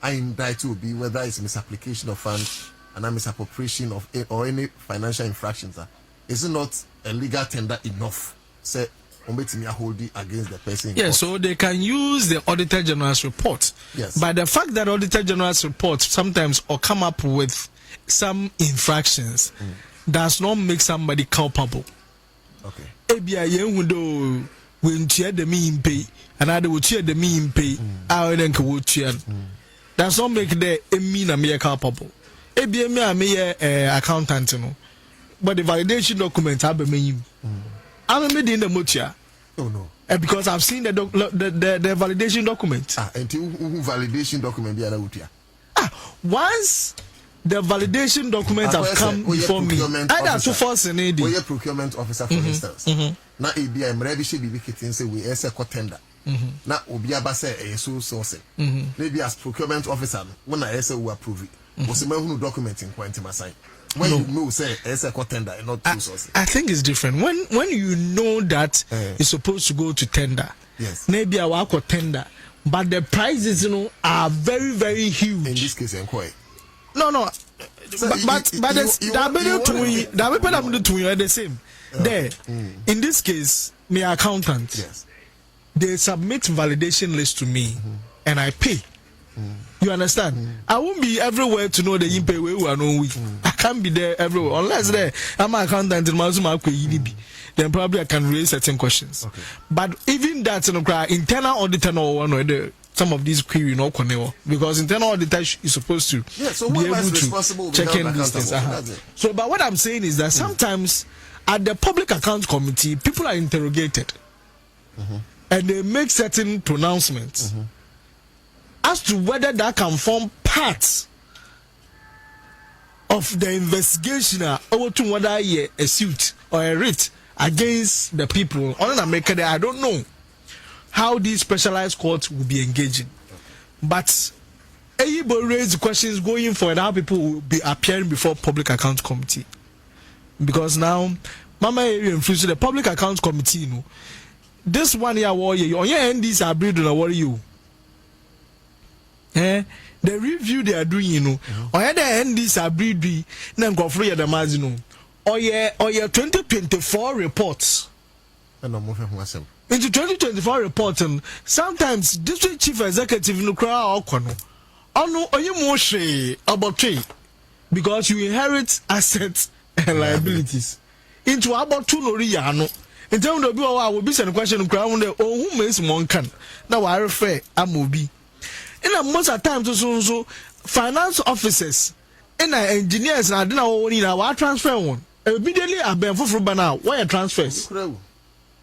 I indict to be whether it's misapplication of funds and a misappropriation of or any financial infractions. Is it not a legal tender enough? Say me hold it against the person.
Yes, so they can use the Auditor General's report.
Yes.
But the fact that Auditor General's report sometimes or come up with some infractions does not make somebody culpable.
Okay.
Ebia yengudo when tia the me pay and I will cheer the me pay I then can cheer. That's not make the mean a mere culpable. A be a mere accountant, but the validation document I be me. I'm made in the mutia.
Oh no.
Because I've seen the validation document.
And validation document be utia.
Once the validation documents have come before me, I have to force an AD.
We are procurement officer, for instance. Now, if I'm ready, she be kitten say we as a contender. Now, Obiaba say a source. Maybe as procurement officer, when I say we approve it, was a man who document in quantum assign. When you know, say as a contender and not two sources.
I think it's different. When you know that it's supposed to go to tender,
yes,
maybe I will tender, but the prices, are very, very huge.
In this case, inquiry.
No, so but the same. There, in this case, my accountant,
yes,
they submit validation list to me, and I pay. You understand? I won't be everywhere to know the impay we are no. I can't be there everywhere unless there I'm an accountant in Mazuma EDB. Then probably I can raise certain questions. Okay. But even that, internal auditor or one or the. Some of these query no connect because internal auditor is supposed to be able to check in these things. So, but what I'm saying is that sometimes at the public accounts committee, people are interrogated and they make certain pronouncements as to whether that can form part of the investigation over to whether a suit or a writ against the people. On America, I don't know how these specialized courts will be engaging. But everybody raise questions going forward how people will be appearing before public accounts committee. Because now, Mama influence the public accounts committee, this 1 year warrior, on your NDC are breeding a worry you. The review they are doing, on your NDC are breeding, then go free at the margin, or your 2024 reports.
And I'm moving myself.
Into 2024 reporting, sometimes district chief executive no cry or kono. Ono oyemoshe about trade because you inherit assets and liabilities. Into about two no riano. In terms of I will be sending question crown the who makes one can. Now I refer amobi. In most of times so finance officers and engineers and I don't know in our transfer one. Immediately I been for now. Why transfers?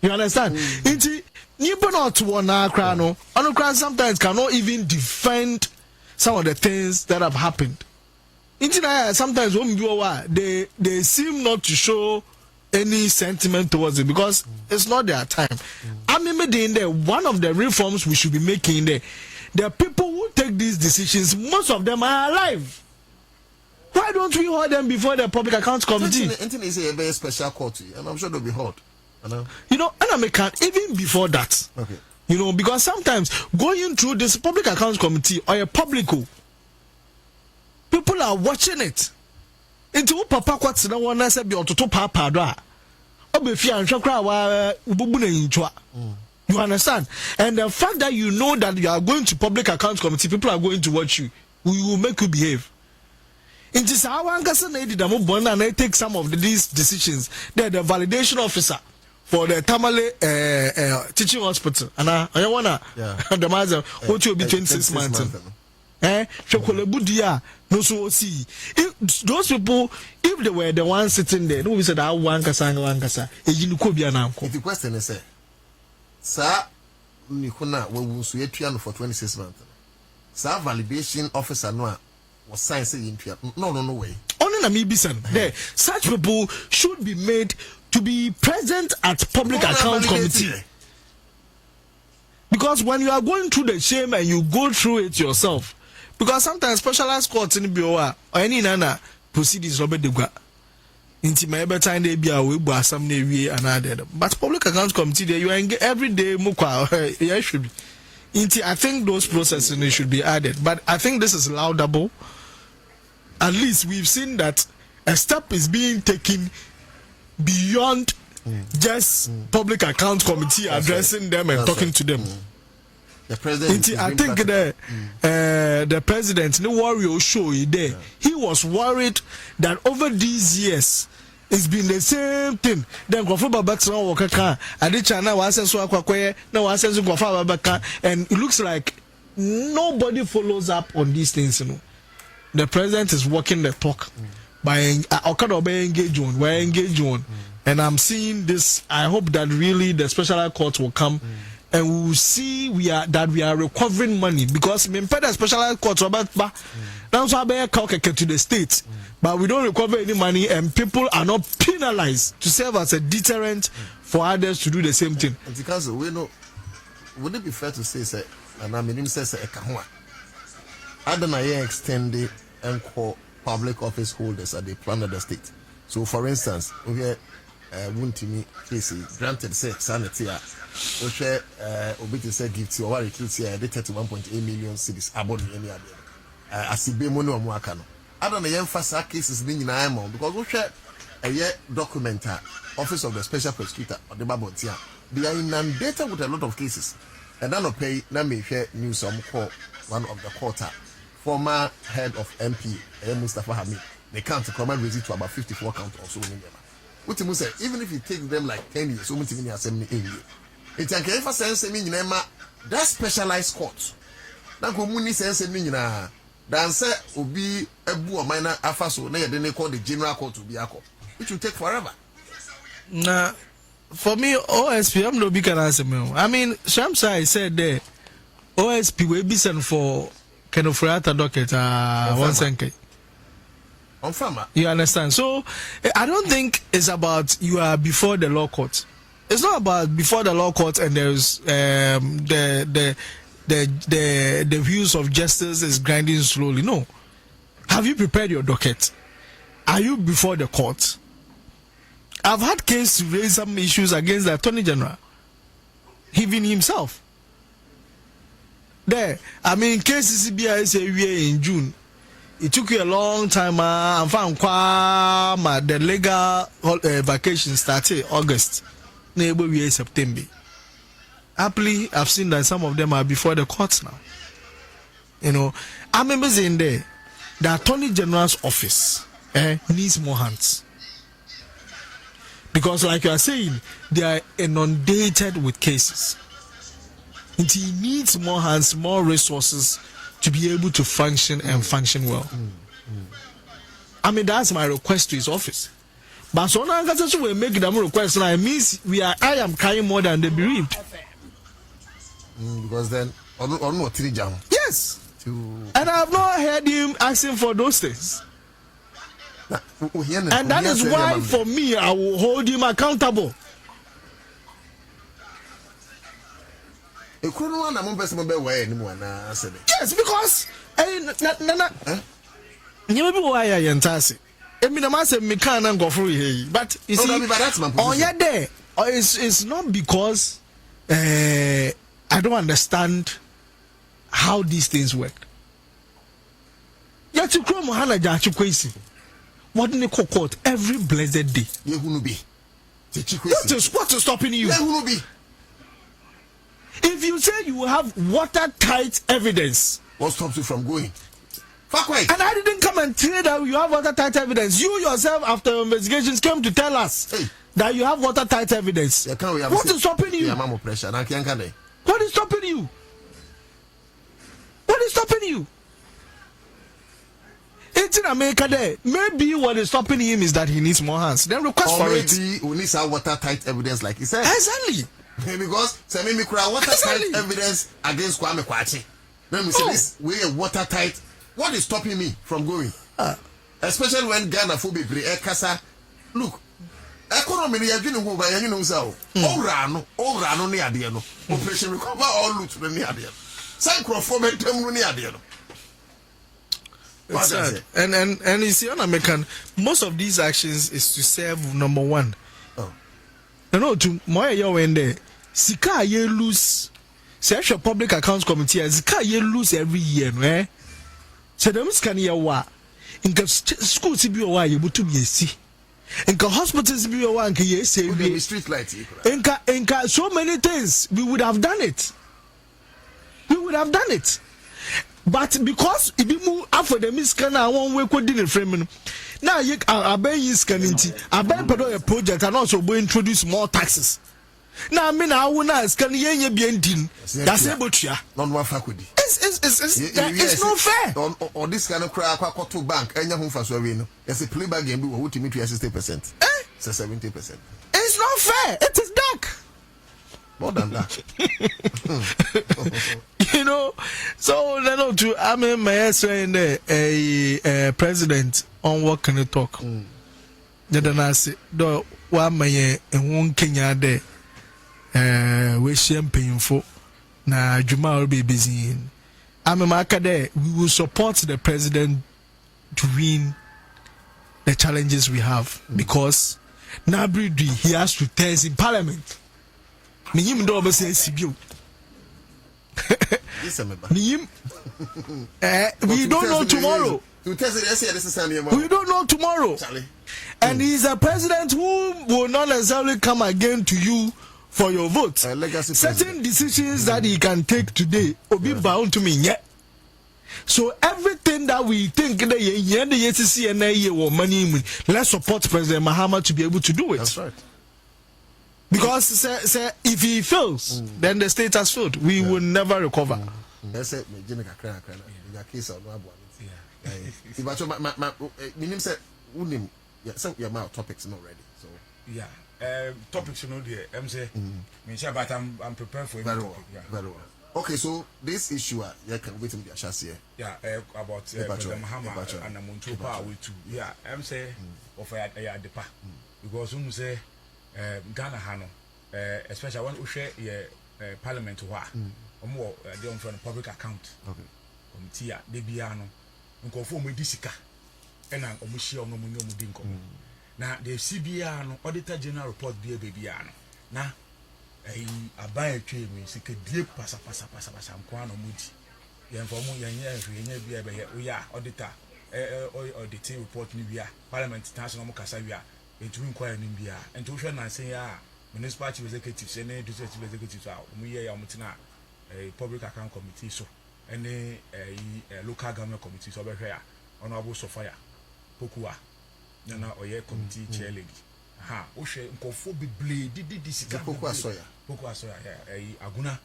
You understand? Inti nipa not one crano. On sometimes cannot even defend some of the things that have happened. Inti sometimes when they seem not to show any sentiment towards it because it's not their time. I remember in there one of the reforms we should be making there. The people who take these decisions, most of them are alive. Why don't we hold them before the public accounts committee?
Anything is a very special court, and I'm sure they'll be held. And
I can't even before that. Okay. Because sometimes going through this public accounts committee or a public, people are watching it. Into papa kwats na wana se bi ototo papa do a. Obefi anhwe kra wa ububu na yinchwa. You understand? And the fact that you know that you are going to public accounts committee, people are going to watch you. We will make you behave. In this hour, and I take some of these decisions. They're the validation officer for the Tamale teaching hospital. And I wanna the mother what will be 26 months. No so see. If those people, if they were the ones sitting there, no, we said I want kasa.
If the question is, sir, Nikuna will suit for 26 months. Sir, validation officer no was science in no way. Only na me bisan. There,
such people should be made to be present at public account committee. Because when you are going through the shame and you go through it yourself, because sometimes specialized courts in BOA or any nana proceedings Robert de Gua. Inti my better time they be away by some navy and other. But public account committee there you are every day mukwa yeah should be. Inti I think those processes should be added. But I think this is laudable. At least we've seen that a step is being taken beyond just public account committee addressing them and talking to them.
The president
I think the president, no worry show there. He was worried that over these years, It's been the same thing. Then go for babaks now wakaka. Adichana was so akwakoye. Now was so go for babaka. And it looks like nobody follows up on these things. You know, the president is walking the talk by engage on. We're engaged on, and I'm seeing this. I hope that really the special court will come. And we will see we are recovering money because me pay the special court about now so I to the states, but we don't recover any money and people are not penalized to serve as a deterrent for others to do the same thing.
And the council, we know, would it be fair to say, and I mean, says a kahua. I don't know, extend the and call public office holders at the plan of the state. So, for instance, we have Wuntimi case granted say sanity. We share obiti say gifts or what kids here. They 31.8 million cedis abon any other. Asibe money or muakano. I don't know emphasize cases being in IMO because we share a year documenter office of the special prosecutor or the Babotia. They are inundated with a lot of cases. And then pay na me share news on call one of the quarter former head of MP Mustafa Hamid. They can't come and raise it to about 54 count or so. What you say, even if you take them like 10 years, so much in your assembly area. It's a case for sense in that specialized court. Now, community sense in Dancer will be a boo minor afaso, then they call the general court to be a court, which will take forever.
Nah, for me, OSP, I'm no big answer. I mean, Shamsa said there, OSP will be sent for Kenofrata docket, 1 cent.
On farmer.
You understand? So I don't think it's about you are before the law court. It's not about before the law court and there's the wheels of justice is grinding slowly. No. Have you prepared your docket? Are you before the court? I've had cases to raise some issues against the Attorney General, even himself. There, I mean, cases CBI in June. It took you a long time. And found the legal vacation started August, neighbor September. Happily, I've seen that some of them are before the courts now. You know, I remember saying there, the Attorney General's office needs more hands. Because, like you are saying, they are inundated with cases. And he needs more hands, more resources to be able to function and function well. I mean, that's my request to his office. But so now we make them request now. It means I am carrying more than the bereaved.
Because then,
yes. And I have not heard him asking for those things. And that is why, for me, I will hold him accountable.
Yes,
because but you see, it's not because I don't understand how these things work. What in the court every blessed day. What is stopping you? If you say you have watertight evidence,
what stops you from going?
And I didn't come and say that you have watertight evidence. You yourself, after investigations, came to tell us that you have watertight evidence. What is stopping you? What is stopping you? What is stopping you? It's in America there. Maybe what is stopping him is that he needs more hands. Then request for it.
Maybe we need some watertight evidence, like he said.
Exactly.
Because say me cry watertight evidence against Kwame Kwachi. Let me say this: we are watertight. What is stopping me from going? Especially when Ghana for be kasa. Look, economy ni adwene ho ba yanyu no sao. Owra no ne ade no. Operation recover all loot no ne ade. Say crowdfunding no ne ade no. And
you see, on American, most of these actions is to serve number one. No, to my when there, Sika ye lose. Say public accounts committee, Sika ye lose every year, eh? So them scan ye wa. Inka schools be wa ye butu be see. Inka hospitals be wa inka ye say
be street lights.
Inka so many things we would have done it. We would have done it. But because if you move after the miskana one way could in frame, Now you are is community. I bet a project and also will introduce more taxes. Now I mean I will not scan ye be ending. That's able to
non one faculty.
It's not fair.
Or this kind of crack to bank and your home for Sweden. There's a playback game who to meet you 60%. So 70%.
It's not fair. It is dark.
More than that.
You know, so then to I mean my saying a president on what can you talk? Then I say do one my one Kenya there we champagne for na Juma will be busy. I'm a marker there. We will support the president to win the challenges we have because Nabri he has to test in parliament. Me him do be say CBO. We don't know tomorrow. We don't know tomorrow. And he's a president who will not necessarily come again to you for your vote. Certain decisions that he can take today will be bound to me. Yeah. So everything that we think that let's support President Mahama to be able to do it.
That's right.
Because if he fails, then the state has failed. We will never recover.
That's it. So your mouth topics not ready. So
topics you know there. I'm saying, but I'm prepared for it.
Very well. Very well. Okay, so this issue, can wait till the chassis.
Yeah, about Mahama and Amuntu power with two. Yeah, I'm saying of a depa because when you say Ghana Hano, especially when we share parliament wa, more they on from public account.
Okay.
Committee, they be ano, conform with disika, and I'm omushi on Mudinko. Now the CBA Auditor General report be a baby ano. Now I buy a tree, we see a deep passa, and Quan or Moody. Yan for more we are auditor, or the team report Nibia, Parliament National Mocasavia, to inquire in India, and to show and say, municipality executives, and executives out, we are Mutina, a public account committee, so, and a local government committee, so here, Honorable Sophia, Pokua, Nana or committee chair lady. Ha, Oshe, Nkofo be blade, did this
Pokua Soya,
Aguna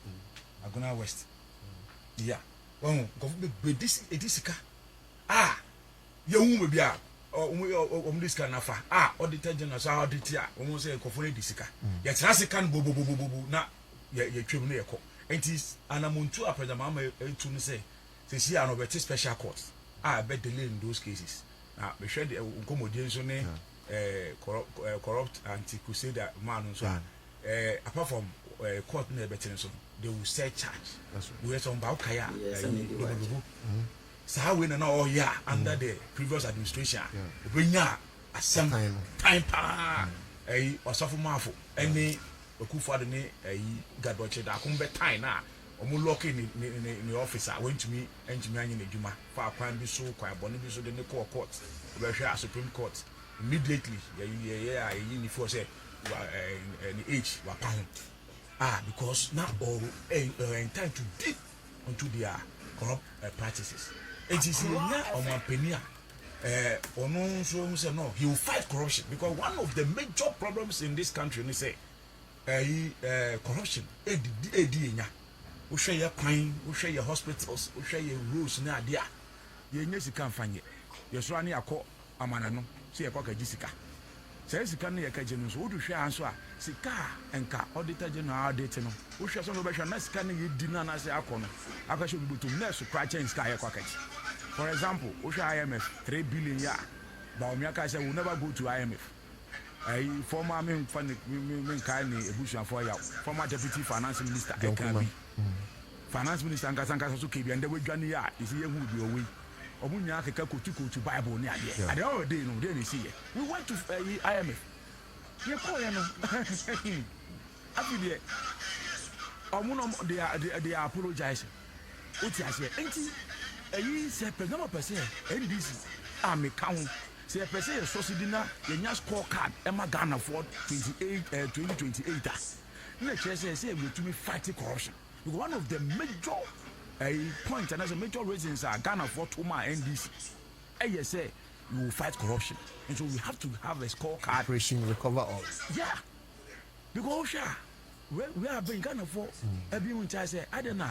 West. Yeah. Well, Nkofo this edisika. Ah, young will be out. This kind of auditor general, auditor, almost say Nkofo edisika. Yet Rasikan bobo, na ye tribunal. And is Anamuntu up at the Mama to say, she are no special courts. I bet delay in those cases. Now, we share the accommodation. Corrupt anti-crusader man so apart from court never so they will set charge.
That's right.
We have some Baukaya so how we know under the previous administration bring some time or suffer marful any Okufa the Gadboche that come back time now or lock in the office. I went to me engineering in the Juma for crime be so quite bonny so the court Supreme Court. Immediately, before say the age were pound. Because now all in time to dig onto their corrupt practices. It is now on one penny. Or no, so say no, he will fight corruption because one of the major problems in this country is say corruption. We share your crime, we share your hospitals, we share your rules. Now, dear, you can't find it. You're running a court. Amanano, see a cocker Jessica. Says the canny occasion, so to share answer. Sika and car, auditor general dating. Who shall some of us canning you dinner as a corner. I should be to nurse to cry change sky a cockage. For example, Usha IMF 3 billion ya. Baumiaka said will never go to IMF. A former men kindly a bush and for you. Former deputy finance minister, finance minister and Kasanka Suki, and they were Johnny Ya is here who will be away. Omunya keka kotuko to Bible near there. At the other day, no, they see it. We went to IMF. You call you know. After the they are apologizing. What I say, ain't he say per se NDC me count say per se society na your scorecard Emma Ghana for 2028. Let's say we to be fighting corruption. One of the major point and as a major reasons are Ghana for 2 NDC. Say you will fight corruption. And so we have to have a scorecard.
Operation Recover All.
Yeah. Because we are being kind of for everyone to say, I don't know.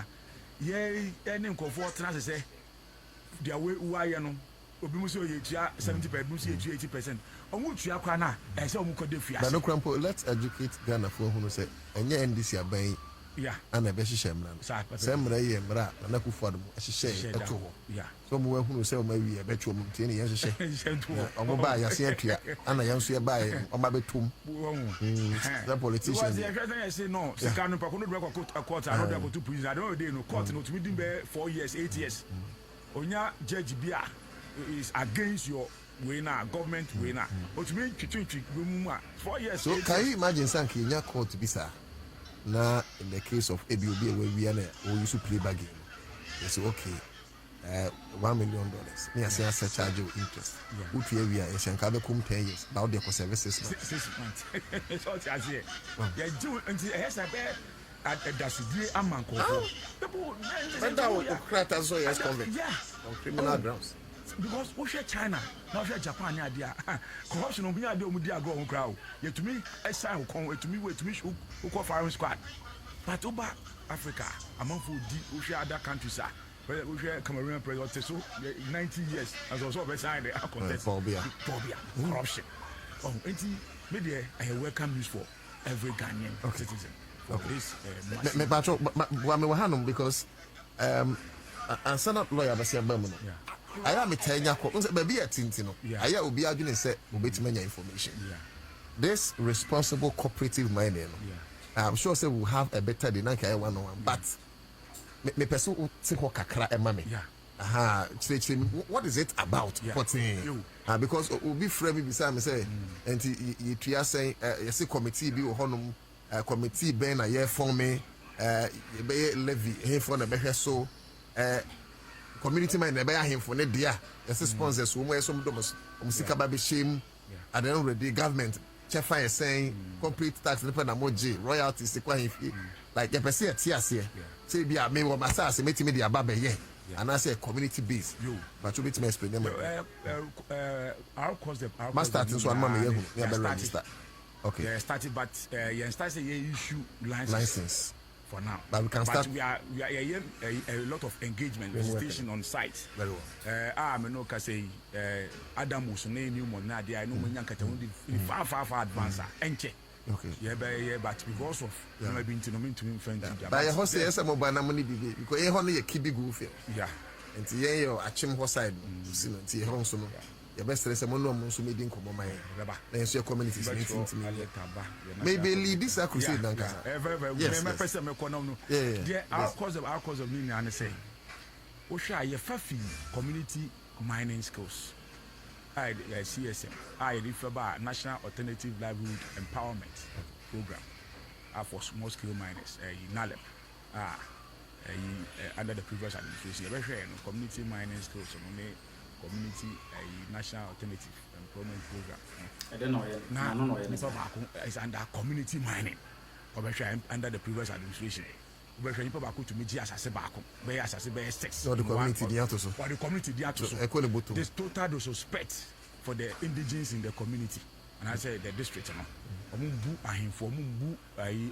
Yeah, any comfort trans say their way why you know. Obi mu say 70%, mu say 80%. Omu tua kwa na, e say omu kode fiase.
But no crampo, let's educate Ghana for who say enye NDC aban.
Yeah.
And a beshi shemra. Semra ye mra na kufu adu ehye eto ho.
Yeah.
So mu wahunu say o ma wi e betu mu tie ne ye hye. Omo ba ya se atua ana ya nso ye ba ye o ma betum. The politician.
Because say no, se kanu pa kono do court and do to prison. I don't know they no court no to me dim be 4 years, 8 years. Onya judge bia is against your winner, government winner. But to me, 4 years.
So can you imagine Sanki in your court to be sir? Now in the case of ABOB where we are or used to play back game. They say okay, $1 million. Me I say as a charge of interest. What we are in Shankabe come 10 years. Now they cost 6 months.
6 months. It's all I say. Yeah, do until has a bad at Dasidi Amanko.
And that was cracked as well as convict.
Yeah.
On criminal grounds.
Because we share China, now share Japan, idea. Corruption on Bia, Mudia go on crowd. Yet to me, a sign will to me, who call firing squad. But over Africa, among food, we share other countries, sir. We share Cameroon president, so 90 years, as also beside the contest. Phobia, corruption. Oh, maybe I welcome news for every Ghanaian citizen.
This, me patro, but because and son of lawyer, but I am a tanya, baby at Tintino. I will be arguing, say, many information. This responsible cooperative mining, I'm sure say we'll have a better than I can 101, but me person will take kakra and mommy. Aha, what is it about? Because we'll be free beside me say, and you say, you committee be honum, committee ben a year for me, levy, here for the better so. Community man never him for ne dia yes sponsors who were some domos musika baby shame and then already government chef fire saying complete tax depend on moji royalties like you person here say be me wo masa say meti me dia baba here and I say community base but you bit me explain them
our cause the
master so one man me register okay
yeah started but you start say you issue license for now,
but we can start.
We are a lot of engagement, visitation on site.
Very well.
I know say Adam was new one. I know when young far advanced. Enche.
Okay.
Yeah, but because of I've been to him friend.
By a host, yes, I'm about money because he only a kibi goofy.
Yeah.
And you are chim side. See, Honso. Your best is a mono so meeting come my then your community is meeting to me. Maybe lead this a crusade.
Yeah, our cause of meaning and say, Osha, your Fafi community mining skills. I CSM, I refer by National Alternative Livelihood Empowerment Program for small scale miners, NALEP, under the previous administration, community mining skills. Community National Alternative Employment Program.
I don't know.
It's under community mining. Under the previous administration. To me, as 6.
No, the community
or the community there's total suspect for the indigenous in the community. And I say the district,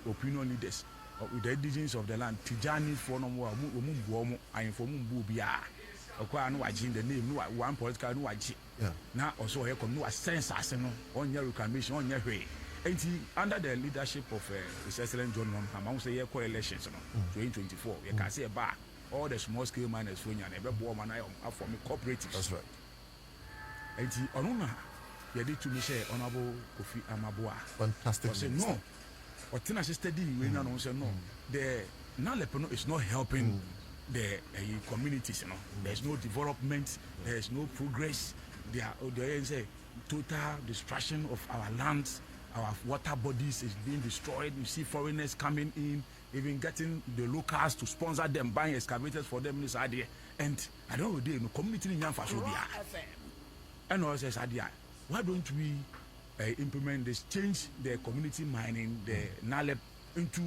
opinion leaders with the indigenous of the land. Tijani for no more, I inform Bubia. The name one political no now also here come no sense as no on your reclamation on your way. Under the leadership of His Excellency John Mahama, say year elections 2024. You can say about all the small scale miners for you and every boy man for me cooperatives.
That's right.
And Onuna, you did to me say Honorable Kofi Amaboa.
Fantastic.
Say no. What Tina study we no say no. The Nalepono is not helping the communities, there's no development, there's no progress. There is a total destruction of our lands, our water bodies is being destroyed. You see foreigners coming in, even getting the locals to sponsor them, buying excavators for them in this idea. And I don't know, the community in Yanfashobia. And also says, why don't we implement this, change the community mining, the NALEP, into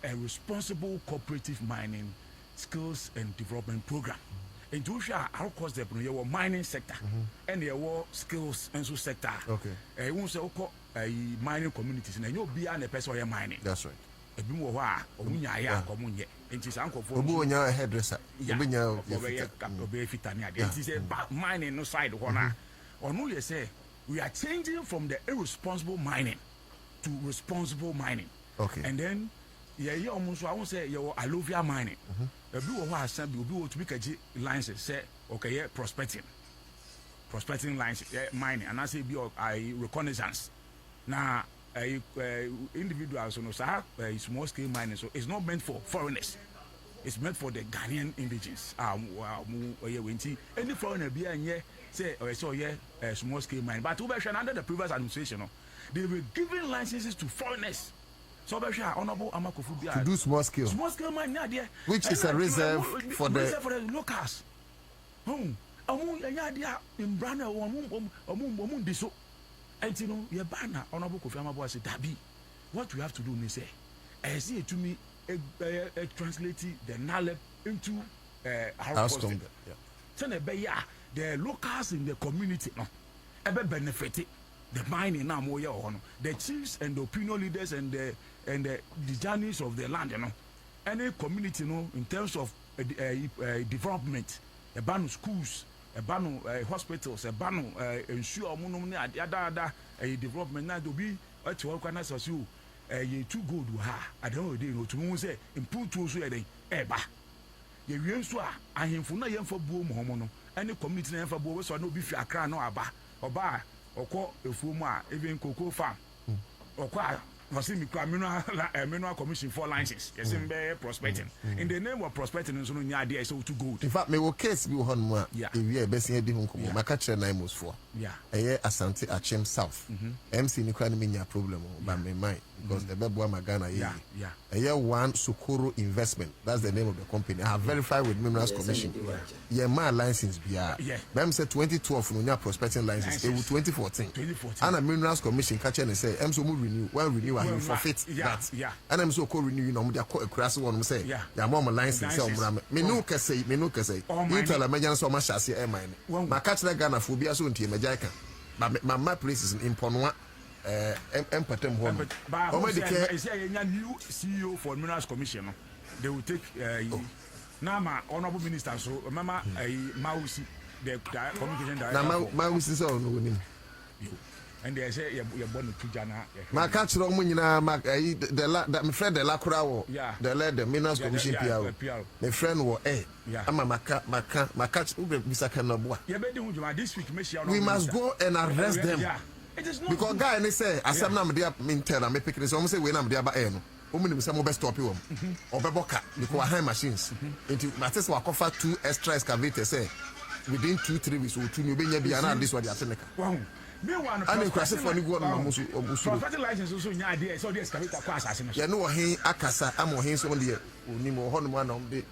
a responsible cooperative mining skills and development program. into our course the mining sector and your skills and so sector.
Okay.
I won't say mining communities and you'll be an a person mining.
That's right.
A bit more or Munya, Comunia, and his uncle for
Obunya hairdresser.
Obunya Fitania. It is about mining no side corner. Or no, you say we are changing from the irresponsible mining to responsible mining.
Okay.
And then you almost I won't say your alluvial mining. A blue or some will be able to make a lines say okay, prospecting lines, mining, and I say be reconnaissance. Now, individuals on small scale mining, so it's not meant for foreigners. It's meant for the Ghanaian indigenous. Any foreigner be and say or so small scale mining, but under the previous administration, they were giving licenses to foreigners. So honorable Amakofu
to do small scale
mining,
which is a reserve for the
locals. In Brana so. And you know, your banner, Honorable Kofi Amabo said, Dabi, what we have to do is say, I see it to me, translating the NALEP into our custom. So the locals in the community, no, ever benefited the mining now more the chiefs and the opinion leaders and the journeys of the land, you know, any community, you know, in terms of development, the ban schools. A ban hospitals, a ban ensure other development now to be at work and as you too good I don't know to say improve to so eba ye wiem so a ahemfo na yemfa buo mo homo no any community na yemfa buo so no bi fi akra no aba oba okọ efuo mu a even cocoa farm okọ was in mineral commission for licenses. Yes, in prospecting. In the name of prospecting, so no idea so to good. In fact, me will case be one more. Yeah. If we are best in the home, my catcher name was for. Yeah. A year Asante Achem South. MC Nikran minya problem by my mind because the Bebo Magana. Yeah. Yeah. A year one Sukuru Investment. That's the name of the company. I have verified with Minerals Commission. Yeah, my license be yeah. Them said 2012 no prospecting license. It was 2014. 2014. And a Minerals Commission catcher and say, I'm so renew. Well renew. You forfeit that. Yeah. And I'm so called renew, you know, they are a crass one say, yeah, mom license. Me no can say, you tell a man so much as your mine. My catch that Ghana phobia soon to Majaka. But my place is in Ponwa, Empatem home. Is there a new CEO for Minerals Commission? They will take now my honorable minister, so Mama Mausi, the communication director. Now Mausi is all no. And they say you're born to Jana. My catch wrong when you know, my friend the Lacrao, the Minerals Commission PR. My friend was I'm a my catch Mr. Kanaboa. We must go and arrest them. Because guy and they say, as I'm not there, Mintel, I'm picking this almost say when I'm there by Eno. Women some best stop you or Beboka because high machines. Into Matis will offer 2 extra excavators say within 2-3 weeks or 2 new be another this one the Atenica. And in Crasset for the property license also in idea, so the excavator class. You know, he Akasa, I'm on his only Nimo Honman on the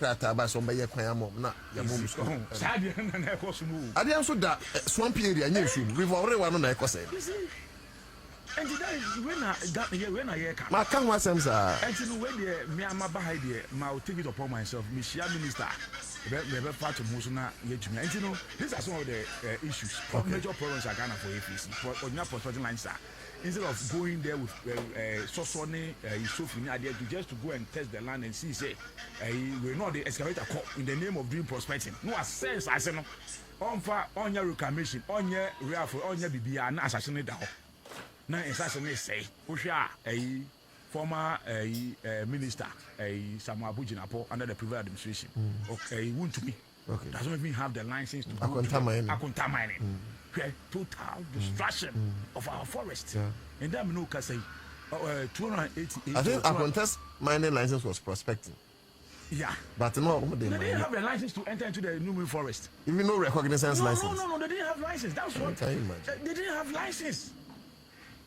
Crata by some by a Quayamo, not Yamu. I didn't so that swampy area, you should. We've already one on Echo said. And that is when I got here when I hear my come was and you know when the Myanmar behind here, my take it upon myself, Michelle Minister. We're part of Musuna yet. And you know, these are some of the issues. Major problems are Ghana for APC. On your prospecting lines, instead of going there with Sosone, Sophie, idea to just to go and test the land and see, say, we're not the excavator cop in the name of doing prospecting. No sense, I say no. On your reclamation, on your real for on your BBA, and assassinate the now, assassinate say, Pusha, a former minister, Samuel Bujinapo, under the previous administration. Okay, won't to me. Okay. Doesn't even have the license to Akunta mining. Total destruction of our forest. And then no can say 288. I think Akunta's mining license was prospecting. Yeah. But no, they didn't have a license to enter into the Numi forest. Even no recognizance license. No, they didn't have license. That's what. They didn't have license.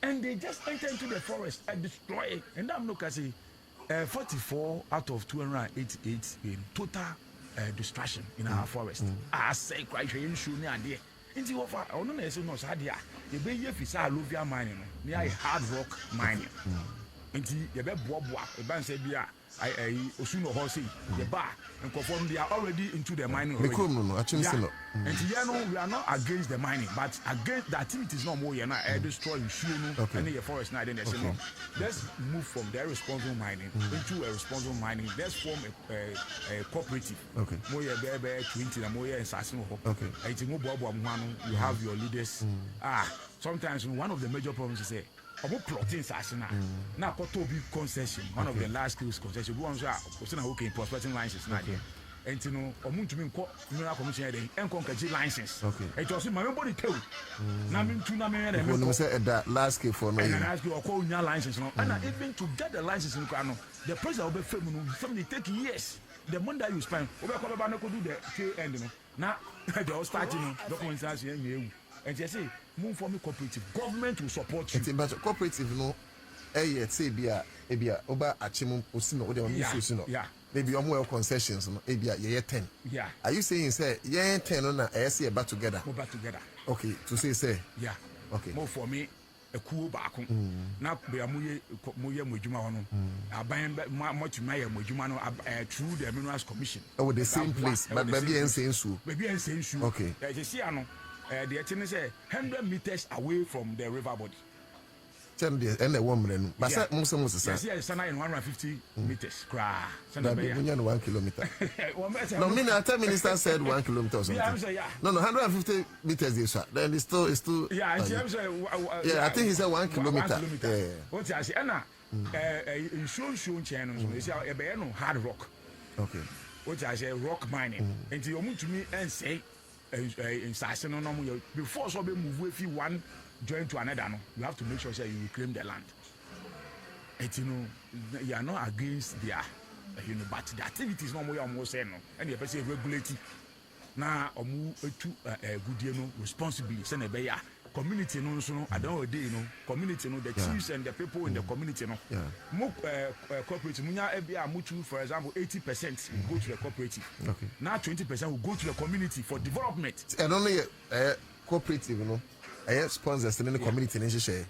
And they just enter into the forest and destroy it. And I'm not going to say 44 out of 288 in total destruction in our forest. I say, quite a issue near there. Into what I don't know, no, Sadia, the bay if it's alluvial mining, near hard rock mining. Into the bed bob, a band said, yeah, Osuno Horse, the bar, and conform they are already into the mining.
No, actually,
and we are not against the mining, but against the activities no more. You're not destroying any forest. Let's move from their responsible mining into a responsible mining. Let's form a cooperative. Okay. More 20 and more assassin. Okay. You have your leaders. Sometimes one of the major problems is plotting assassin. Now Kotobi concession, one of the last skills concession. One okay prospecting license now. And you know, to me, mineral commission and conquer license. Okay. It was in my body too. Namin to Namin and
say that last skill for no.
And I ask you, call your license. And even to get the license in Kano, the president will be filming somebody take years. The money that you spend, Obama could do the tail end. Now, they're starting documentation. And just say, move for me cooperative. Government will support you.
But cooperative, no, say, Ebia, Oba Achimum, Osino, or the Onisino. Yeah. Maybe your more concessions, no, Ebia, 10. Yeah. Are you saying, say, 10 on a say about together?
Go back together.
Okay, to say.
Yeah. Okay. More for me. A cool back. Now, be a Muye Mujumano. I buy much Maya Mujumano through the Minerals Commission.
Oh, the same place, but maybe in saying so.
Maybe in saying so.
Okay.
You see, I know. The attendant say 100 meters away from the river body.
And the woman, but most of us
say, yes, in 150 meters. Cry.
1 kilometer. No, Minister minister said 1 kilometer or something. No, 150 meters is then it's still.
Yeah,
I think he said 1 kilometer.
What I say, Anna, show channels, they say, a hard rock.
Okay.
What I say, rock mining. And you move to me and say, in Sassano, before so be move with you one join to another, no, you have to make sure that you reclaim the land. And you know, you are not against their, but the activities no more almost saying no, and you say regulate. Now, move to a good responsibly, send a bear. Community no so I don't know community no the chiefs and the people in the community no more cooperative munya ebia mutu for example 80% will go to the cooperative. Okay. Now 20% will go to the community for development.
And only cooperative sponsors in the community in share.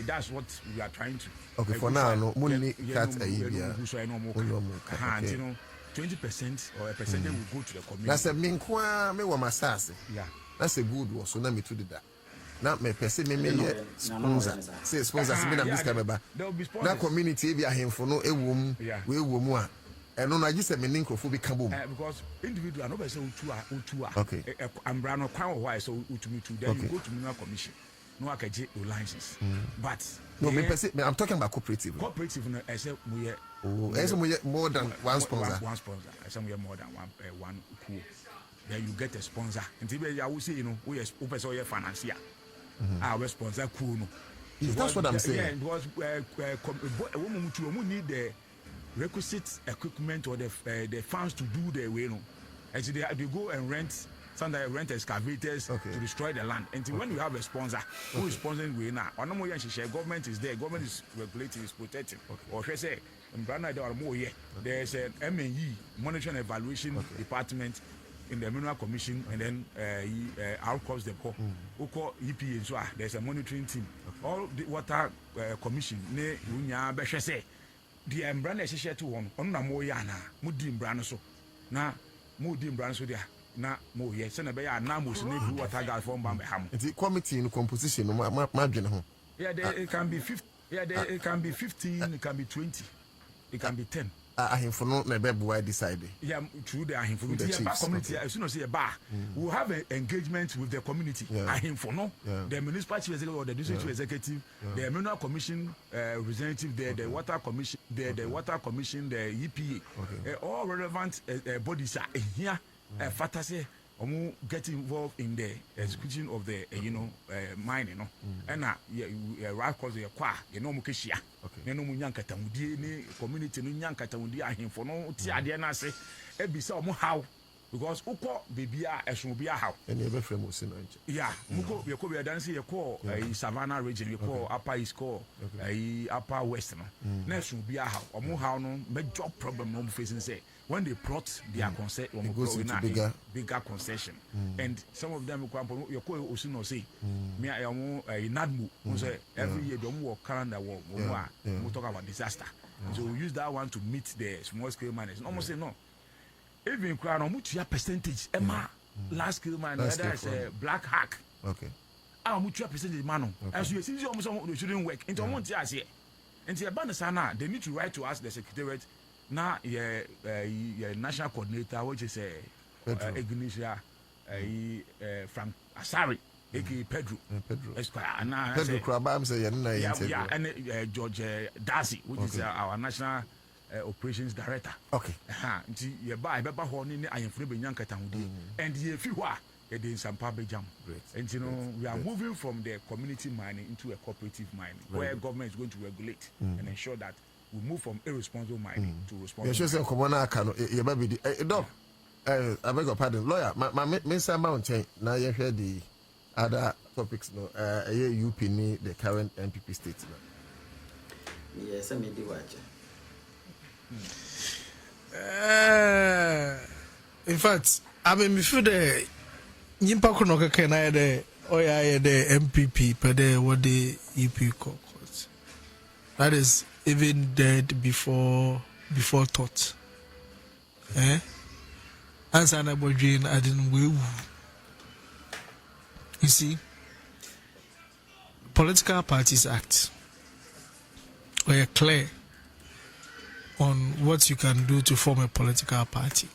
That's what we are trying to.
Okay, for now no money cut a year.
You know 20% or a percentage will go to the community.
That's a minkwa me wa masase. Yeah. That's a good one. So na me to that. Now me person me sponsor. Say sponsors me na miska beba. Na community be ahemfo no ewom we ewom a. Eno na gise me ninkofo bi kabom.
Because individual no be say utu a. Okay. Ambra no kwan why so utumi to then you go to mineral commission. No akaje your license. But
no me person I'm talking about cooperative.
Cooperative no I say we
more than one sponsor.
One sponsor. I say we more than one cool. Then you get a sponsor. Until I will say, you know, we are open financier. Our sponsor cool.
That's what I'm saying.
Yeah, it was a woman who need the requisite equipment or the funds to do the way. And so they go and rent. Sometimes rent excavators to destroy the land. And when you have a sponsor who is sponsoring we now, or no more government is there, government is regulating, is protecting. Or should I say, there's an MNE, Monitoring and Evaluation Department in the Mineral Commission, and then outcomes the call. Who call EPA, so there's a monitoring team. All the Water Commission, the Embrana is to one, on the Moyana, Mudim Branaso. Now, Mudim Branaso there. Na mo ye se na be ya na mo se na bi water guard from Mahama.
The committee in composition no ma dwene ho.
Yeah, it can be 50. Yeah, it can be 15, it can be 20. It can be 10.
Ahemfo no na be boy decide.
Yeah, through the ahemfo community as soon as say bar, we have an engagement with the community. Ahemfo no, the municipal chief executive or the district chief executive, the mineral commission representative, the water commission, the water commission, the EPA. All relevant bodies are here. Fantasy get involved in the execution of the mining and right cause the kwa mukeshia no munyankata mudie ni community no nyankata mudie ahemfo no ti ade na ase ebisa omo how because uko bibia esun bia how
and you be frame o sin anche
muko yeko be dance yeko Savannah region yeko upper east ko upper west no na esun bia how omo how no major problem no facing say when they plot their concession, bigger concession, and some of them you call also say, me I am a NADMU. Every year, don't work calendar war. We talk about disaster. So we use that one to meet the small scale miners. Almost say no. Even crown on much percentage, Emma, large scale miner, whether it's a black hack.
Okay.
How much percentage man? As you see, almost shouldn't work. Into one year, and the Banasana, they need to write to us the secretariat. Now, national coordinator, which is Ignitia, Frank Asari, aka Pedro. Esquire, and
Pedro Krabam say,
yeah, and George Darcy, which is our national operations director.
Okay.
You buy Baba Horny, I am free Yankatan, and if you are. It is some public jam.
Great.
And you know, we are moving from the community mining into a cooperative mining, where government is going to regulate and ensure that we move from irresponsible mining to responsible.
Yes, yes, come on, I can. You baby, dog. I beg your pardon, lawyer. My Mr. Mountain. Now you hear the other topics. No, UP need the current MPP statement.
Yes, I made the watch.
In fact, I mean, before the Nimpa Konoka can I the MPP, but what the EP court. That is even dead before thought. As an aborigine, I didn't will. You see, Political Parties Act were clear on what you can do to form a political party.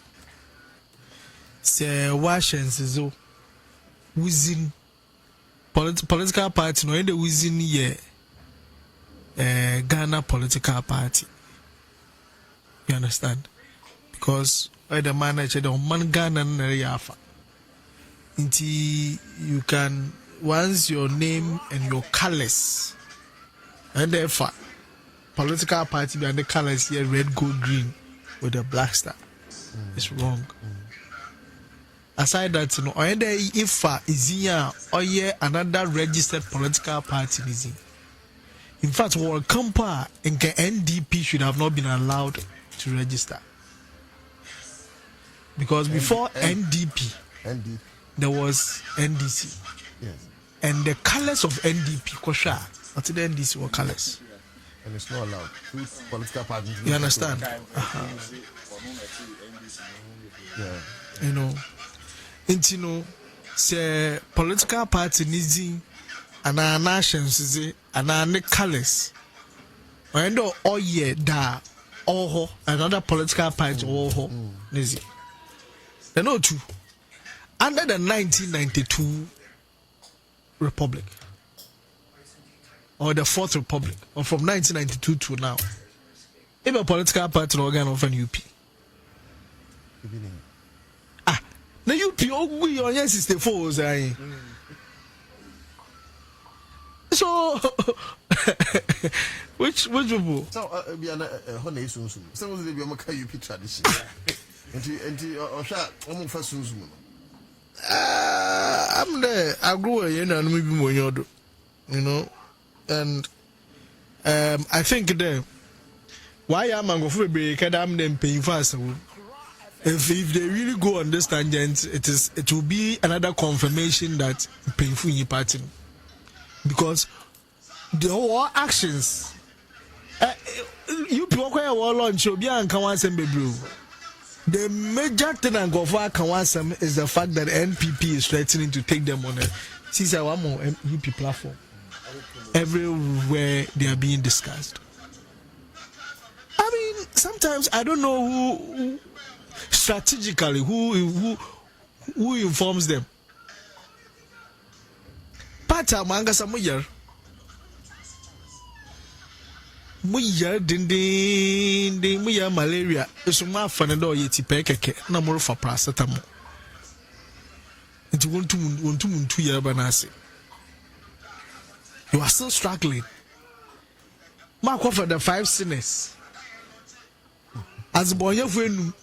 Say Washington within political party no the within year Ghana political party. You understand? Because the manager the man Ghana na yafa. Until you can once your name and your colors and therefore political party behind the colors here red, gold, green with a black star. It's wrong. Aside that, or if is here or another registered political party is in fact, World Campa and NDP should have not been allowed to register. Because before NDP, there was NDC.
Yes.
And the colors of NDP, Kosha, not the NDC were colors.
And it's not allowed. Two political parties.
You understand?
Yeah.
You know, say political party needs and our nations and our colors. And all year da all another political party all Nizi. Then Otu under the 1992 Republic or the Fourth Republic or from 1992 to now. If a political party organ of an UP. Now UP we on your 64 so which people?
So be an honey soon. So will be a UP tradition. And almost first soon.
I'm there. I grew a year and maybe more, you know, and I think there why am I going to be I'm them paying fast. If they really go on this tangent, it will be another confirmation that painful in your party because the whole actions you people will launch your beer and come on some blue. The major thing and go for Kawasam is the fact that NPP is threatening to take them on a UP platform. Everywhere they are being discussed. I mean, sometimes I don't know who strategically who informs them. Pata manga samuyer. Muya ding muya malaria. Esuma fanado yeti pekeke na moro for paracetamol. It won't to year banasi. You are still struggling. Mark for the 5 sinners. As boy of when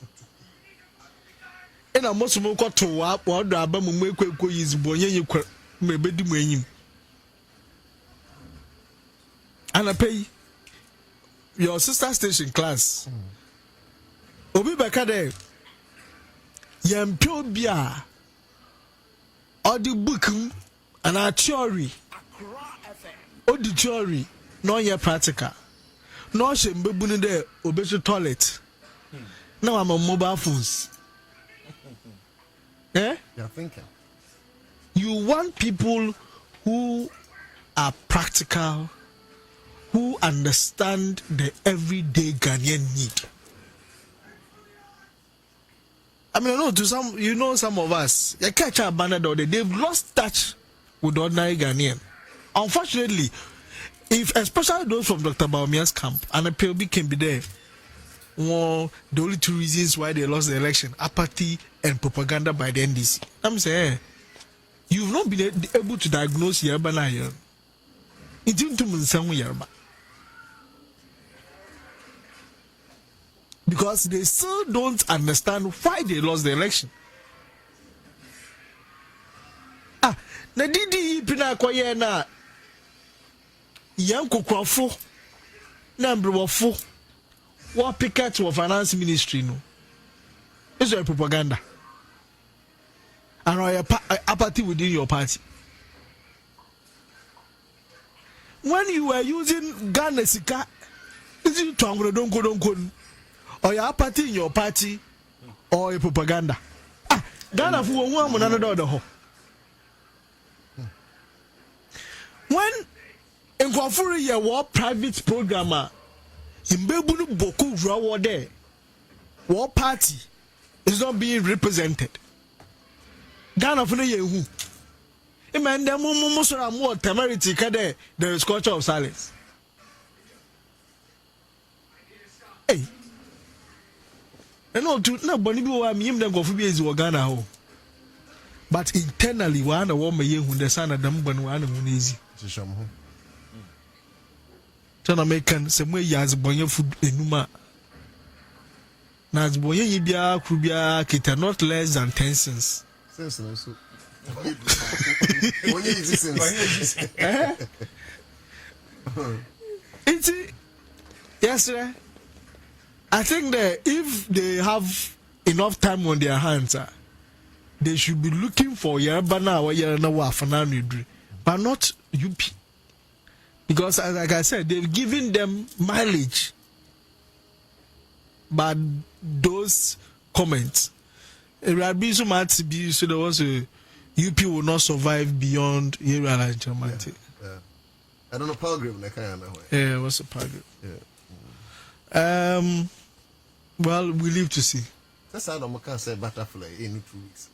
and I must move to up or the Abamu make is boy you maybe do him. And I pay your sister station class. Obi Bakade Yam Pure Bia or the book and our theory. Or the theory, no your practical. no she mbebuni de obeso toilet. Now I'm on mobile phones. Eh?
You're thinking.
You want people who are practical, who understand the everyday Ghanaian need. I mean, I know to some, some of us, you catch our banner door, they've lost touch with the ordinary Ghanaian. Unfortunately, if especially those from Dr. Baumia's camp, and a PLB can be there. Well, the only two reasons why they lost the election: apathy and propaganda by the NDC. I'm saying you've not been able to diagnose Yerba na here. It didn't do Yerba because they still don't understand why they lost the election. Na didi pina kwaye na yanko kwafo na mbrewofo. What picket to a finance ministry no? It's a propaganda. And apathy within your party. When you were using Ghana Sika, is it don't go, or your apathy in your party, or a propaganda? Ghana for one another. When in Kwafuri, you were private programmer. Imbebunu boku draw there. War party is not being represented. Ghana for the yehu. Imagine them musora more temerity kade there is culture of silence. Hey. And all to na boni bi wa miyim dem go fu bi ezi wo Ghana ho. But internally wa na wo mayehu the sana dam ban wa na hu na ezi. American some way as boy food enuma. Nas boy yibia krubia kita not less than 10 cents.
Sense no so.
Yes, sir. I think that if they have enough time on their hands, they should be looking for Yerabana or Yeranawa Fananidri, but not UP. Because, like I said, they've given them mileage. But those comments, it would be so much to be so there was a UP will not survive beyond Yerala and Chamati.
Yeah. I don't know, Pilgrim.
Yeah, what's a Pilgrim? Yeah. Well, we live to see.
That's how I can say butterfly in 2 weeks.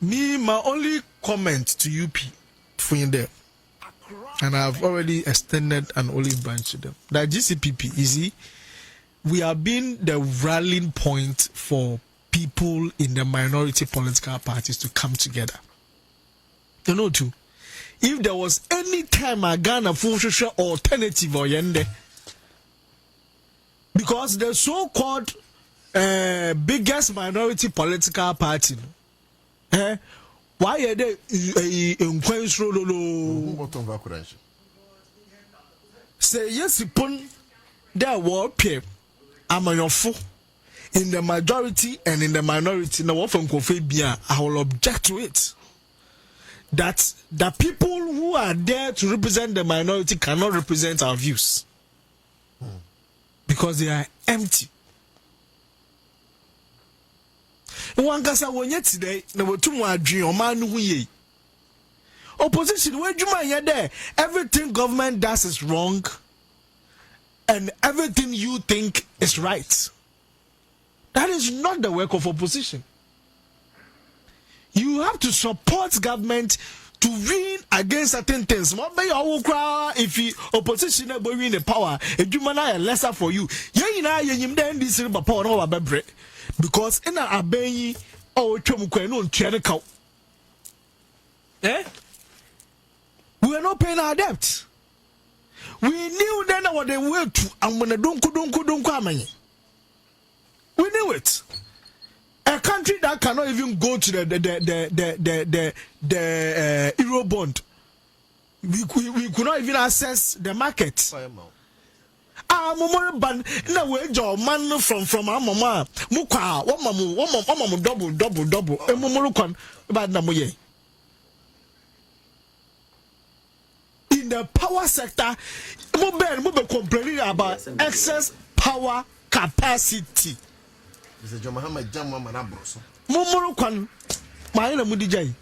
Me, my only comment to UP for you there. And I've already extended an olive branch to them. That GCPP, you see, we have been the rallying point for people in the minority political parties to come together. You know, too, if there was any time I Ghana full social alternative or yende, because the so-called biggest minority political party, why are they in Queen's Road? Say yes, upon their war pair. I'm on your foot in the majority and in the minority. Now, from Kofebia, I will object to it. That the people who are there to represent the minority cannot represent our views because they are empty. Wangasa wonye today na wotumu adwen omanu hu ye. Opposition we dwuma ye there. Everything government does is wrong and everything you think is right. That is not the work of opposition. You have to support government to win against certain things. What may you cry if the opposition is win the power? If you manage lesser for you, you know you need this power no abebre because in a abeyi or chomukwe no ntiane we are not paying our debt. We knew then what they were to and when don't amanye. We knew it. A country that cannot even go to the Eurobond, we could not even access the market. Mama ban na we jo man from our mama muka what mama double mama kon bad na moye.
in the power sector, mobile complaining about excess power capacity.
Mr. John Mahama Jamwa Manabroso.
Momoro kwan maina mudijai.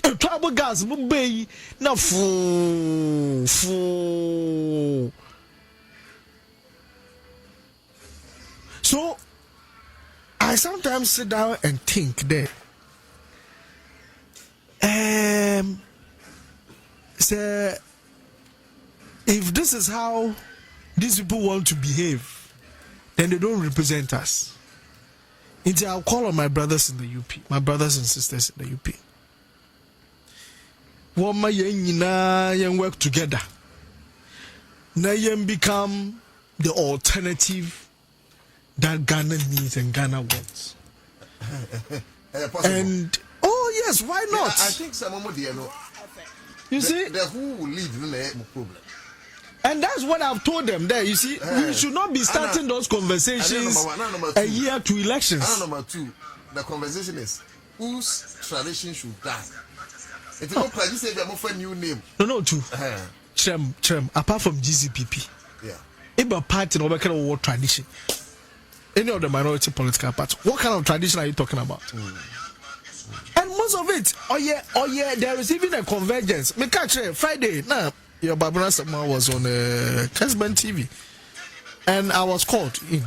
A trouble gas mobile na fu. So I sometimes sit down and think that say if this is how these people want to behave, then they don't represent us. I'll call on my brothers in the UP, my brothers and sisters in the UP. Woma yen work together. Na yen become the alternative that Ghana needs and Ghana wants. And oh yes, why not?
Yeah, I think some of the
you see
the who will lead the problem.
And that's what I've told them there. You see, we should not be starting those conversations a year to elections.
Number two, the conversation is whose tradition should die. It's not like you say we are for a new name.
No, two. Chrem, apart from GCPP.
Yeah.
If a party no kind of war tradition. Any of the minority political parties, what kind of tradition are you talking about? And most of it, oh yeah, there is even a convergence. Me catch Friday, nah, your Babuna Sama was on Kesben TV, and I was called in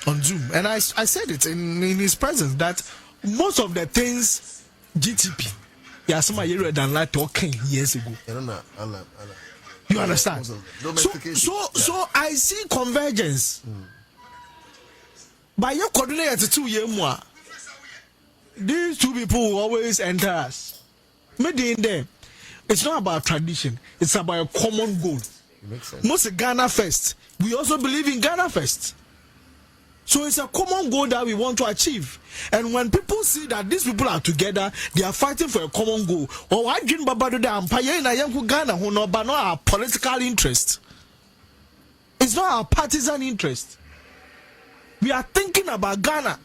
on Zoom, and I said it in his presence that most of the things GTP, yeah, some year than like talking years ago. You understand? So I see convergence. By your coordinate 2 years more, these two people will always enter us. Maybe in there, it's not about tradition, it's about a common goal. Most Ghana first. We also believe in Ghana first. So it's a common goal that we want to achieve. And when people see that these people are together, they are fighting for a common goal. Or why dream Boadu the empire in a young Ghana who know but not our political interest. It's not our partisan interest. We are thinking about Ghana.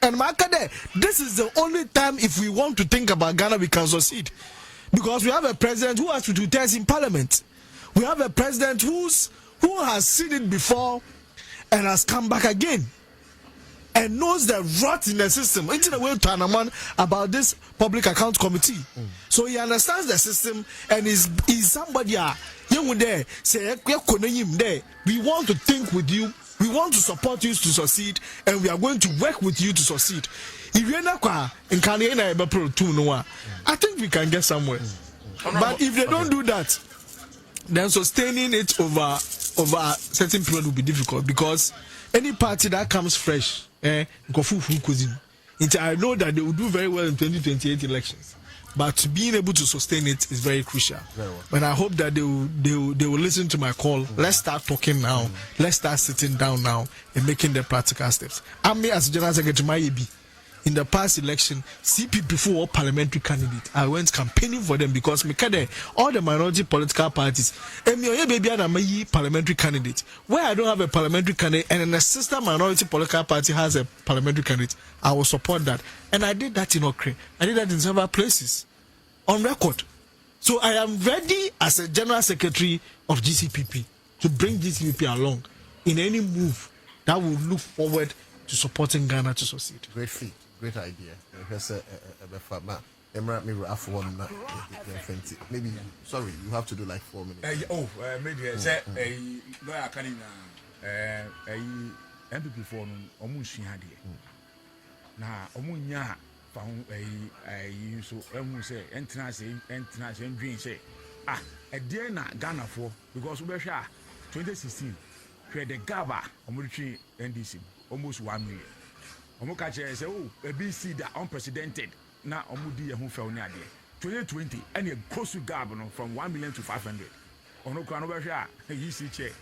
And Makade, this is the only time if we want to think about Ghana we can succeed. Because we have a president who has to do tests in parliament. We have a president who has seen it before and has come back again. And knows the rot in the system. It's in a way to Anaman about this public account committee. So he understands the system and is somebody there say we want to think with you. We want to support you to succeed, and we are going to work with you to succeed. If you're not I think we can get somewhere. But if they don't do that, then sustaining it over a certain period will be difficult, because any party that comes fresh, I know that they will do very well in 2028 elections. But being able to sustain it is very crucial. Very well. And I hope that they will listen to my call. Let's start talking now. Let's start sitting down now and making the practical steps. Me as General Secretary Mayebi, in the past election, CPP for parliamentary candidate, I went campaigning for them because all the minority political parties, and baby and I'm a parliamentary candidate. Where I don't have a parliamentary candidate and an assistant minority political party has a parliamentary candidate, I will support that. And I did that in Okre. I did that in several places on record. So I am ready as a general secretary of GCPP to bring GCPP along in any move that will look forward to supporting Ghana to succeed.
Great feat. Great idea. Maybe, sorry, you have to do like 4 minutes.
Maybe say lawyer can MPP for Omunshi Hadi. Now, Omunya found a so say entrance and green say, a dear na Ghana for because we share 2016 where the Gaba Omuchi NDC almost 1 million. Omukache say, oh, a BC that unprecedented. Now Omudi who fell near there. 2020 and a close to Gabon from 1 million to 500. Onokanoversia, a UC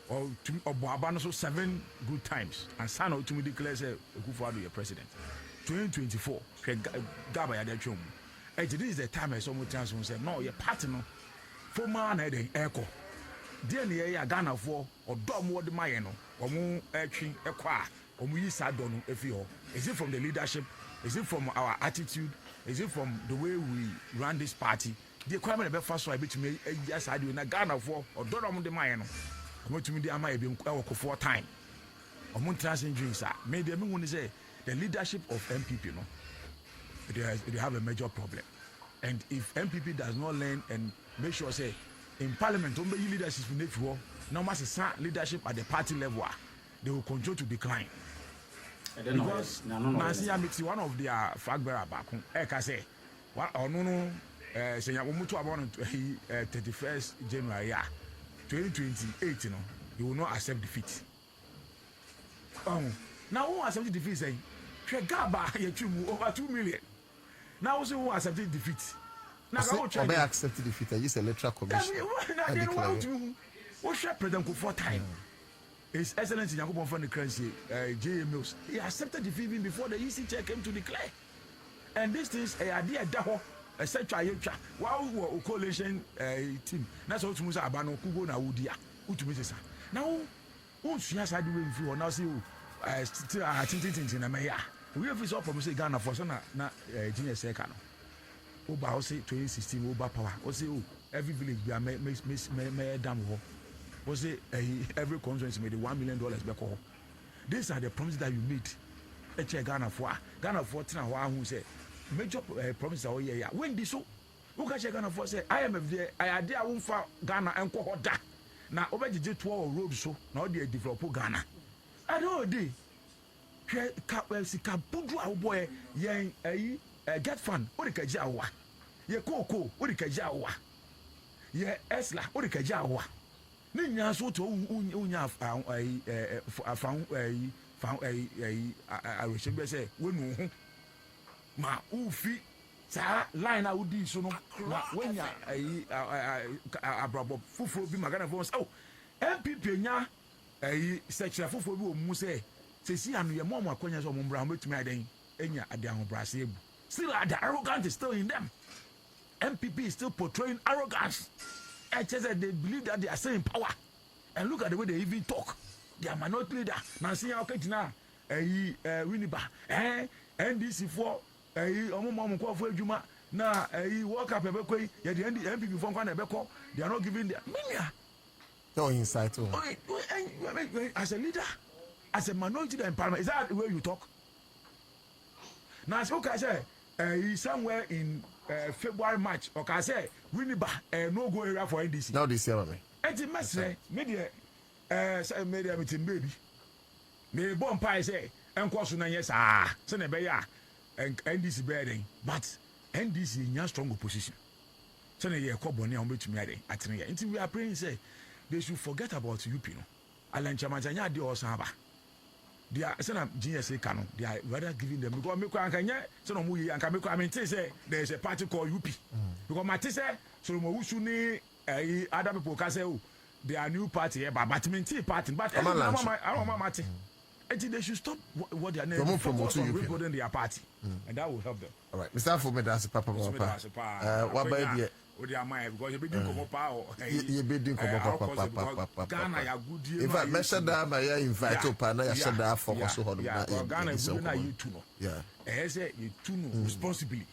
or Boadu so 7 good times. And Sano to me declares a good father your president. 2024, Gaba at the chum. And this is the time I saw more chance who said, no, your partner for man had an echo. Dear near Ghana for or Dom Ward Mayeno or Moon Etching a qua. Is it from the leadership? Is it from our attitude? Is it from the way we run this party? The requirement be fast so I bet me yes I do na Ghana for or don't am the man no. Come to me the am I be work 4 time. Omo trans drinks are. Me dey me want say the leadership of MPP no. They have a major problem. And if MPP does not learn and make sure say in parliament don't be leadership in the no matter leadership at the party level, they will continue to decline. Because Nancy Amiti, one of their flag bearer back home, I say, what or no, say you want to about 31st January 2028, you know, you will not accept defeat. Now who accept defeat? Say, Gaba, you over 2 million. Now who accept defeat? Now I
accept defeat. I use electoral commission.
What should President go 4 times? His Excellency Yankopon from the currency, J. Mills, he accepted defeat even before the EC chair came to declare. And this things a idea daho, etc. While we were coalition team, that's what we say about no Kugo na Udia, Utumisa. Now, who's yes, I do with you, now see, still things in a mayor. We have resolved from say Ghana for some genius second. Oba say 2016 Oba power. Or say every village be a may dam ho. Was it every constituency made $1 million back home. These are the promises that you made. Ghana for who say major promises are here. When this so who can Ghana for say IMF there I idea won't for Ghana and co da. Now over the J2 road so now they develop Ghana. I don't know Kapudu our boy get fun what the Kajawa. Ye Coco what the Kajawa. Ye Esla what the Kajawa. Ninya so to unya found I wish you say when ma ufi sa line out di so no when ya abrabo fufuro bi magana for oh MPP nya section fufuro bi o mu say si anu ye mo akonya so mo mbra mo betumi adan enya ade ahobrase ebu still the arrogance is still in them. MPP is still portraying arrogance. They believe that they are still in power. And look at the way they even talk. They are minority leader. Now see how now Winiba NDC for Juma now walk up a yeah the MPP from Ebeko. They are not giving their media.
No insight.
As a leader, as a minority leader in parliament, is that the way you talk? Now so I say somewhere in February, March, or can I say, Winiba, no go area for NDC.
Now this year, me.
And the message, media meeting baby. Me bomb pie say, and question yes, son of and NDC bedding, but NDC in a strong opposition. So a year cobble on which me at 3 years. Until we are praying, say, they should forget about you, Pino. Alan Chamazania de Osaba. They are GSA canon. They are rather giving them because me can so no mu and can I mean say there is a party called UP. Because my say so mo usuni other people can say oh they are new party here but me party but I don't want they should stop what they are name focus on rebuilding their party and that will help them.
All right, Mr. Afome that's papa. What by
with your mind because you be doing como power.
You be doing como papa.
Ghana ya good.
In fact, me said that my invite to pana ya said that for so hard.
Ghana is good you too.
Yeah.
I say you too responsibly.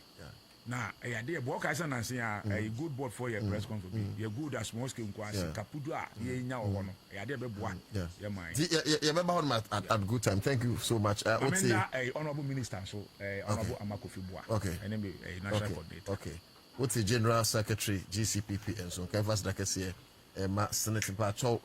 Now, there work as an answer a good board for your press conference. You're good as small scale quasi Kapudua. You know one. I did one. Yeah, mind.
You remember on at good time. Thank you so much.
Honorable Minister, so Honorable Amakofi Boa.
Okay.
And then a national coordinator.
Okay. What's the General Secretary GCPP and so canvas like I say, Senate Patrol.